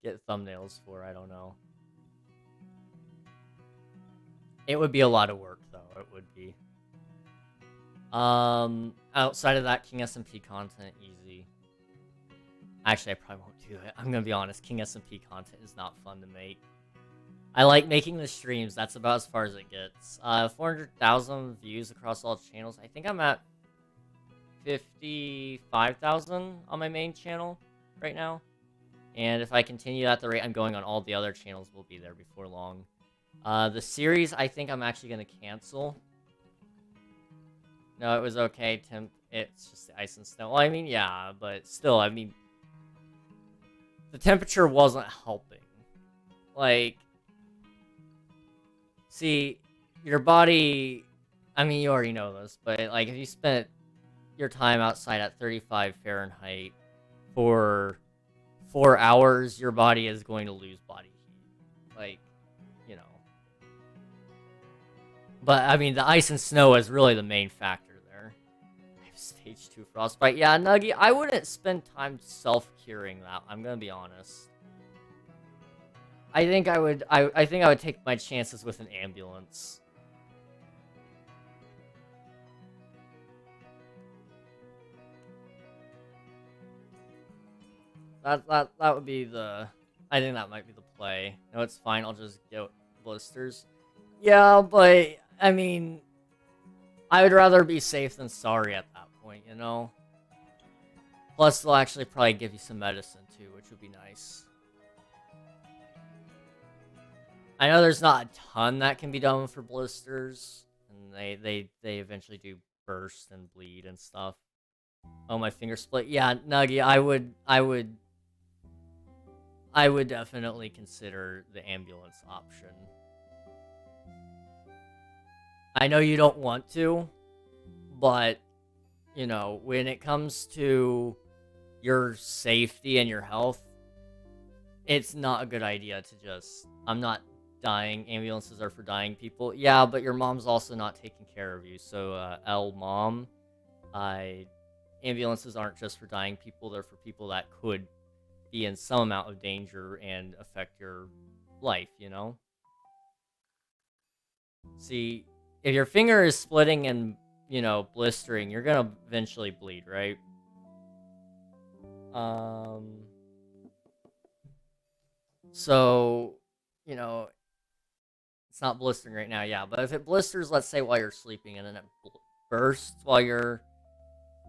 get thumbnails for, I don't know. It would be a lot of work, though. It would be. Outside of that, King SMP content, easy. Actually, I probably won't do it. I'm gonna be honest, King SMP content is not fun to make. I like making the streams, that's about as far as it gets. 400,000 views across all channels. I think I'm at 55,000 on my main channel right now. And if I continue at the rate I'm going on, all the other channels will be there before long. The series, I think I'm actually gonna cancel. No, it was okay, Tim. It's just the ice and snow. Well, I mean, yeah, but still, I mean... the temperature wasn't helping. Like... see, your body... I mean, you already know this, but, like, if you spent your time outside at 35 Fahrenheit for 4 hours, your body is going to lose body heat. Like, you know. But, I mean, the ice and snow is really the main factor. Stage 2 frostbite. Yeah, Nuggy, I wouldn't spend time self-curing that. I'm gonna be honest. I think I would take my chances with an ambulance. That would be the... I think that might be the play. No, it's fine. I'll just get blisters. Yeah, but I mean, I would rather be safe than sorry at that point, you know? Plus, they'll actually probably give you some medicine, too, which would be nice. I know there's not a ton that can be done for blisters, and they eventually do burst and bleed and stuff. Oh, my finger split. Yeah, Nuggy, I would definitely consider the ambulance option. I know you don't want to, but, you know, when it comes to your safety and your health, it's not a good idea to just... I'm not dying. Ambulances are for dying people. Yeah, but your mom's also not taking care of you. So, Mom, ambulances aren't just for dying people. They're for people that could be in some amount of danger and affect your life, you know? See, if your finger is splitting and, you know, blistering, you're gonna eventually bleed, right? So, you know, it's not blistering right now, yeah, but if it blisters, let's say, while you're sleeping, and then it bursts while you're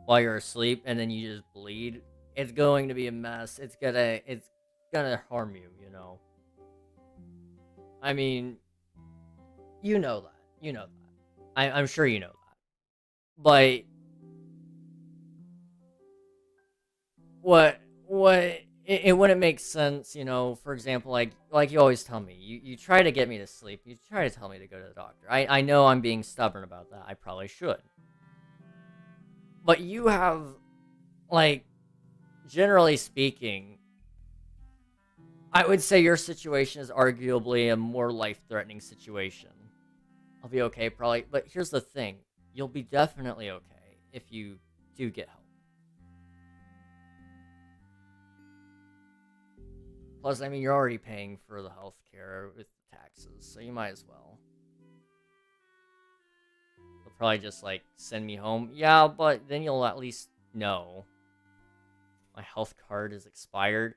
asleep, and then you just bleed, it's going to be a mess. It's gonna harm you, you know? I mean, you know that. You know that. I'm sure you know that. But it wouldn't make sense, you know, for example, like you always tell me, you try to get me to sleep, you try to tell me to go to the doctor. I know I'm being stubborn about that, I probably should. But you have, like, generally speaking, I would say your situation is arguably a more life-threatening situation. I'll be okay, probably. But here's the thing. You'll be definitely okay if you do get help. Plus, I mean, you're already paying for the healthcare with taxes, so you might as well. They'll probably just, like, send me home. Yeah, but then you'll at least know my health card is expired.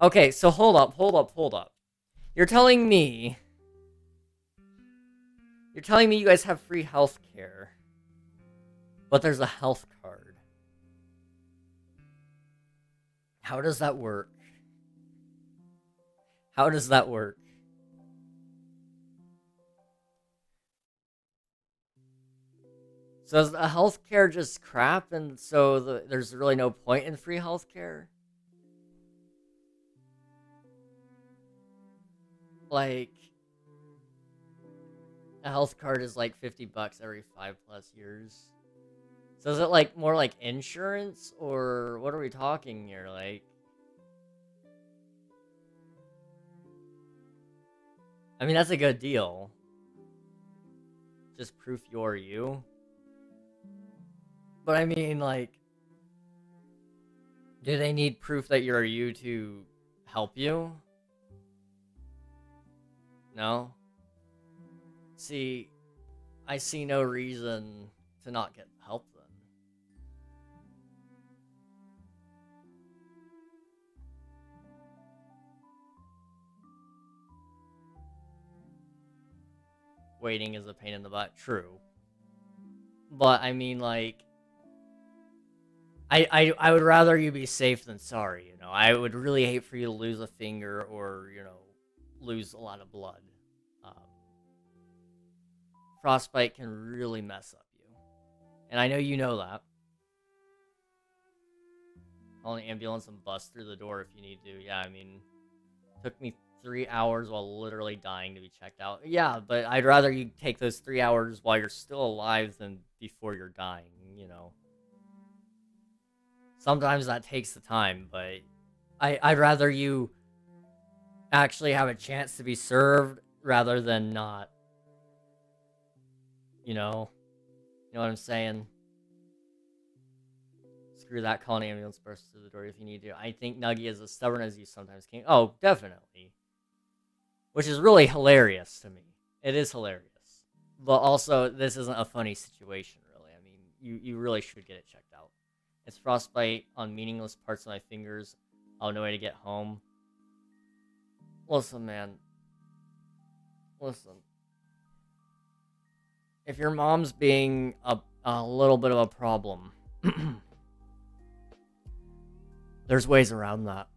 Okay, so hold up. You're telling me you guys have free healthcare, but there's a health card. How does that work? How does that work? So is the healthcare just crap, and so there's really no point in free healthcare? Like, a health card is like $50 every 5+ years. So is it like more like insurance, or what are we talking here? Like, I mean, that's a good deal. Just proof you're you. But I mean, like, do they need proof that you're you to help you? No? See, I see no reason to not get help then. Waiting is a pain in the butt, true. But I mean, like, I would rather you be safe than sorry, you know? I would really hate for you to lose a finger or, you know, lose a lot of blood. Um, frostbite can really mess up you. And I know you know that. Call an ambulance and bust through the door if you need to. Yeah, I mean, took me 3 hours while literally dying to be checked out. Yeah, but I'd rather you take those 3 hours while you're still alive than before you're dying, you know? Sometimes that takes the time, but I'd rather you actually have a chance to be served rather than not. You know? You know what I'm saying? Screw that, call an ambulance, burst through the door if you need to. I think Nuggy is as stubborn as you sometimes can. Oh, definitely. Which is really hilarious to me. It is hilarious. But also, this isn't a funny situation, really. I mean, you really should get it checked out. It's frostbite on meaningless parts of my fingers. I'll no way to get home. Listen, man. Listen. If your mom's being a little bit of a problem, there's ways around that.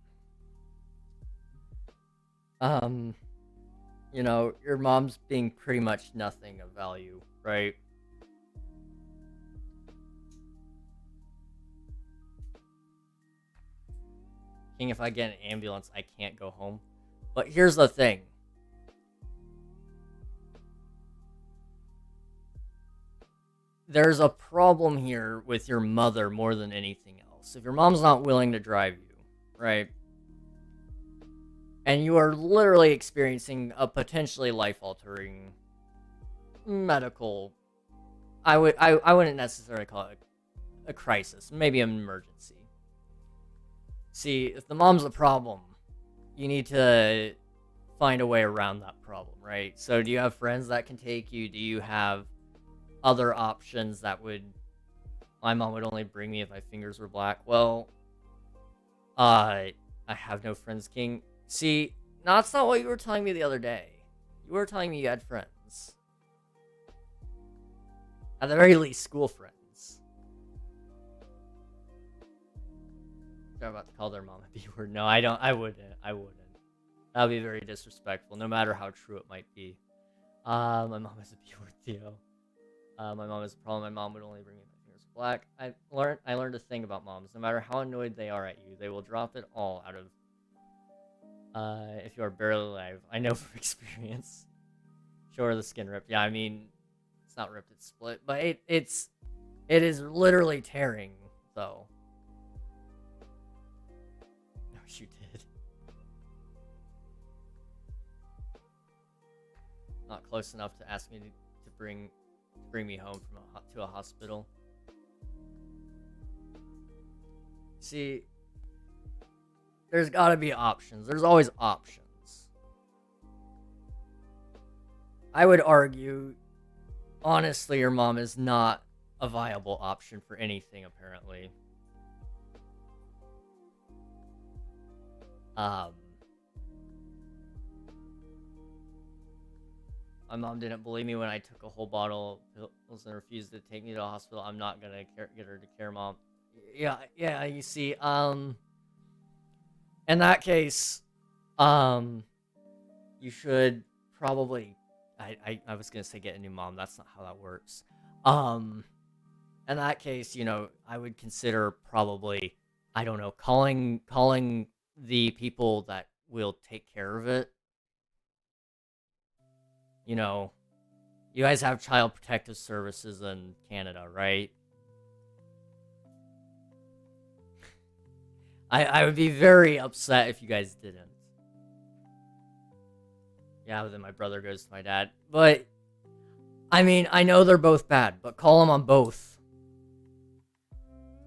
You know, your mom's being pretty much nothing of value, right? King, if I get an ambulance, I can't go home. But here's the thing. There's a problem here with your mother more than anything else. If your mom's not willing to drive you, right? And you are literally experiencing a potentially life-altering medical... I wouldn't necessarily call it a crisis. Maybe an emergency. See, if the mom's a problem, you need to find a way around that problem, right? So do you have friends that can take you? Do you have other options that would... My mom would only bring me if my fingers were black. Well, I have no friends, King. See, no, that's not what you were telling me the other day. You were telling me you had friends. At the very least, school friends. They're about to call their mom a B-word. No, I don't. I wouldn't. That would be very disrespectful, no matter how true it might be. My mom is a B-word, Theo. My mom is a problem. My mom would only bring me my fingers black. I learned a thing about moms. No matter how annoyed they are at you, they will drop it all out of... if you are barely alive. I know from experience. Show her the skin ripped. Yeah, I mean, it's not ripped, it's split. But it's... It is literally tearing, though. No, you did. Not close enough to ask me to bring me home to a hospital. See, there's gotta be options. There's always options. I would argue, honestly, your mom is not a viable option for anything, apparently. My mom didn't believe me when I took a whole bottle of pills and refused to take me to the hospital. I'm not gonna get her to care, Mom. Yeah, you see, in that case, you should probably, I was gonna say get a new mom. That's not how that works. In that case, you know, I would consider probably, I don't know, calling the people that will take care of it. You know, you guys have child protective services in Canada, right? I would be very upset if you guys didn't. Yeah, but then my brother goes to my dad. But, I mean, I know they're both bad, but call them on both.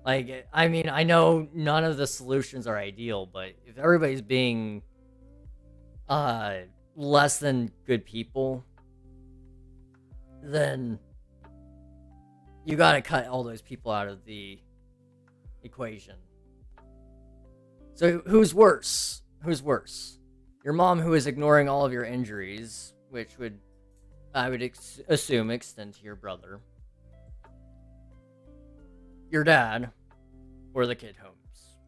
Like, I mean, I know none of the solutions are ideal, but if everybody's being less than good people, then you gotta cut all those people out of the equation. So who's worse? Who's worse? Your mom, who is ignoring all of your injuries, which would, I would assume, extend to your brother. Your dad, or the kid Holmes.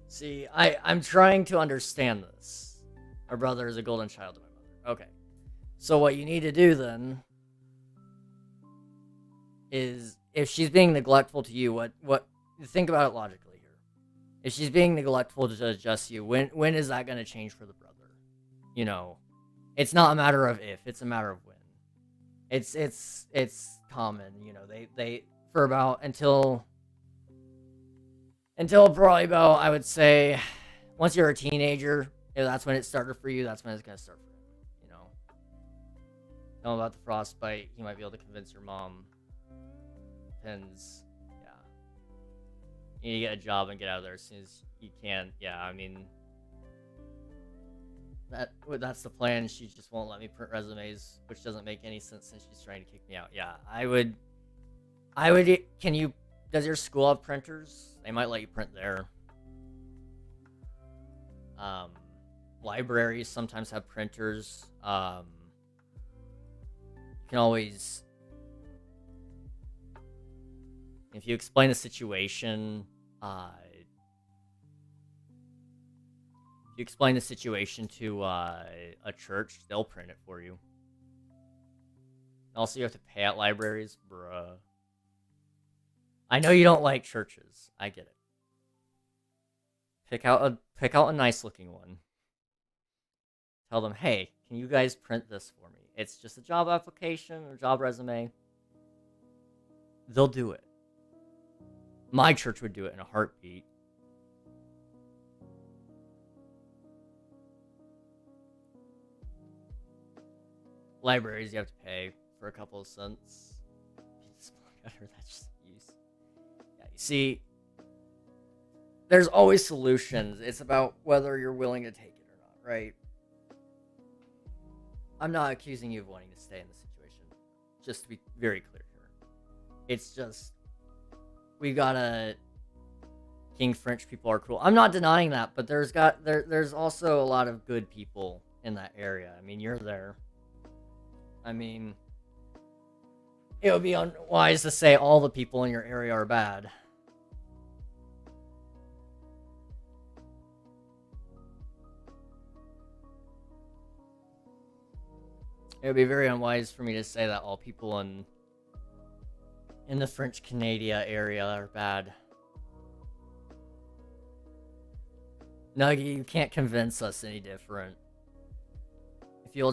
See, I'm trying to understand this. My brother is a golden child of my mother. Okay. So what you need to do then is, if she's being neglectful to you, what think about it logically here. If she's being neglectful to adjust you, when is that going to change for the brother? You know, it's not a matter of if, it's a matter of when. It's common, you know, they for about until probably about, I would say, once you're a teenager, if that's when it started for you, that's when it's going to start for him, you know. Tell him about the frostbite, he might be able to convince your mom. Depends. Yeah. You need to get a job and get out of there as soon as you can. Yeah, I mean, that's the plan. She just won't let me print resumes, which doesn't make any sense since she's trying to kick me out. Yeah, I would, does your school have printers? They might let you print there. Libraries sometimes have printers. You can always, if you explain the situation, if you explain the situation to a church, they'll print it for you. Also, you have to pay at libraries, bruh. I know you don't like churches. I get it. Pick out a nice looking one. Tell them, hey, can you guys print this for me? It's just a job application or job resume. They'll do it. My church would do it in a heartbeat. Libraries, you have to pay for a couple of cents. That's just use. Yeah, you see, there's always solutions. It's about whether you're willing to take it or not, right? I'm not accusing you of wanting to stay in this situation. Just to be very clear here. It's just, we gotta, King French people are cool. I'm not denying that, but there's also a lot of good people in that area. I mean, you're there. I mean, it would be unwise to say all the people in your area are bad. It would be very unwise for me to say that all people in the French Canada area are bad. Nuggy, you can't convince us any different. If you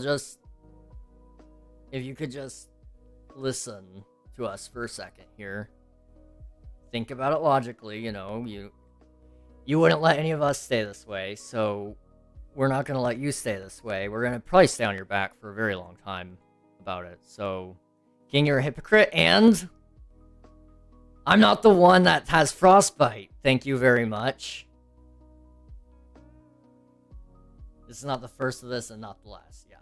could just listen to us for a second here. Think about it logically, you wouldn't let any of us stay this way, so we're not going to let you stay this way. We're going to probably stay on your back for a very long time about it. So, King, you're a hypocrite, and I'm not the one that has frostbite. Thank you very much. This is not the first of this and not the last, yeah.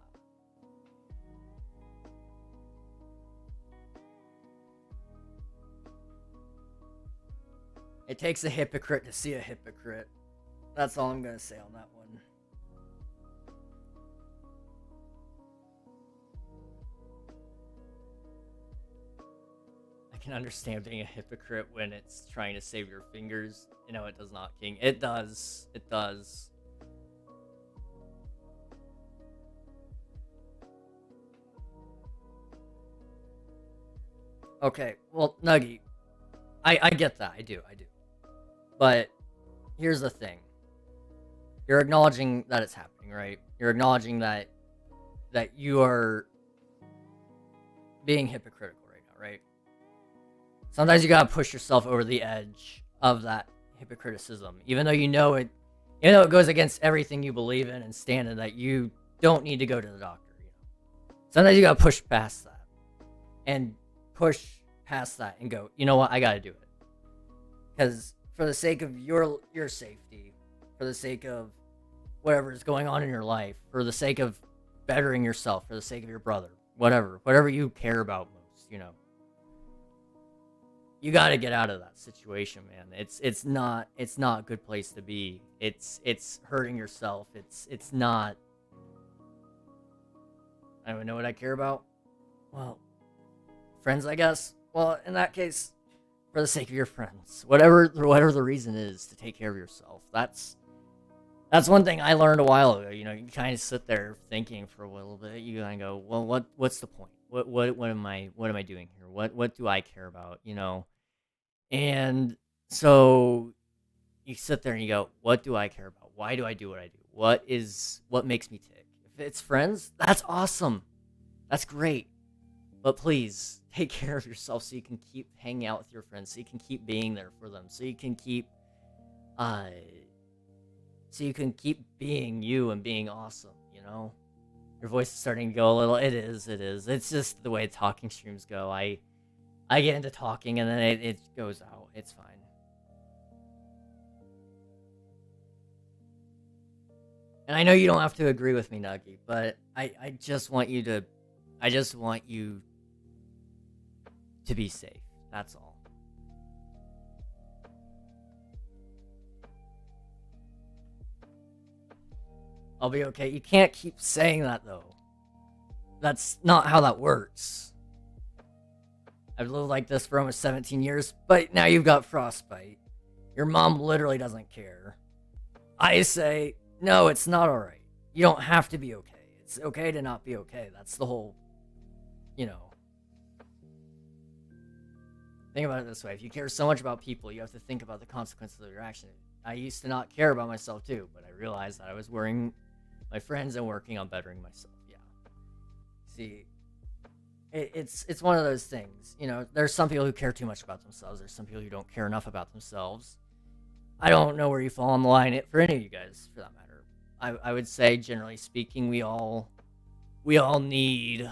It takes a hypocrite to see a hypocrite. That's all I'm going to say on that one. I can understand being a hypocrite when it's trying to save your fingers. You know, it does not, King. It does. It does. Okay, well, Nuggy, I get that. I do. But here's the thing. You're acknowledging that it's happening, right? You're acknowledging that you are being hypocritical right now, right? Sometimes you gotta push yourself over the edge of that hypocriticism, even though you know it goes against everything you believe in and stand in, that you don't need to go to the doctor. Sometimes you gotta push past that and push past that and go, you know what, I gotta do it. Because for the sake of your safety, for the sake of whatever is going on in your life, for the sake of bettering yourself, for the sake of your brother, whatever you care about most, you got to get out of that situation, man. It's not a good place to be. It's hurting yourself. It's not. I don't know what I care about. Well, friends, I guess. Well, in that case, for the sake of your friends, whatever the reason is to take care of yourself. That's one thing I learned a while ago. You kind of sit there thinking for a little bit. You kind of go, well, what's the point? What am I doing here? What do I care about? And so you sit there and you go, what do I care about? Why do I do what I do? What makes me tick? If it's friends, that's awesome. That's great. But please take care of yourself so you can keep hanging out with your friends, so you can keep being there for them, so you can keep being you and being awesome, Your voice is starting to go a little. It is. It's just the way talking streams go. I get into talking and then it goes out. It's fine. And I know you don't have to agree with me, Nuggy, but I just want you to be safe. That's all. I'll be okay. You can't keep saying that, though. That's not how that works. I've lived like this for almost 17 years, but now you've got frostbite. Your mom literally doesn't care. I say, no, it's not alright. You don't have to be okay. It's okay to not be okay. That's the whole, Think about it this way. If you care so much about people, you have to think about the consequences of your action. I used to not care about myself too, but I realized that I was worrying my friends and working on bettering myself. Yeah. See, it's one of those things. There's some people who care too much about themselves. There's some people who don't care enough about themselves. I don't know where you fall on the line for any of you guys, for that matter. I would say, generally speaking, we all need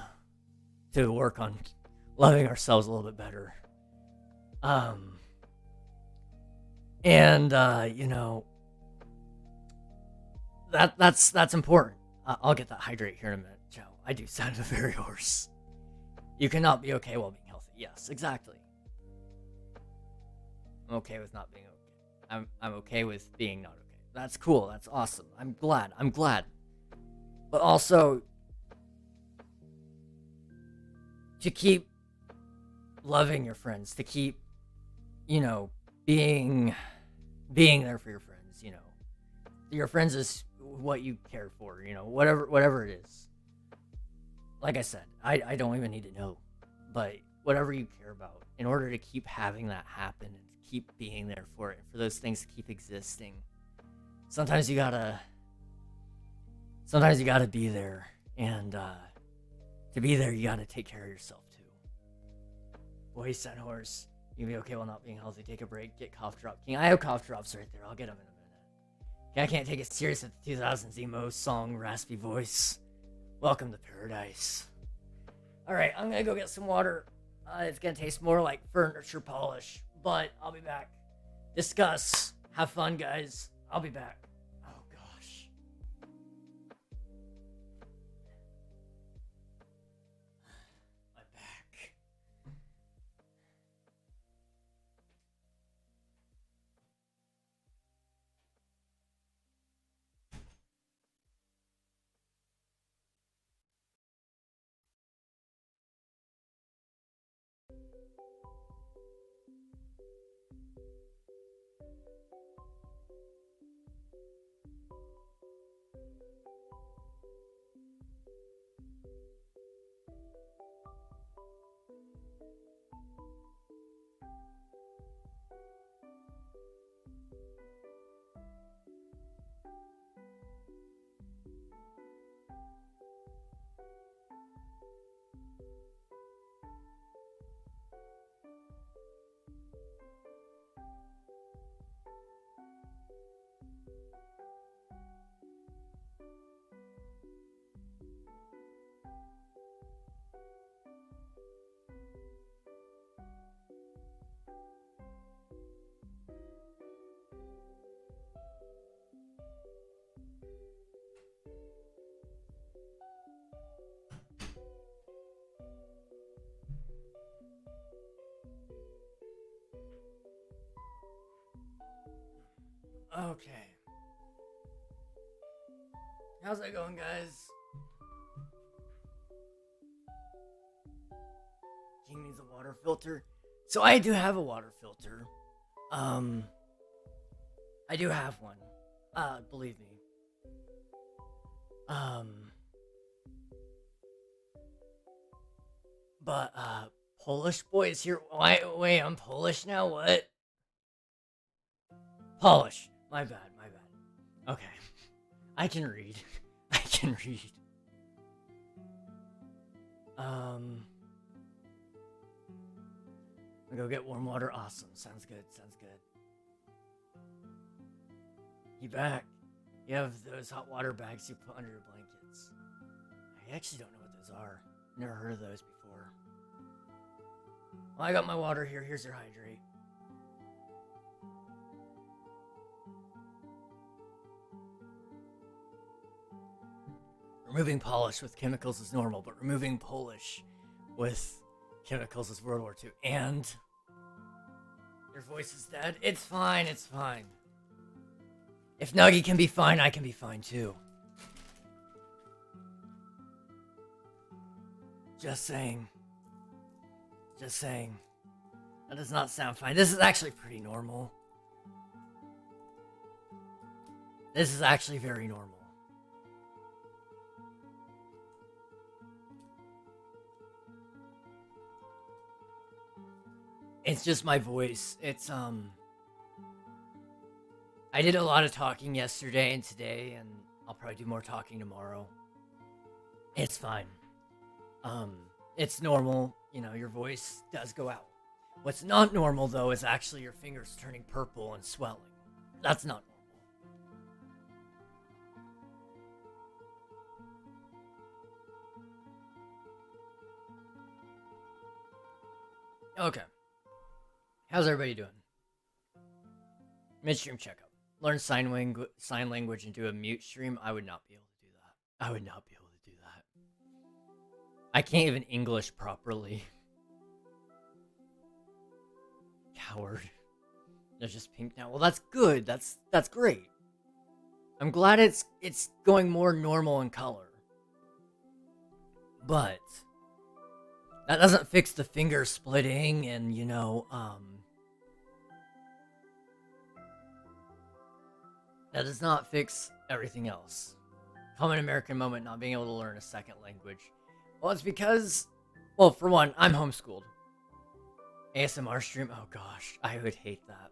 to work on loving ourselves a little bit better. That's important. I'll get that hydrate here in a minute, Joe. I do sound very hoarse. You cannot be okay while being healthy. Yes, exactly. I'm okay with not being okay. I'm okay with being not okay. That's cool. That's awesome. I'm glad. But also, to keep loving your friends, to keep being there for your friends, Your friends is what you care for, whatever it is. Like I said, I don't even need to know. But whatever you care about, in order to keep having that happen and to keep being there for it, for those things to keep existing, sometimes you gotta be there. And to be there, you gotta take care of yourself too. voice and horse. You can be okay while not being healthy. Take a break. Get cough drop king. I have cough drops right there. I'll get them in a minute. Okay, I can't take it serious with the 2000s emo song raspy voice. Welcome to paradise. Alright, I'm gonna go get some water. It's gonna taste more like furniture polish, but I'll be back. Discuss. Have fun, guys. I'll be back. Oh, gosh. My back. Okay. How's that going, guys? King needs a water filter. So I do have a water filter. I do have one. Believe me. But Polish boy is here. Wait, I'm Polish now? What? Polish. My bad. Okay. I can read. I'll go get warm water. Awesome. Sounds good. You back. You have those hot water bags you put under your blankets. I actually don't know what those are. Never heard of those before. Well, I got my water here. Here's your hydrate. Removing polish with chemicals is normal, but removing Polish with chemicals is World War II. And your voice is dead? It's fine. If Nuggy can be fine, I can be fine too. Just saying. That does not sound fine. This is actually pretty normal. This is actually very normal. It's just my voice. It's, I did a lot of talking yesterday and today, and I'll probably do more talking tomorrow. It's fine. It's normal. You know, your voice does go out. What's not normal, though, is actually your fingers turning purple and swelling. That's not normal. Okay. How's everybody doing? Midstream checkup. Learn sign language and do a mute stream. I would not be able to do that. I can't even English properly. Coward. They're just pink now. Well, that's good. That's great. I'm glad it's going more normal in color. But that doesn't fix the finger splitting and, you know, that does not fix everything else. Common American moment, not being able to learn a second language. Well, it's because, well, for one, I'm homeschooled. ASMR stream, oh gosh, I would hate that.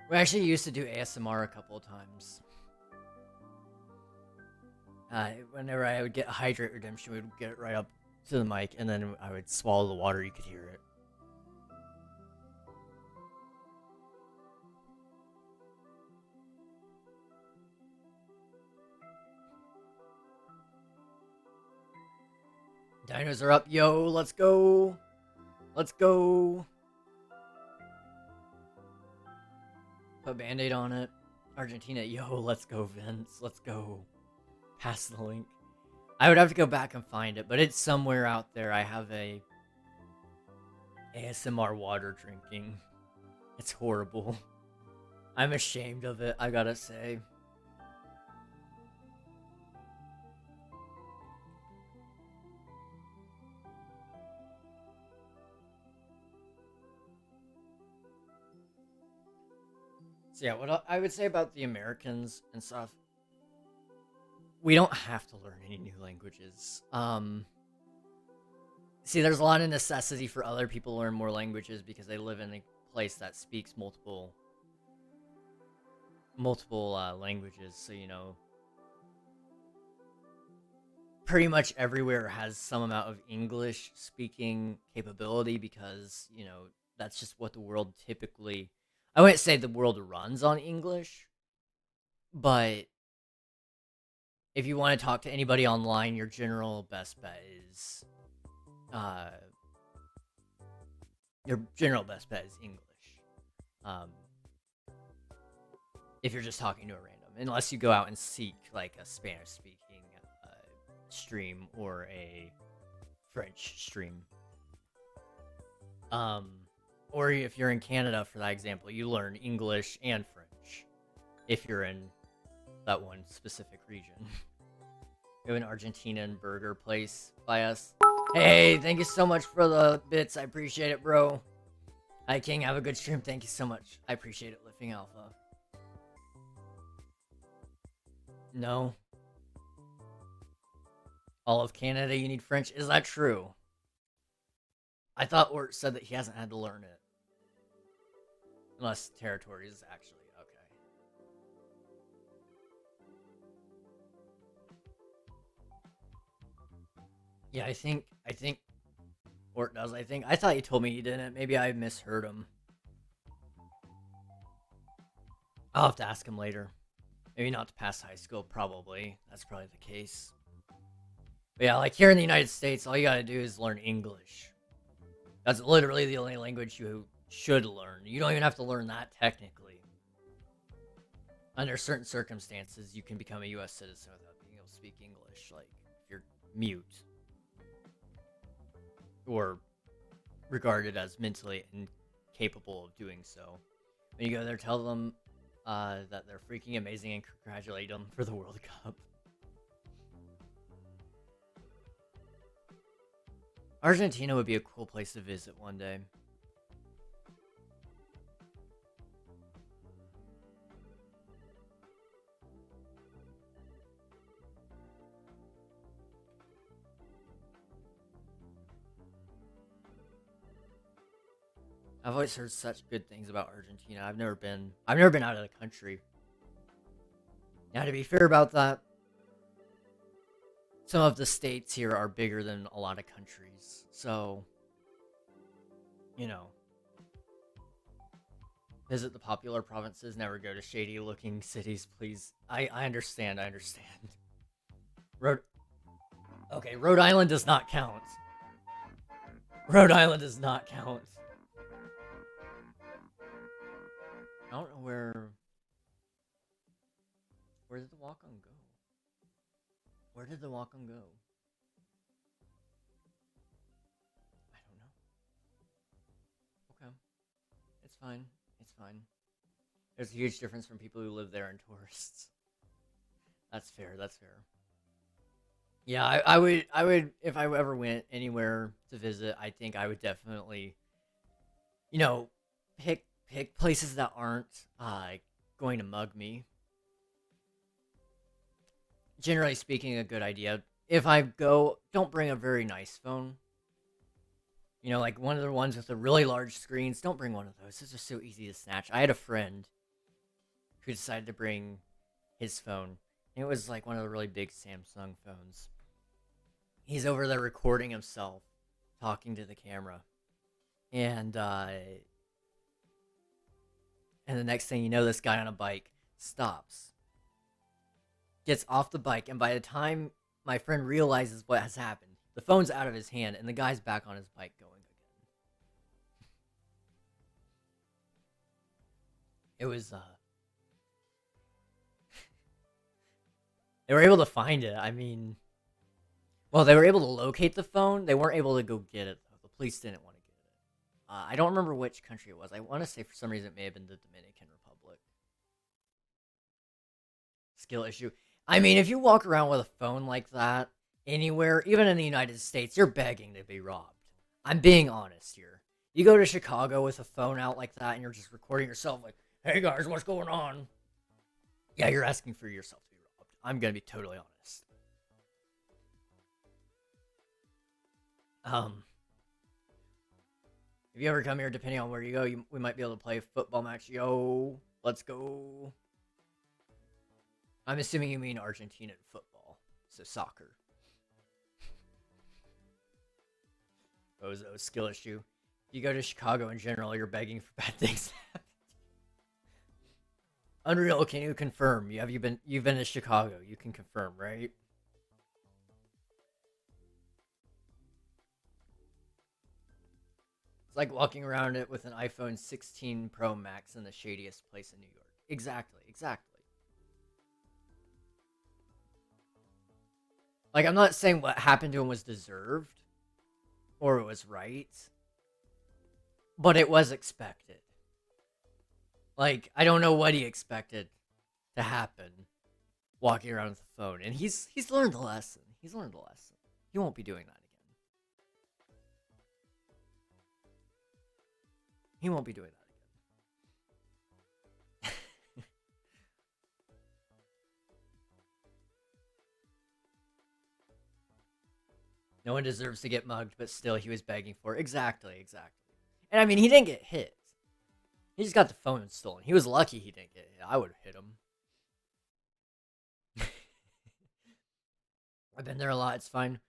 We actually used to do ASMR a couple of times. Whenever I would get a hydrate redemption, we would get it right up to the mic, and then I would swallow the water. You could hear it. Dinos are up, yo! Let's go! Let's go! Put Band-Aid on it. Argentina, yo! Let's go, Vince. Let's go. Pass the link. I would have to go back and find it, but it's somewhere out there. I have a ASMR water drinking. It's horrible. I'm ashamed of it, I gotta say. So yeah, what I would say about the Americans and stuff, we don't have to learn any new languages. See, there's a lot of necessity for other people to learn more languages because they live in a place that speaks multiple languages. So, you know, pretty much everywhere has some amount of English speaking capability because, you know, that's just what the world typically... I wouldn't say the world runs on English, but if you want to talk to anybody online, your general best bet is English. If you're just talking to a random, unless you go out and seek like a Spanish-speaking stream or a French stream. Or if you're in Canada, for that example, you learn English and French if you're in that one specific region. We have an Argentinian burger place by us. Hey, thank you so much for the bits. I appreciate it, bro. Hi, King. Have a good stream. Thank you so much. I appreciate it, Lifting Alpha. No. All of Canada, you need French? Is that true? I thought Ort said that he hasn't had to learn it. Unless territory is actually okay. Yeah, I think Ort does. I thought you told me he didn't. Maybe I misheard him. I'll have to ask him later. Maybe not to pass high school, probably. That's probably the case. But yeah, like here in the United States, all you gotta do is learn English. That's literally the only language you should learn. You don't even have to learn that technically. Under certain circumstances, you can become a U.S. citizen without being able to speak English. Like, if you're mute. Or regarded as mentally incapable of doing so. When you go there, tell them that they're freaking amazing and congratulate them for the World Cup. Argentina would be a cool place to visit one day. I've always heard such good things about Argentina. I've never been out of the country. Now, to be fair about that, some of the states here are bigger than a lot of countries. So, you know, visit the popular provinces, never go to shady looking cities, please. I understand, Rhode Island does not count. Rhode Island does not count. I don't know where did the walk-on go? Where did the walk-on go? I don't know. Okay. It's fine. It's fine. There's a huge difference from people who live there and tourists. That's fair, that's fair. Yeah, I would, if I ever went anywhere to visit, I think I would definitely, you know, pick places that aren't going to mug me. Generally speaking, a good idea. If I go, don't bring a very nice phone. You know, like one of the ones with the really large screens. Don't bring one of those. It's just so easy to snatch. I had a friend who decided to bring his phone. And it was like one of the really big Samsung phones. He's over there recording himself, talking to the camera. And the next thing you know, this guy on a bike stops, gets off the bike, and by the time my friend realizes what has happened, the phone's out of his hand, and the guy's back on his bike going again. It was, they were able to find it. I mean, well, they were able to locate the phone. They weren't able to go get it, though. The police didn't want to get it. I don't remember which country it was. I want to say for some reason it may have been the Dominican Republic. Skill issue. I mean, if you walk around with a phone like that anywhere, even in the United States, you're begging to be robbed. I'm being honest here. You go to Chicago with a phone out like that and you're just recording yourself like, hey guys, what's going on? Yeah, you're asking for yourself to be robbed. I'm going to be totally honest. If you ever come here, depending on where you go, we might be able to play a football match. Yo, let's go. I'm assuming you mean Argentinian football, so soccer. Bozo, skill issue. If you go to Chicago in general, you're begging for bad things to happen. Unreal, can you confirm? You've been to Chicago, you can confirm, right? It's like walking around it with an iPhone 16 Pro Max in the shadiest place in New York. Exactly, exactly. Like, I'm not saying what happened to him was deserved or it was right, but it was expected. Like, I don't know what he expected to happen walking around with a phone, and he's learned the lesson. He's learned the lesson. He won't be doing that again. He won't be doing that again. No one deserves to get mugged, but still he was begging for it. Exactly, exactly. And I mean, he didn't get hit. He just got the phone stolen. He was lucky he didn't get hit. I would have hit him. I've been there a lot. It's fine.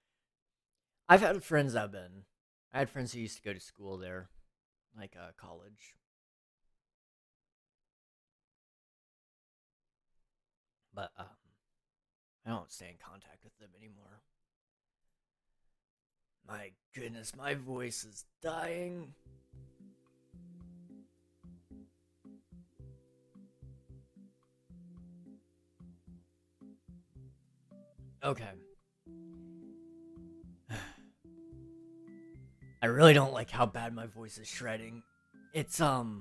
I've had friends that have been. I had friends who used to go to school there, like college. But I don't stay in contact with them anymore. My goodness, my voice is dying. Okay. I really don't like how bad my voice is shredding. It's not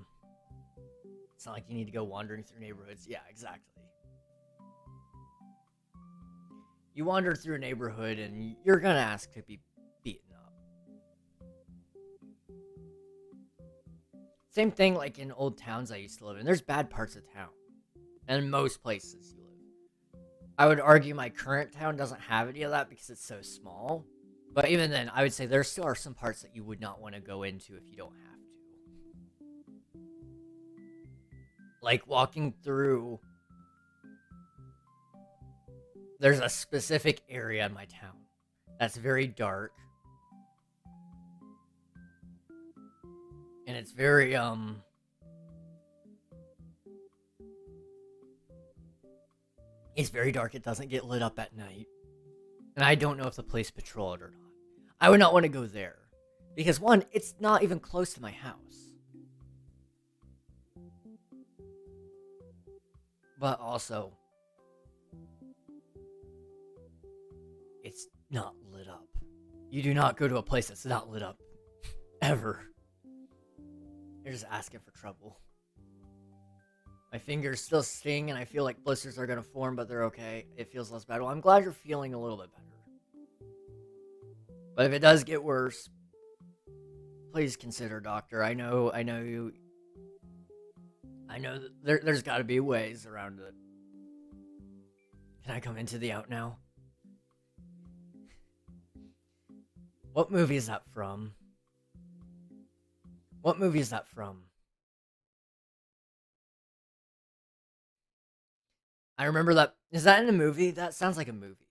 like you need to go wandering through neighborhoods. Yeah, exactly. You wander through a neighborhood and you're gonna ask to be beaten up. Same thing like in old towns I used to live in. There's bad parts of town. And in most places you live. I would argue my current town doesn't have any of that because it's so small. But even then, I would say there still are some parts that you would not want to go into if you don't have to. Like walking through... There's a specific area in my town that's very dark. And it's very, it's very dark. It doesn't get lit up at night. And I don't know if the police patrol it or not. I would not want to go there. Because one, it's not even close to my house. But also, it's not lit up. You do not go to a place that's not lit up. Ever. You're just asking for trouble. My fingers still sting and I feel like blisters are gonna form, but they're okay. It feels less bad. Well, I'm glad you're feeling a little bit better. But if it does get worse, please consider a doctor. I know you... I know that there's gotta be ways around it. Can I come into the out now? What movie is that from? What movie is that from? I remember that. Is that in a movie? That sounds like a movie.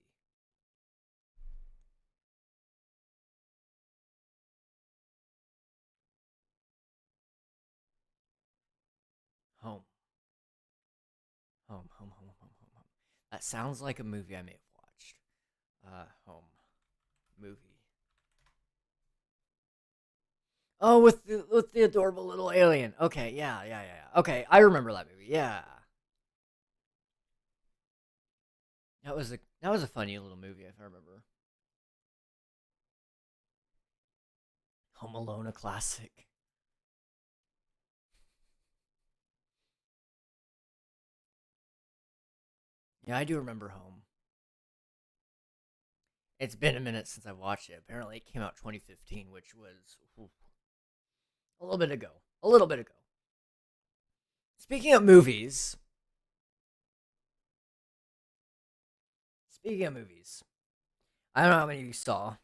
Home. Home. That sounds like a movie I may have watched. Home. Movie. Oh, with the adorable little alien. Okay, yeah. Okay, I remember that movie. Yeah. That was a funny little movie if I remember. Home Alone, a classic. Yeah, I do remember Home. It's been a minute since I watched it. Apparently, it came out 2015, which was a little bit ago. A little bit ago. Speaking of movies, speaking of movies, I don't know how many of you saw,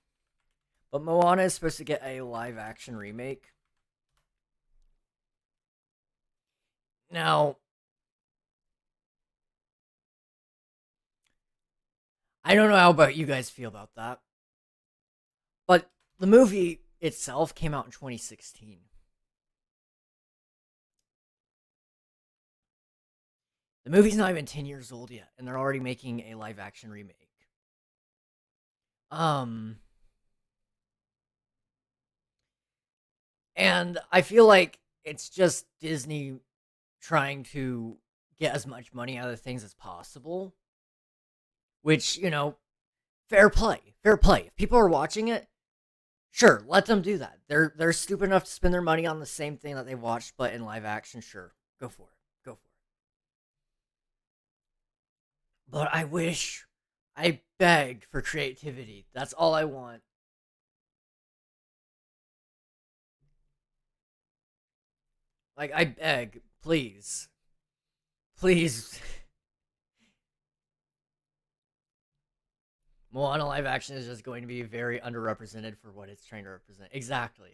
but Moana is supposed to get a live action remake. Now, I don't know how about you guys feel about that, but the movie itself came out in 2016. The movie's not even 10 years old yet, and they're already making a live action remake. Um, and I feel like it's just Disney trying to get as much money out of things as possible, which, fair play. Fair play. If people are watching it, sure, let them do that. They're stupid enough to spend their money on the same thing that they watched, but in live action, sure. Go for it. Go for it. But I beg for creativity. That's all I want. Like, I beg, please. Please. Moana live action is just going to be very underrepresented for what it's trying to represent. Exactly.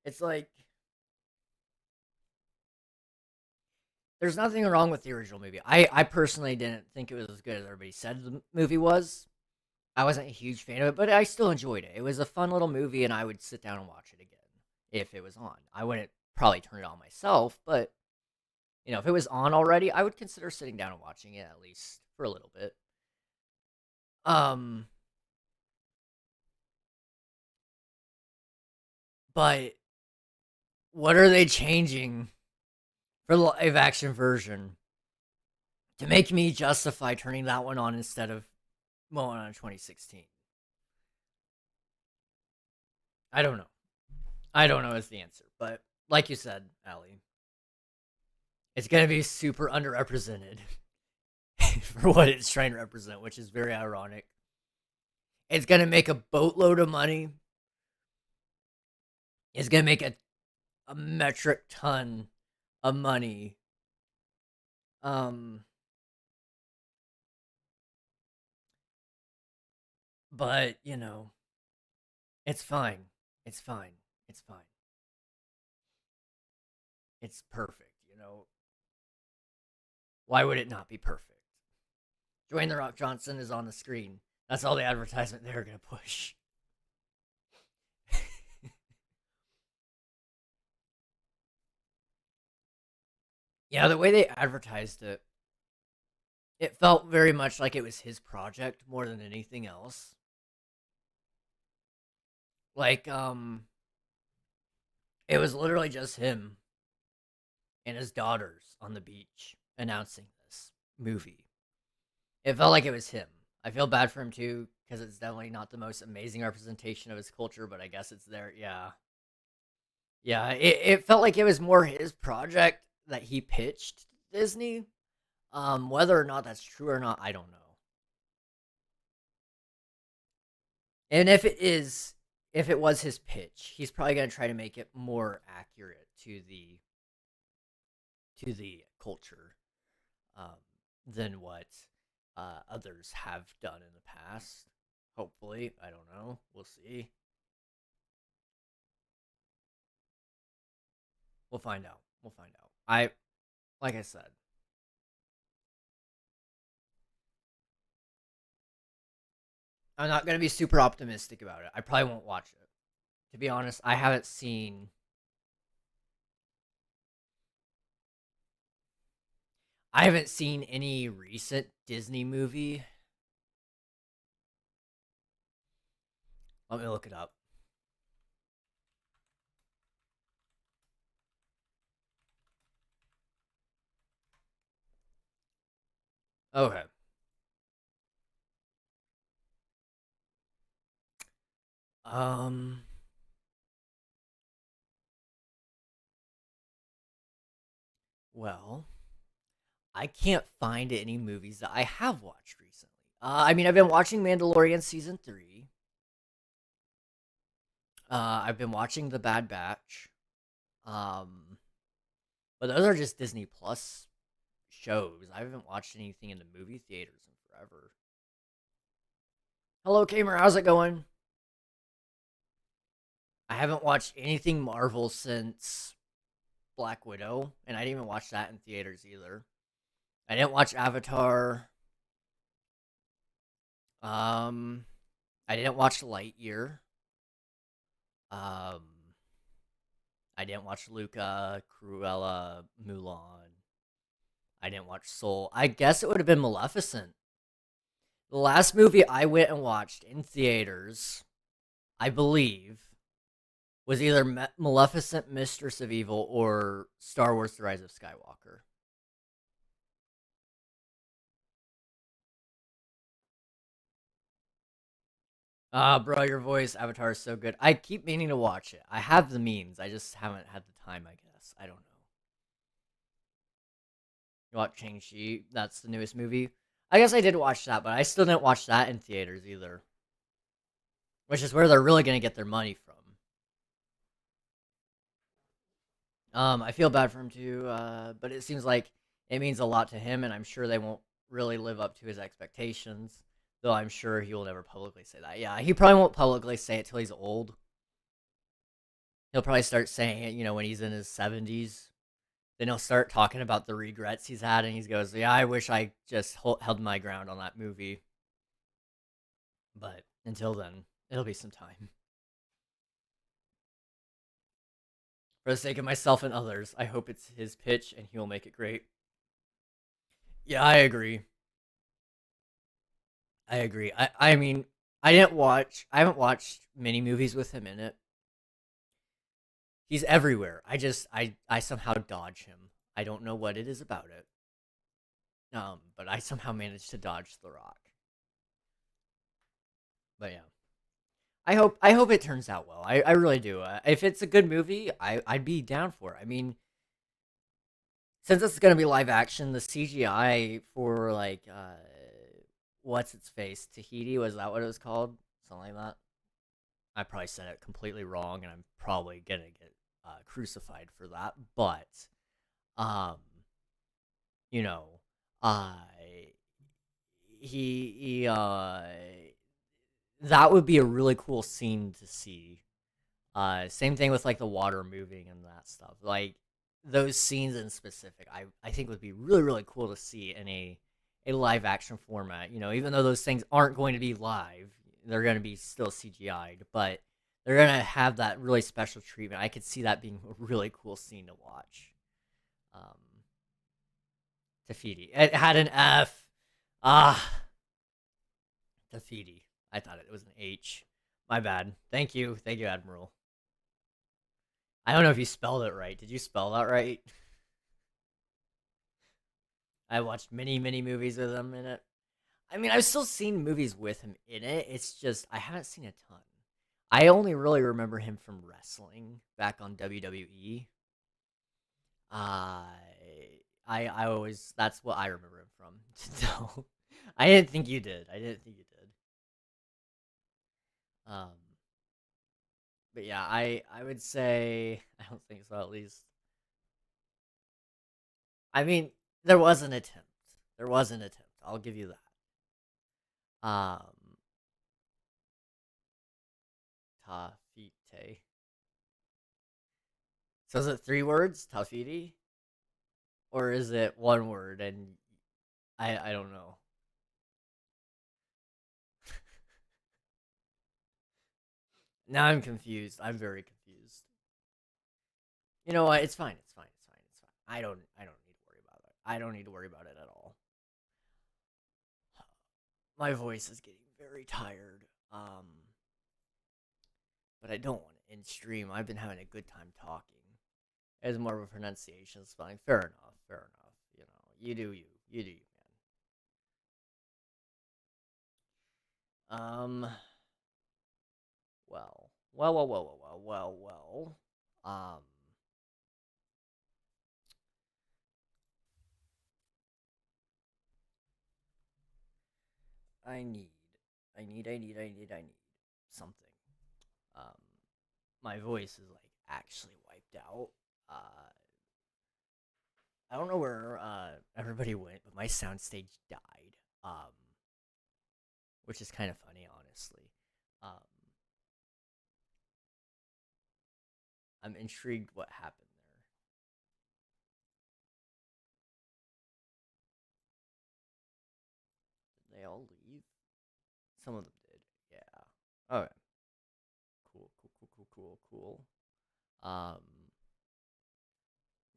It's like there's nothing wrong with the original movie. I personally didn't think it was as good as everybody said the movie was. I wasn't a huge fan of it, but I still enjoyed it. It was a fun little movie, and I would sit down and watch it again if it was on. I wouldn't probably turn it on myself, but if it was on already, I would consider sitting down and watching it at least for a little bit. Um, but what are they changing for the live action version to make me justify turning that one on instead of Moana in 2016? I don't know. I don't know is the answer, but like you said, Allie, it's gonna be super underrepresented for what it's trying to represent, which is very ironic. It's gonna make a boatload of money. It's gonna make a metric ton of money. Um, but it's fine. It's fine. It's fine. It's perfect. Why would it not be perfect? Dwayne the Rock Johnson is on the screen. That's all the advertisement they're gonna push. Yeah, the way they advertised it, it felt very much like it was his project more than anything else. Like, it was literally just him and his daughters on the beach announcing this movie. It felt like it was him. I feel bad for him too, because it's definitely not the most amazing representation of his culture, but I guess it's there. Yeah. Yeah, it felt like it was more his project that he pitched to Disney. Whether or not that's true or not, I don't know. And if it was his pitch, he's probably gonna try to make it more accurate to the culture, um, than what others have done in the past. Hopefully, I don't know. We'll see. We'll find out. We'll find out. Like I said, I'm not gonna be super optimistic about it. I probably won't watch it. To be honest, I haven't seen I haven't seen any recent Disney movie. Let me look it up. Okay. Um. Well, I can't find any movies that I have watched recently. I mean, I've been watching Mandalorian season 3. I've been watching The Bad Batch. Um, but those are just Disney Plus shows. I haven't watched anything in the movie theaters in forever. Hello, Kamer. How's it going? I haven't watched anything Marvel since Black Widow, and I didn't even watch that in theaters either. I didn't watch Avatar. Um, I didn't watch Lightyear. Um, I didn't watch Luca, Cruella, Mulan. I didn't watch Soul. I guess it would have been Maleficent. The last movie I went and watched in theaters, I believe, was either Maleficent, Mistress of Evil, or Star Wars: The Rise of Skywalker. Bro, your voice, Avatar is so good. I keep meaning to watch it. I have the means. I just haven't had the time, I guess. I don't know. You watch Shang-Chi? That's the newest movie. I guess I did watch that, but I still didn't watch that in theaters either. Which is where they're really going to get their money from. I feel bad for him too, but it seems like it means a lot to him, and I'm sure they won't really live up to his expectations. Though I'm sure he will never publicly say that. Yeah, he probably won't publicly say it till he's old. He'll probably start saying it, when he's in his 70s. Then he'll start talking about the regrets he's had, and he goes, "Yeah, I wish I just held my ground on that movie." But until then, it'll be some time. For the sake of myself and others, I hope it's his pitch and he will make it great. Yeah, I agree. I agree. I mean, I haven't watched many movies with him in it. He's everywhere. I somehow dodge him. I don't know what it is about it. But I somehow managed to dodge The Rock. But yeah. I hope it turns out well. I really do. If it's a good movie, I'd be down for it. I mean, since it's gonna be live action, the CGI for like what's its face? Tahiti, was that what it was called? Something like that. I probably said it completely wrong, and I'm probably gonna get crucified for that. But um, you know, uh, he that would be a really cool scene to see. Same thing with like the water moving and that stuff. Like those scenes in specific, I think would be really really cool to see in a live action format. Even though those things aren't going to be live, they're going to be still CGI'd, but they're going to have that really special treatment. I could see that being a really cool scene to watch. Um, Tafiti. It had an F. Ah, Tafiti. I thought it was an H. My bad. Thank you, Admiral. I don't know if you spelled it right. Did you spell that right? I watched many, many movies with him in it. I mean, I've still seen movies with him in it. It's just I haven't seen a ton. I only really remember him from wrestling back on WWE. Uh, I always that's what I remember him from. So I didn't think you did. I didn't think you did. Um, but yeah, I would say I don't think so. At least I mean, there was an attempt. There was an attempt. I'll give you that. Tafite. So is it 3 words, Tafiti, or is it one word? And I don't know. Now I'm confused. I'm very confused. You know what? It's fine. It's fine. It's fine. It's fine. I don't need to worry about it. I don't need to worry about it at all. My voice is getting very tired. But I don't want to end stream. I've been having a good time talking. It's more of a pronunciation spelling. Fair enough. Fair enough. You know, you do you. You do you, man. Well. Um, I need, I need something. Um, my voice is like actually wiped out. Uh, I don't know where everybody went, but my soundstage died. Um, which is kind of funny, honestly. Um, I'm intrigued what happened there. Did they all leave? Some of them did. Yeah. Okay. Cool. Um,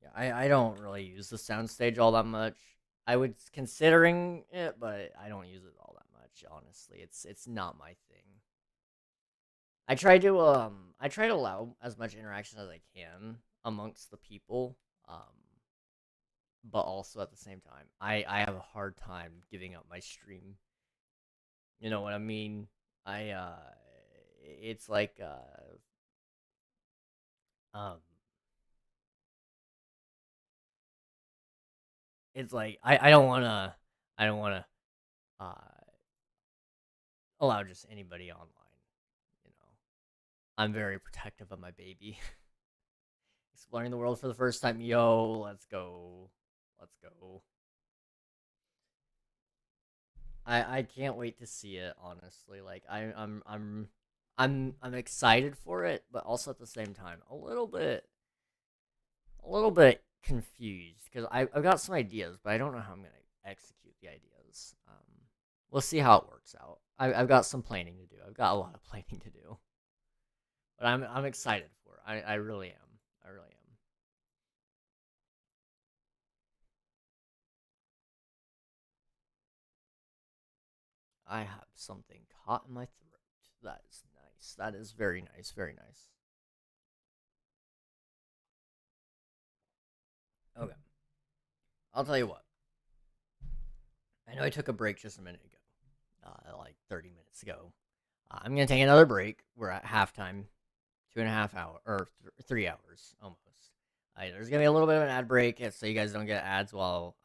yeah, I don't really use the soundstage all that much. I was considering it, but I don't use it all that much. Honestly, it's not my thing. I try to allow as much interaction as I can amongst the people. But also at the same time, I have a hard time giving up my stream. You know what I mean? I it's like um it's like I don't wanna uh allow just anybody online, you know. I'm very protective of my baby. Exploring the world for the first time. Yo, let's go. Let's go. I can't wait to see it, honestly. Like I'm excited for it, but also at the same time a little bit confused because I've got some ideas, but I don't know how I'm gonna execute the ideas. We'll see how it works out. I've got some planning to do. I've got a lot of planning to do, but I'm excited for it. I really am. I really am. I have something caught in my throat. That is nice. That is very nice. Very nice. Okay, I'll tell you what. I know I took a break just a minute ago, like 30 minutes ago. I'm gonna take another break. We're at halftime, 2.5 hour or 3 hours almost. There's gonna be a little bit of an ad break, so you guys don't get ads while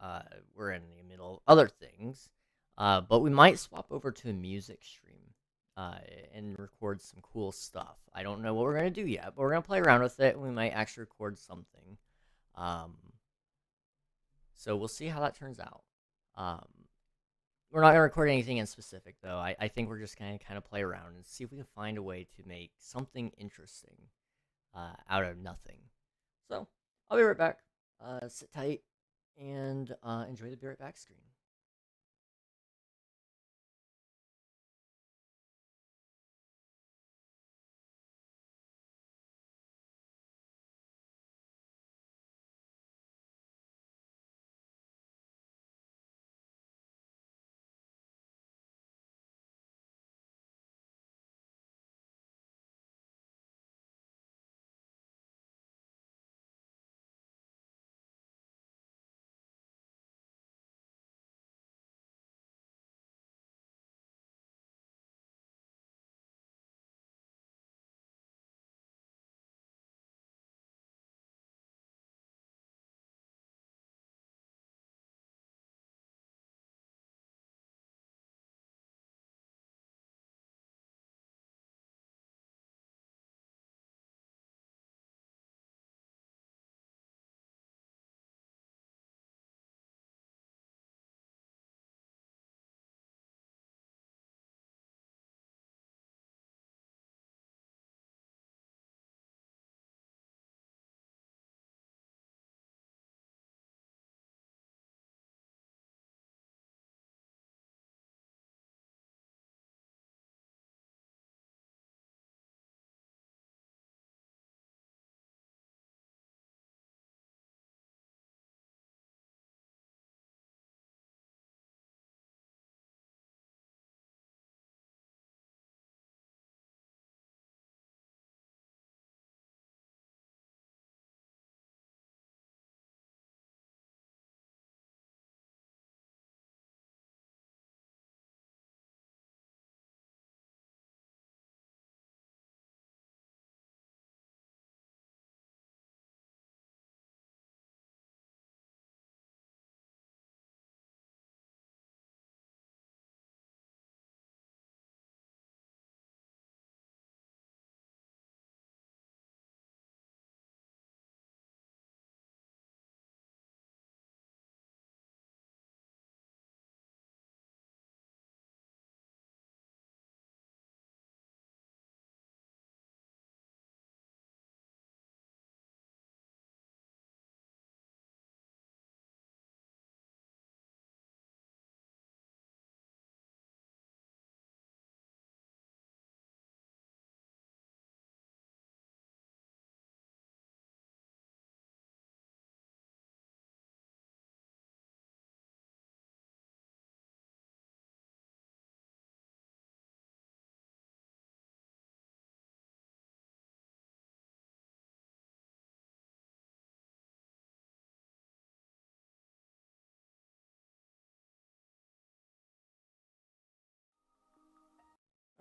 we're in the middle of other things. But we might swap over to a music stream uh, and record some cool stuff. I don't know what we're gonna do yet, but we're gonna play around with it. And we might actually record something. Um, so we'll see how that turns out. Um, we're not gonna record anything in specific though. I think we're just gonna kind of play around and see if we can find a way to make something interesting out of nothing. So I'll be right back. Sit tight and enjoy the Be Right Back screen.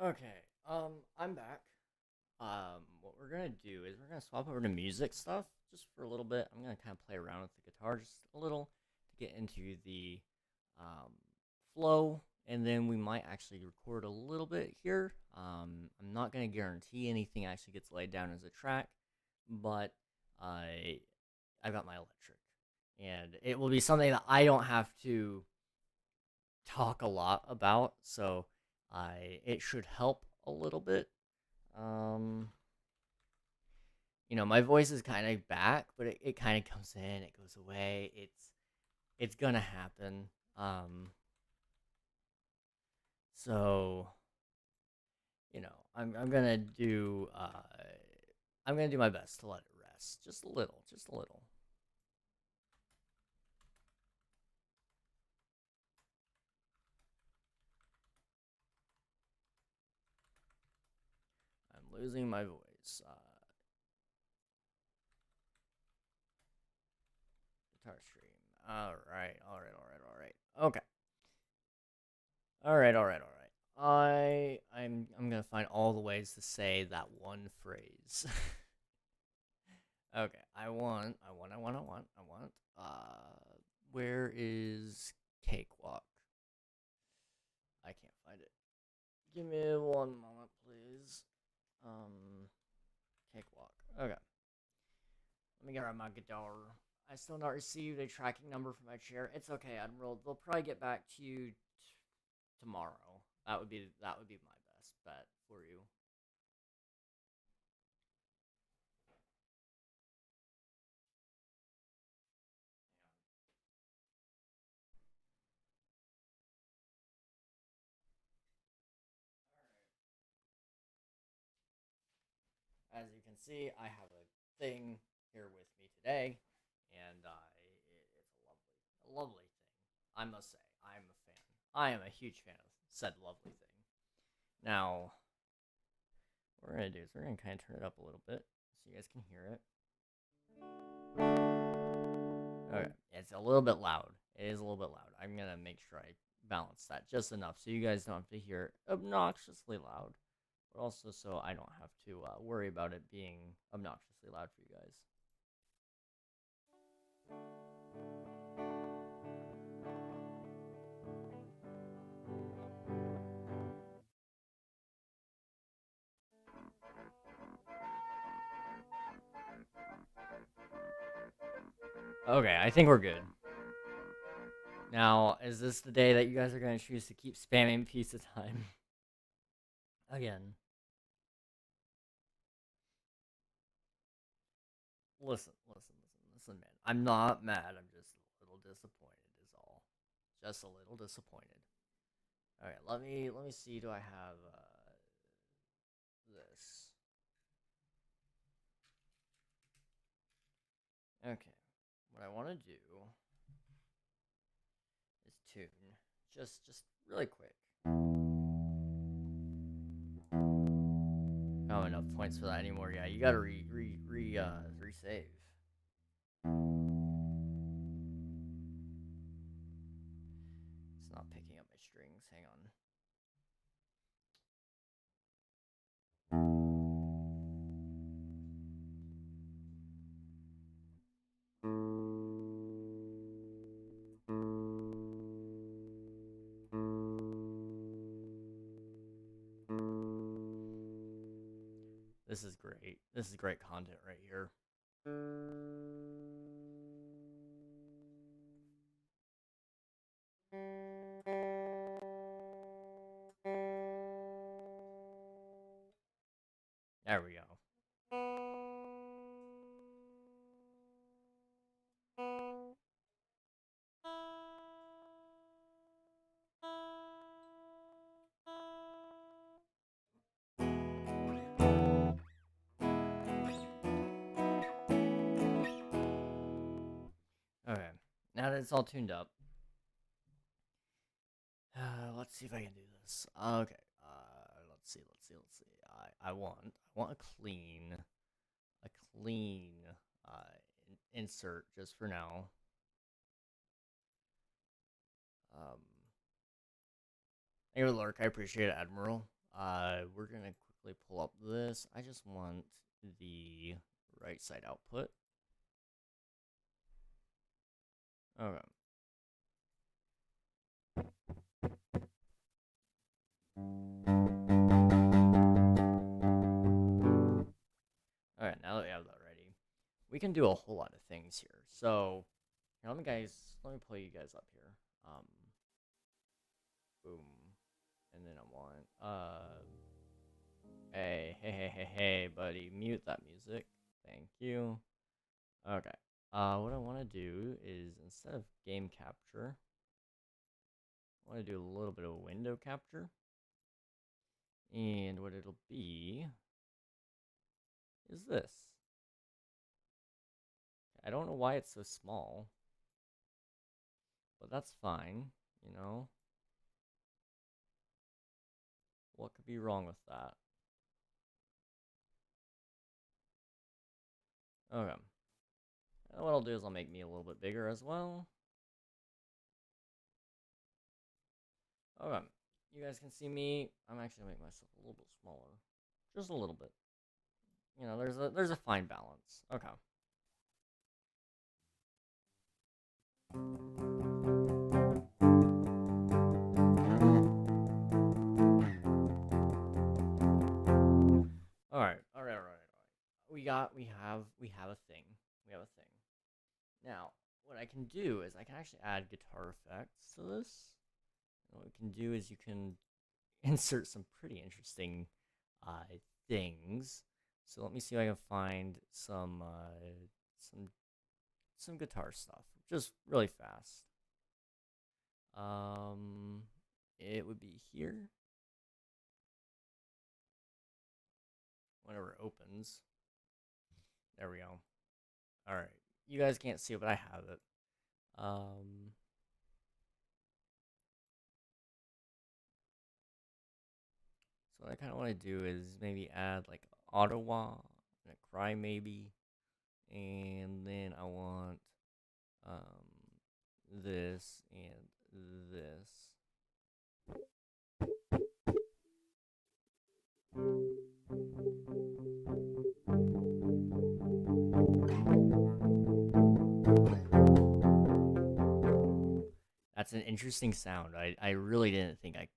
Okay, I'm back. What we're gonna do is we're gonna swap over to music stuff just for a little bit. I'm gonna kind of play around with the guitar just a little to get into the um, flow, and then we might actually record a little bit here. I'm not gonna guarantee anything actually gets laid down as a track, but I got my electric, and it will be something that I don't have to talk a lot about, so it should help a little bit. Um, my voice is kind of back, but it kind of comes in, it goes away. It's gonna happen. So I'm gonna do my best to let it rest just a little, just a little. I'm losing my voice. Guitar stream. All right, all right, all right, all right. Okay. All right, all right, all right. I'm gonna find all the ways to say that one phrase. Okay, I want. Where is cakewalk? I can't find it. Give me one moment, please. Cakewalk. Okay. Let me grab my guitar. I still not received a tracking number for my chair. It's okay, Admiral. They'll probably get back to you tomorrow. That would be my best bet for you. As you can see, I have a thing here with me today, and it's a lovely thing. I must say, I'm a fan. I am a huge fan of said lovely thing. Now, what we're gonna do is we're gonna kind of turn it up a little bit so you guys can hear it. Okay, it's a little bit loud. It is a little bit loud. I'm gonna make sure I balance that just enough so you guys don't have to hear it obnoxiously loud, but also so I don't have to worry about it being obnoxiously loud for you guys. Okay, I think we're good. Now, is this the day that you guys are going to choose to keep spamming piece of time? Again. Listen, man. I'm not mad. I'm just a little disappointed is all. Just a little disappointed. Alright, let me see. Do I have this? Okay. What I want to do is tune. Just really quick. I don't have enough points for that anymore. Yeah, you gotta resave. It's not picking up my strings. Hang on. This is great. This is great content right here. There we go. Okay, now that it's all tuned up, let's see if I can do this. Okay, let's see. I want a clean insert just for now. Thank you, Lurk. I appreciate it, Admiral. We're gonna quickly pull up this. I just want the right side output. Okay. Alright, now that we have that ready, we can do a whole lot of things here. So, let me pull you guys up here. Boom. And then I want, hey, buddy, mute that music. Thank you. Okay. What I want to do is, instead of game capture, I want to do a little bit of window capture. And what it'll be is this. I don't know why it's so small, but that's fine, you know? What could be wrong with that? Okay. And what I'll do is I'll make me a little bit bigger as well. Okay. You guys can see me. I'm actually gonna make myself a little bit smaller. Just a little bit. You know, there's a fine balance. Okay. All right. We have a thing. We have a thing. Now, what I can do is I can actually add guitar effects to this. And what we can do is you can insert some pretty interesting things. So let me see if I can find some guitar stuff, just really fast. It would be here. Whenever it opens. There we go. All right, you guys can't see it, but I have it. So what I kind of want to do is maybe add like Ottawa and a cry maybe, and then I want this and this. That's an interesting sound. I really didn't think I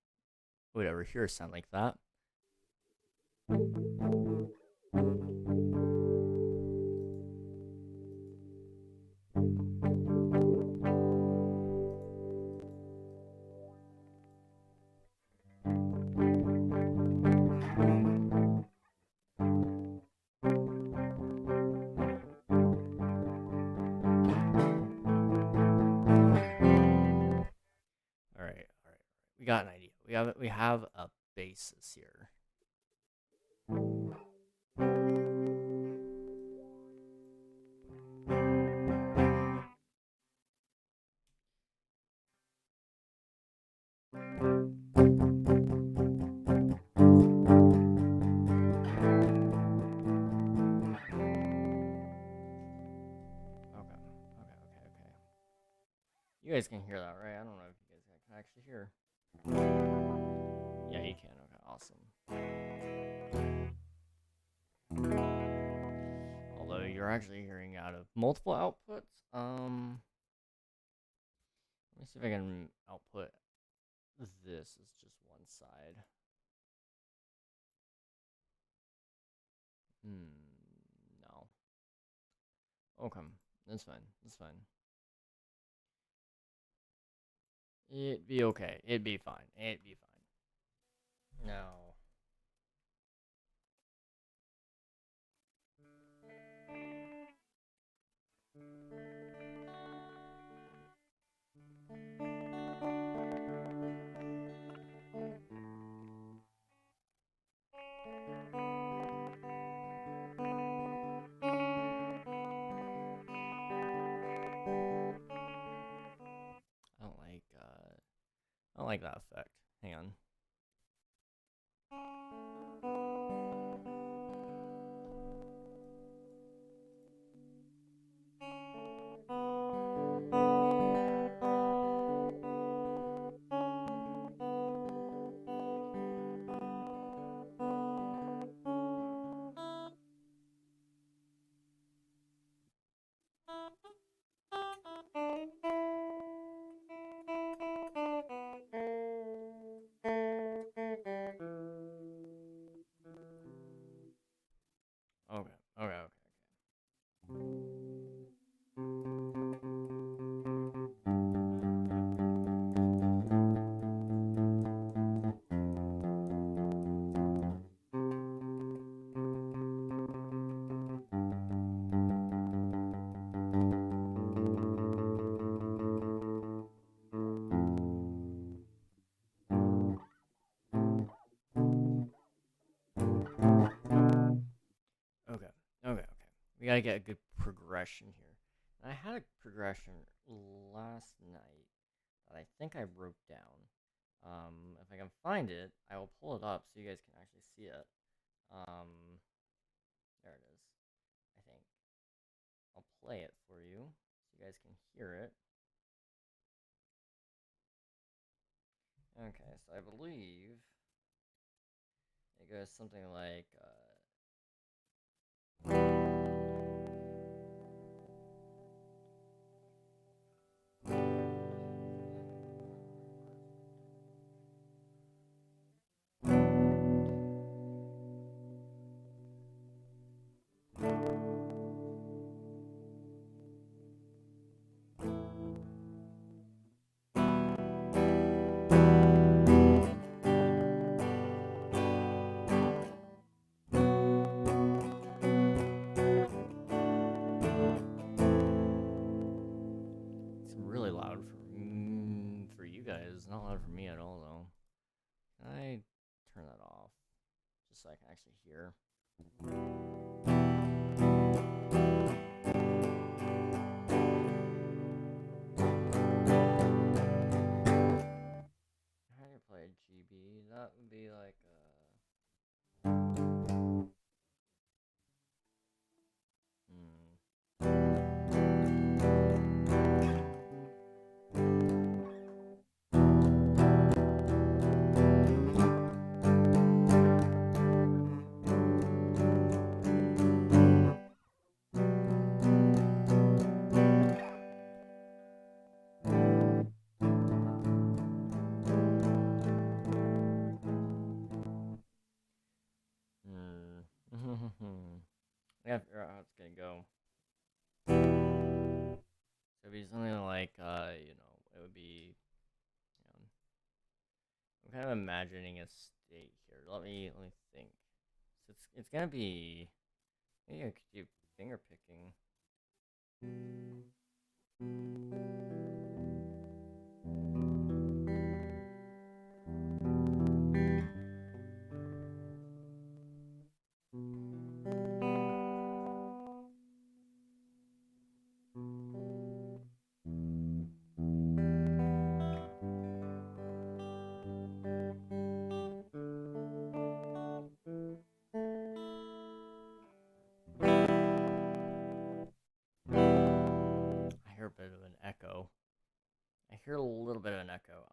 would ever hear a sound like that. All right. We got an idea. We have a basis here. Okay. You guys can hear that, right? I don't know if you guys can actually hear. Yeah, you can. Okay, awesome. Although you're actually hearing out of multiple outputs. Let me see if I can output this as just one side. No. Okay, that's fine. That's fine. It'd be okay. It'd be fine. It'd be fine. No. I don't like that effect. Hang on. We gotta get a good progression here. And I had a progression last night that I think I wrote down. If I can find it, I will pull it up so you guys can actually see it. There it is. I think. I'll play it for you so you guys can hear it. Okay, so I believe it goes something like, it's really loud for you guys. Not loud for me at all, though. Can I turn that off just so I can actually hear? How do you play GB? That would be like I gotta figure out how it's gonna go. So it'd be something like, it would be, I'm kind of imagining a state here. Let me think. So it's gonna be, maybe I could do finger picking. I hear a bit of an echo. I hear a little bit of an echo.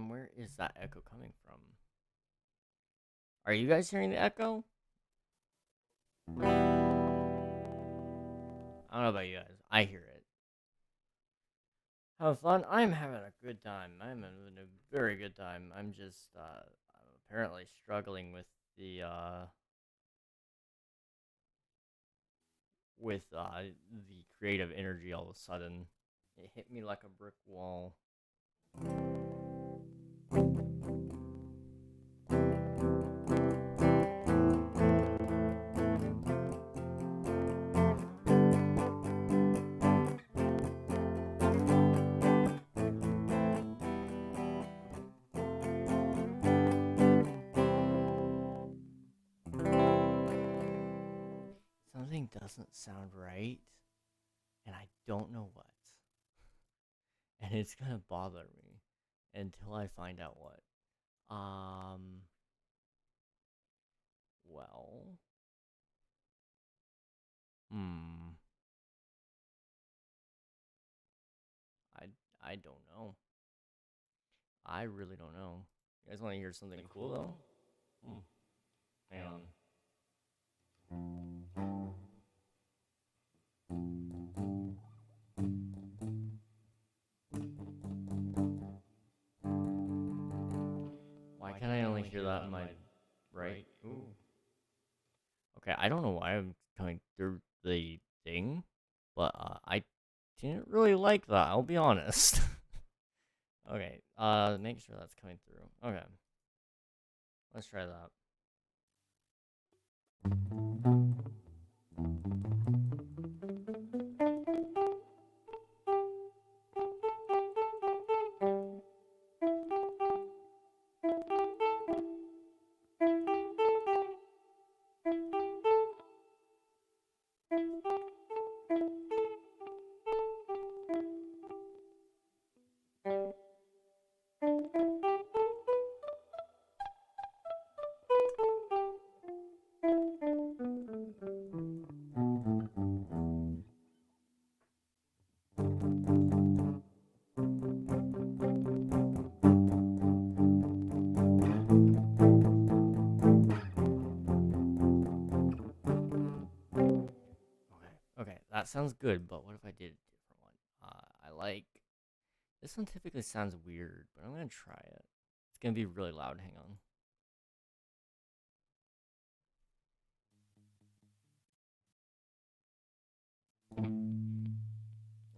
Where is that echo coming from? Are you guys hearing the echo? I don't know about you guys. I hear it. Have fun. I'm having a good time. I'm having a very good time. I'm just I'm apparently struggling with the creative energy all of a sudden. It hit me like a brick wall. Something doesn't sound right, and I don't know what. And it's gonna bother me until I find out what. Well, hmm. I I don't know. I really don't know. You guys want to hear something cool though? Hang on. Why can't I only hear that in my right? Ooh. Okay, I don't know why I'm coming through the thing, but I didn't really like that. I'll be honest. Okay, make sure that's coming through. Okay, let's try that. That sounds good, but what if I did a different one? I like this one. Typically sounds weird, but I'm gonna try it. It's gonna be really loud. Hang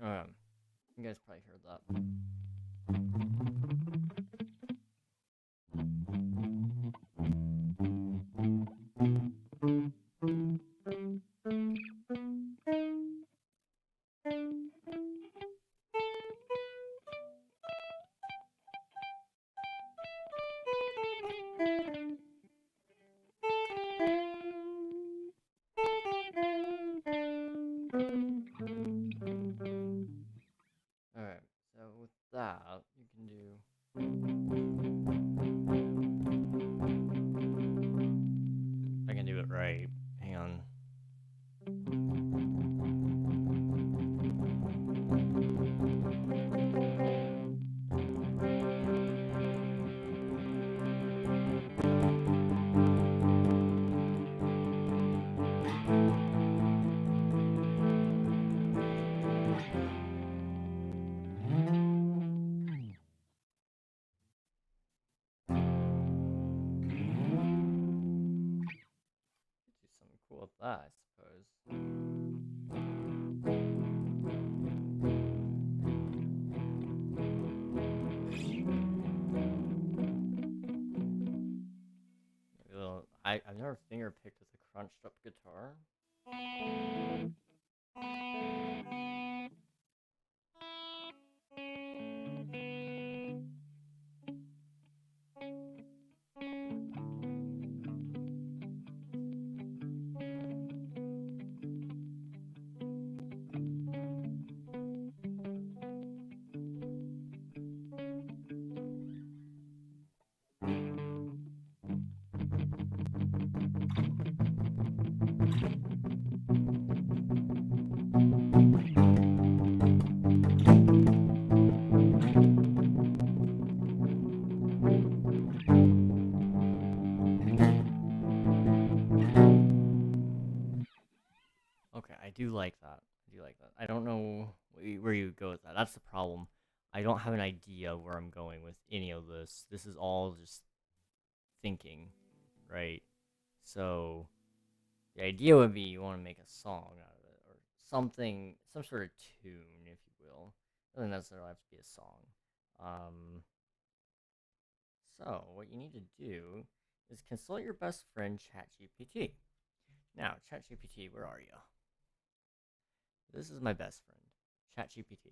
on. You guys probably heard that. Alright, so with that, you can do. I can do it right. Hang on. Do something cool with that, I suppose. Maybe a little, I've never finger picked with a crunched up guitar. Okay, I do like that. I do like that. I don't know where you go with that. That's the problem. I don't have an idea where I'm going with any of this. This is all just thinking, right? So the idea would be you want to make a song out of it or something, some sort of tune, if you will. It doesn't necessarily have to be a song. So what you need to do is consult your best friend ChatGPT. Now, ChatGPT, where are you? This is my best friend, ChatGPT.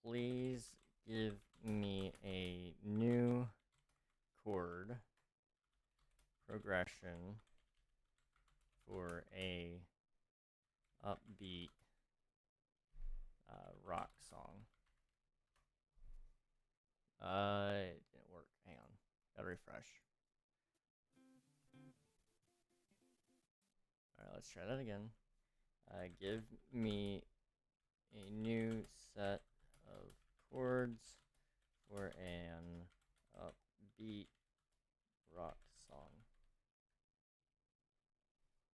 Please give me a new chord progression for a upbeat rock song. It didn't work. Hang on. Gotta refresh. Alright, let's try that again. Give me a new set of chords for an upbeat rock song.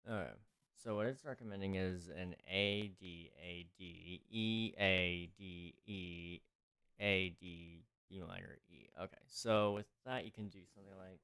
Alright, so what it's recommending is an A, D, A, D, E, A, D, E, A, D, E minor, E. Okay, so with that you can do something like.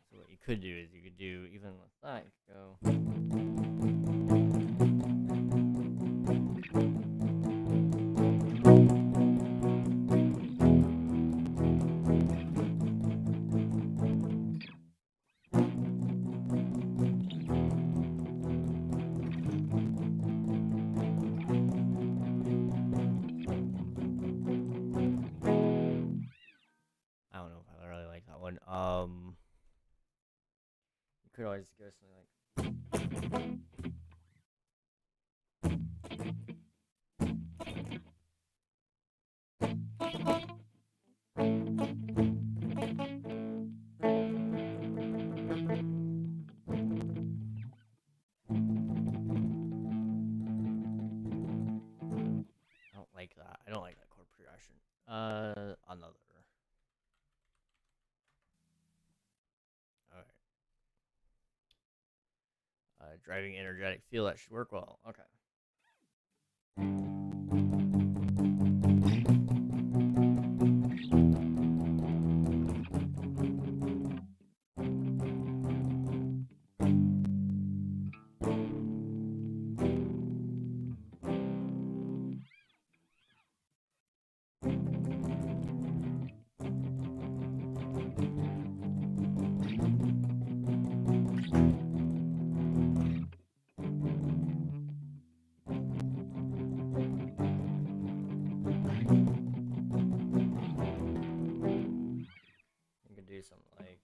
So what you could do is you could do, even with that, you could go. I don't know if I really like that one. could always go something like. I don't like that chord progression. Another. All right. Driving energetic feel, that should work well. Okay. You could do something like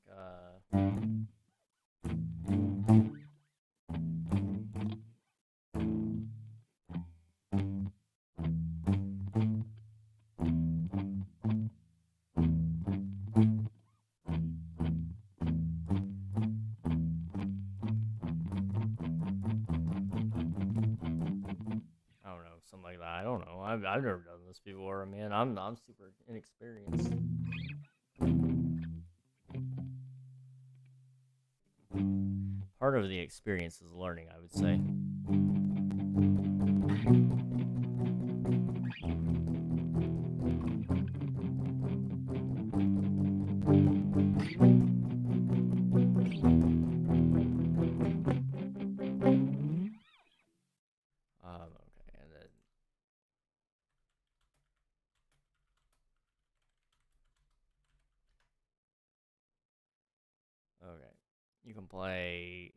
I don't know, something like that. I don't know. I've never done this before, man. I'm super inexperienced. Part of the experience is learning, I would say. Okay, and then okay, you can play.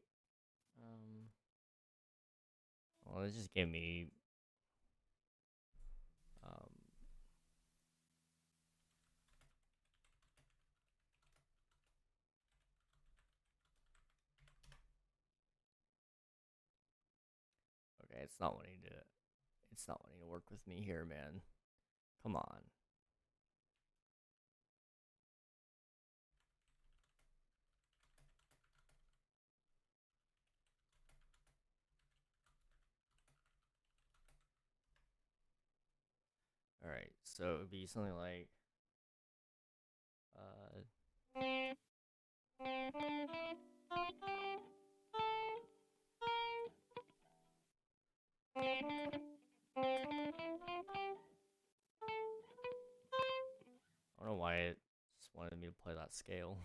Well, it just gave me. Okay, it's not wanting to. It's not wanting to work with me here, man. Come on. All right, so it would be something like. I don't know why it just wanted me to play that scale.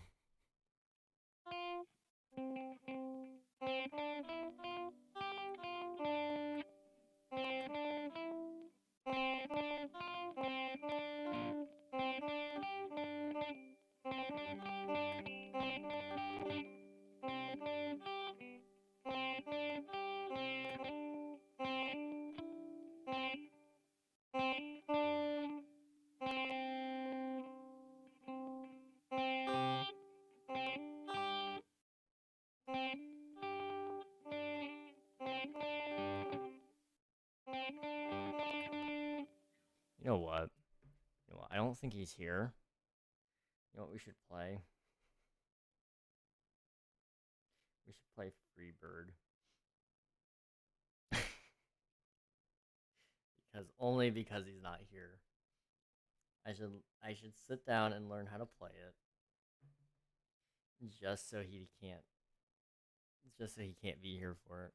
You know what? I don't think he's here. You know what we should play? We should play Freebird. Only because he's not here. I should sit down and learn how to play it. Just so he can't be here for it.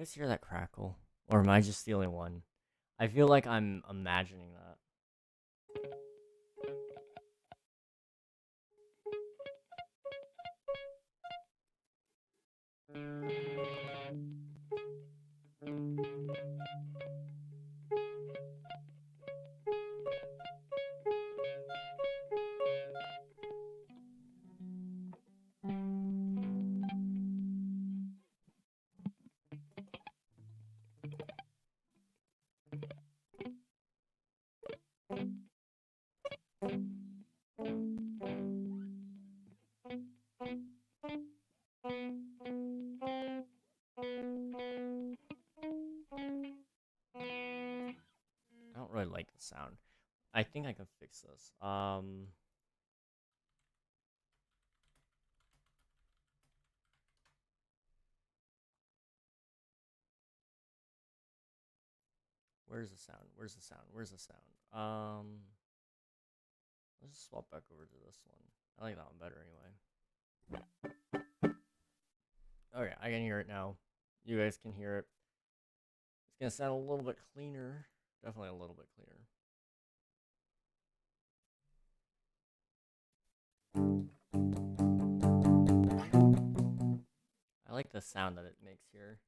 You guys hear that crackle? Or am I just the only one? I feel like I'm imagining that. I don't really like the sound. I think I can fix this. Where's the sound? Where's the sound? Where's the sound? Let's just swap back over to this one. I like that one better anyway. Okay, I can hear it now. You guys can hear it. It's gonna sound a little bit cleaner. Definitely a little bit cleaner. I like the sound that it makes here.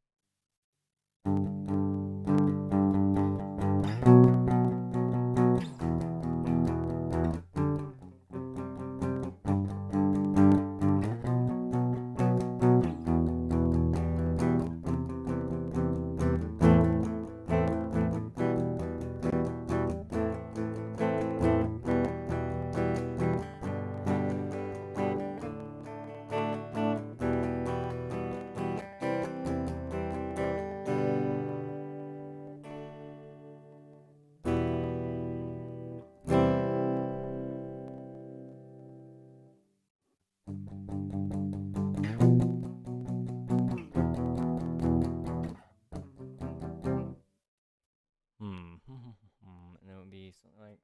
And it would be something like,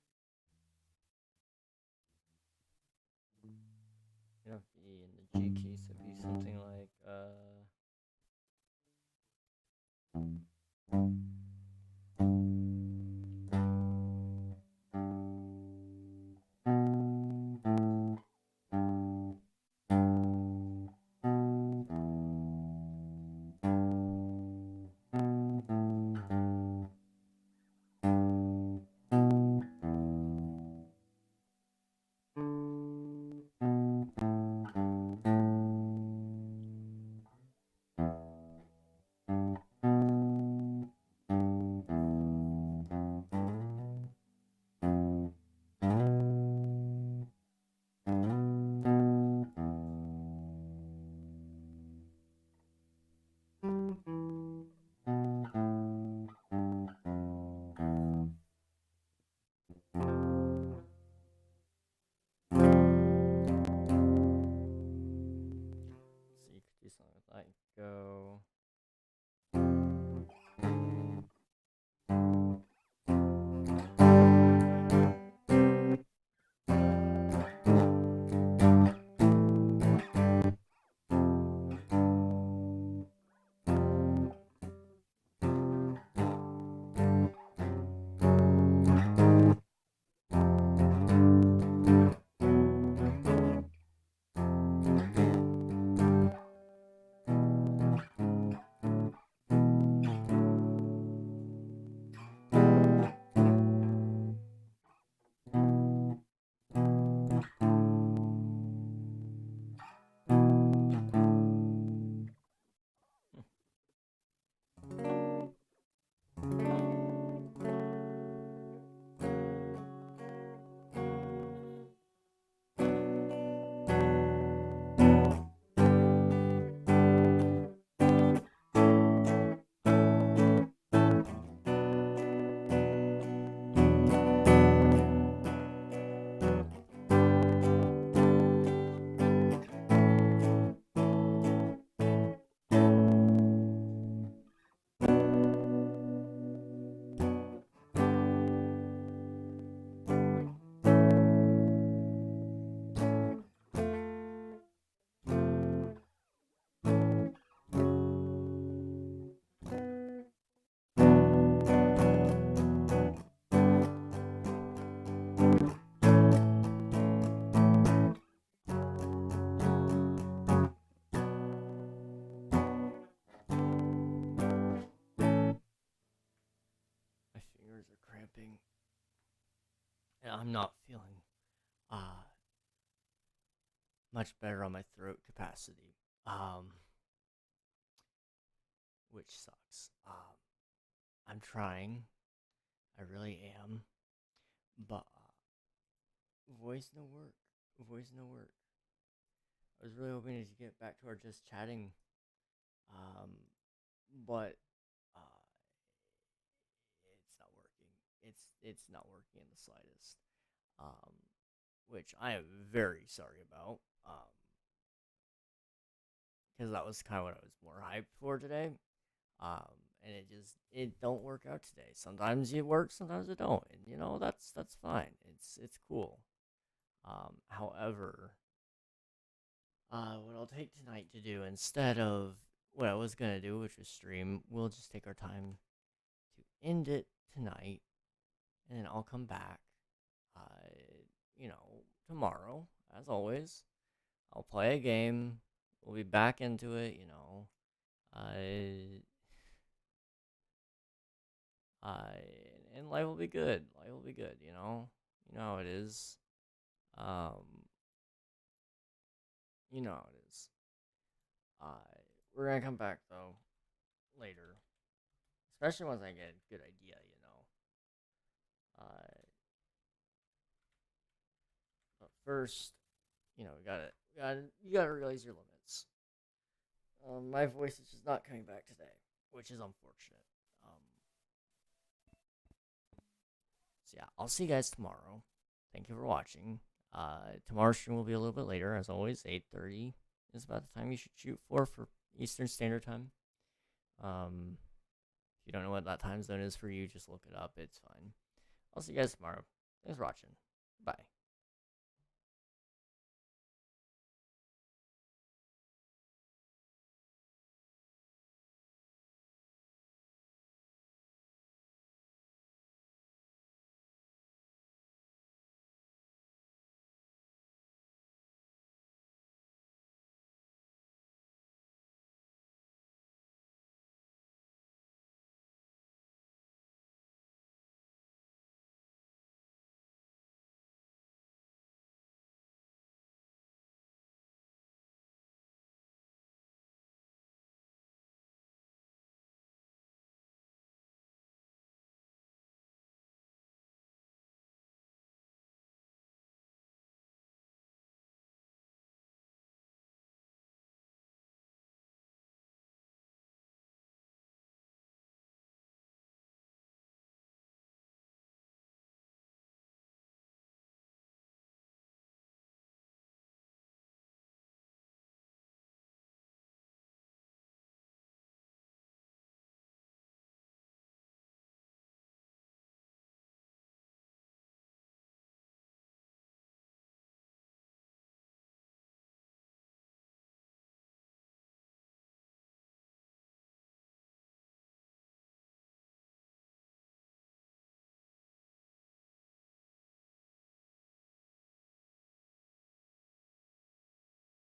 you know, be in the G case, it'd be something like so you could do something like go. shoulders are cramping, and I'm not feeling uh much better on my throat capacity. Which sucks. I'm trying. I really am. But voice no work. Voice no work. I was really hoping to get back to our just chatting. Um, but uh, it's not working. It's not working in the slightest. Um, which I am very sorry about. Because that was kind of what I was more hyped for today. And it don't work out today. Sometimes it works, sometimes it don't, and that's fine. It's cool. However, what I'll take tonight to do instead of what I was gonna do, which was stream, we'll just take our time to end it tonight, and then I'll come back, tomorrow as always. I'll play a game. We'll be back into it. Uh, uh, and life will be good. Life will be good. You know how it is. Um, you know how it is. We're gonna come back though later, especially once I get a good idea. But first, you gotta realize your limits. My voice is just not coming back today, which is unfortunate. Um, so yeah, I'll see you guys tomorrow. Thank you for watching. Tomorrow's stream will be a little bit later, as always. 8:30 is about the time you should shoot for Eastern Standard Time. If you don't know what that time zone is for you, just look it up. It's fine. I'll see you guys tomorrow. Thanks for watching. Bye.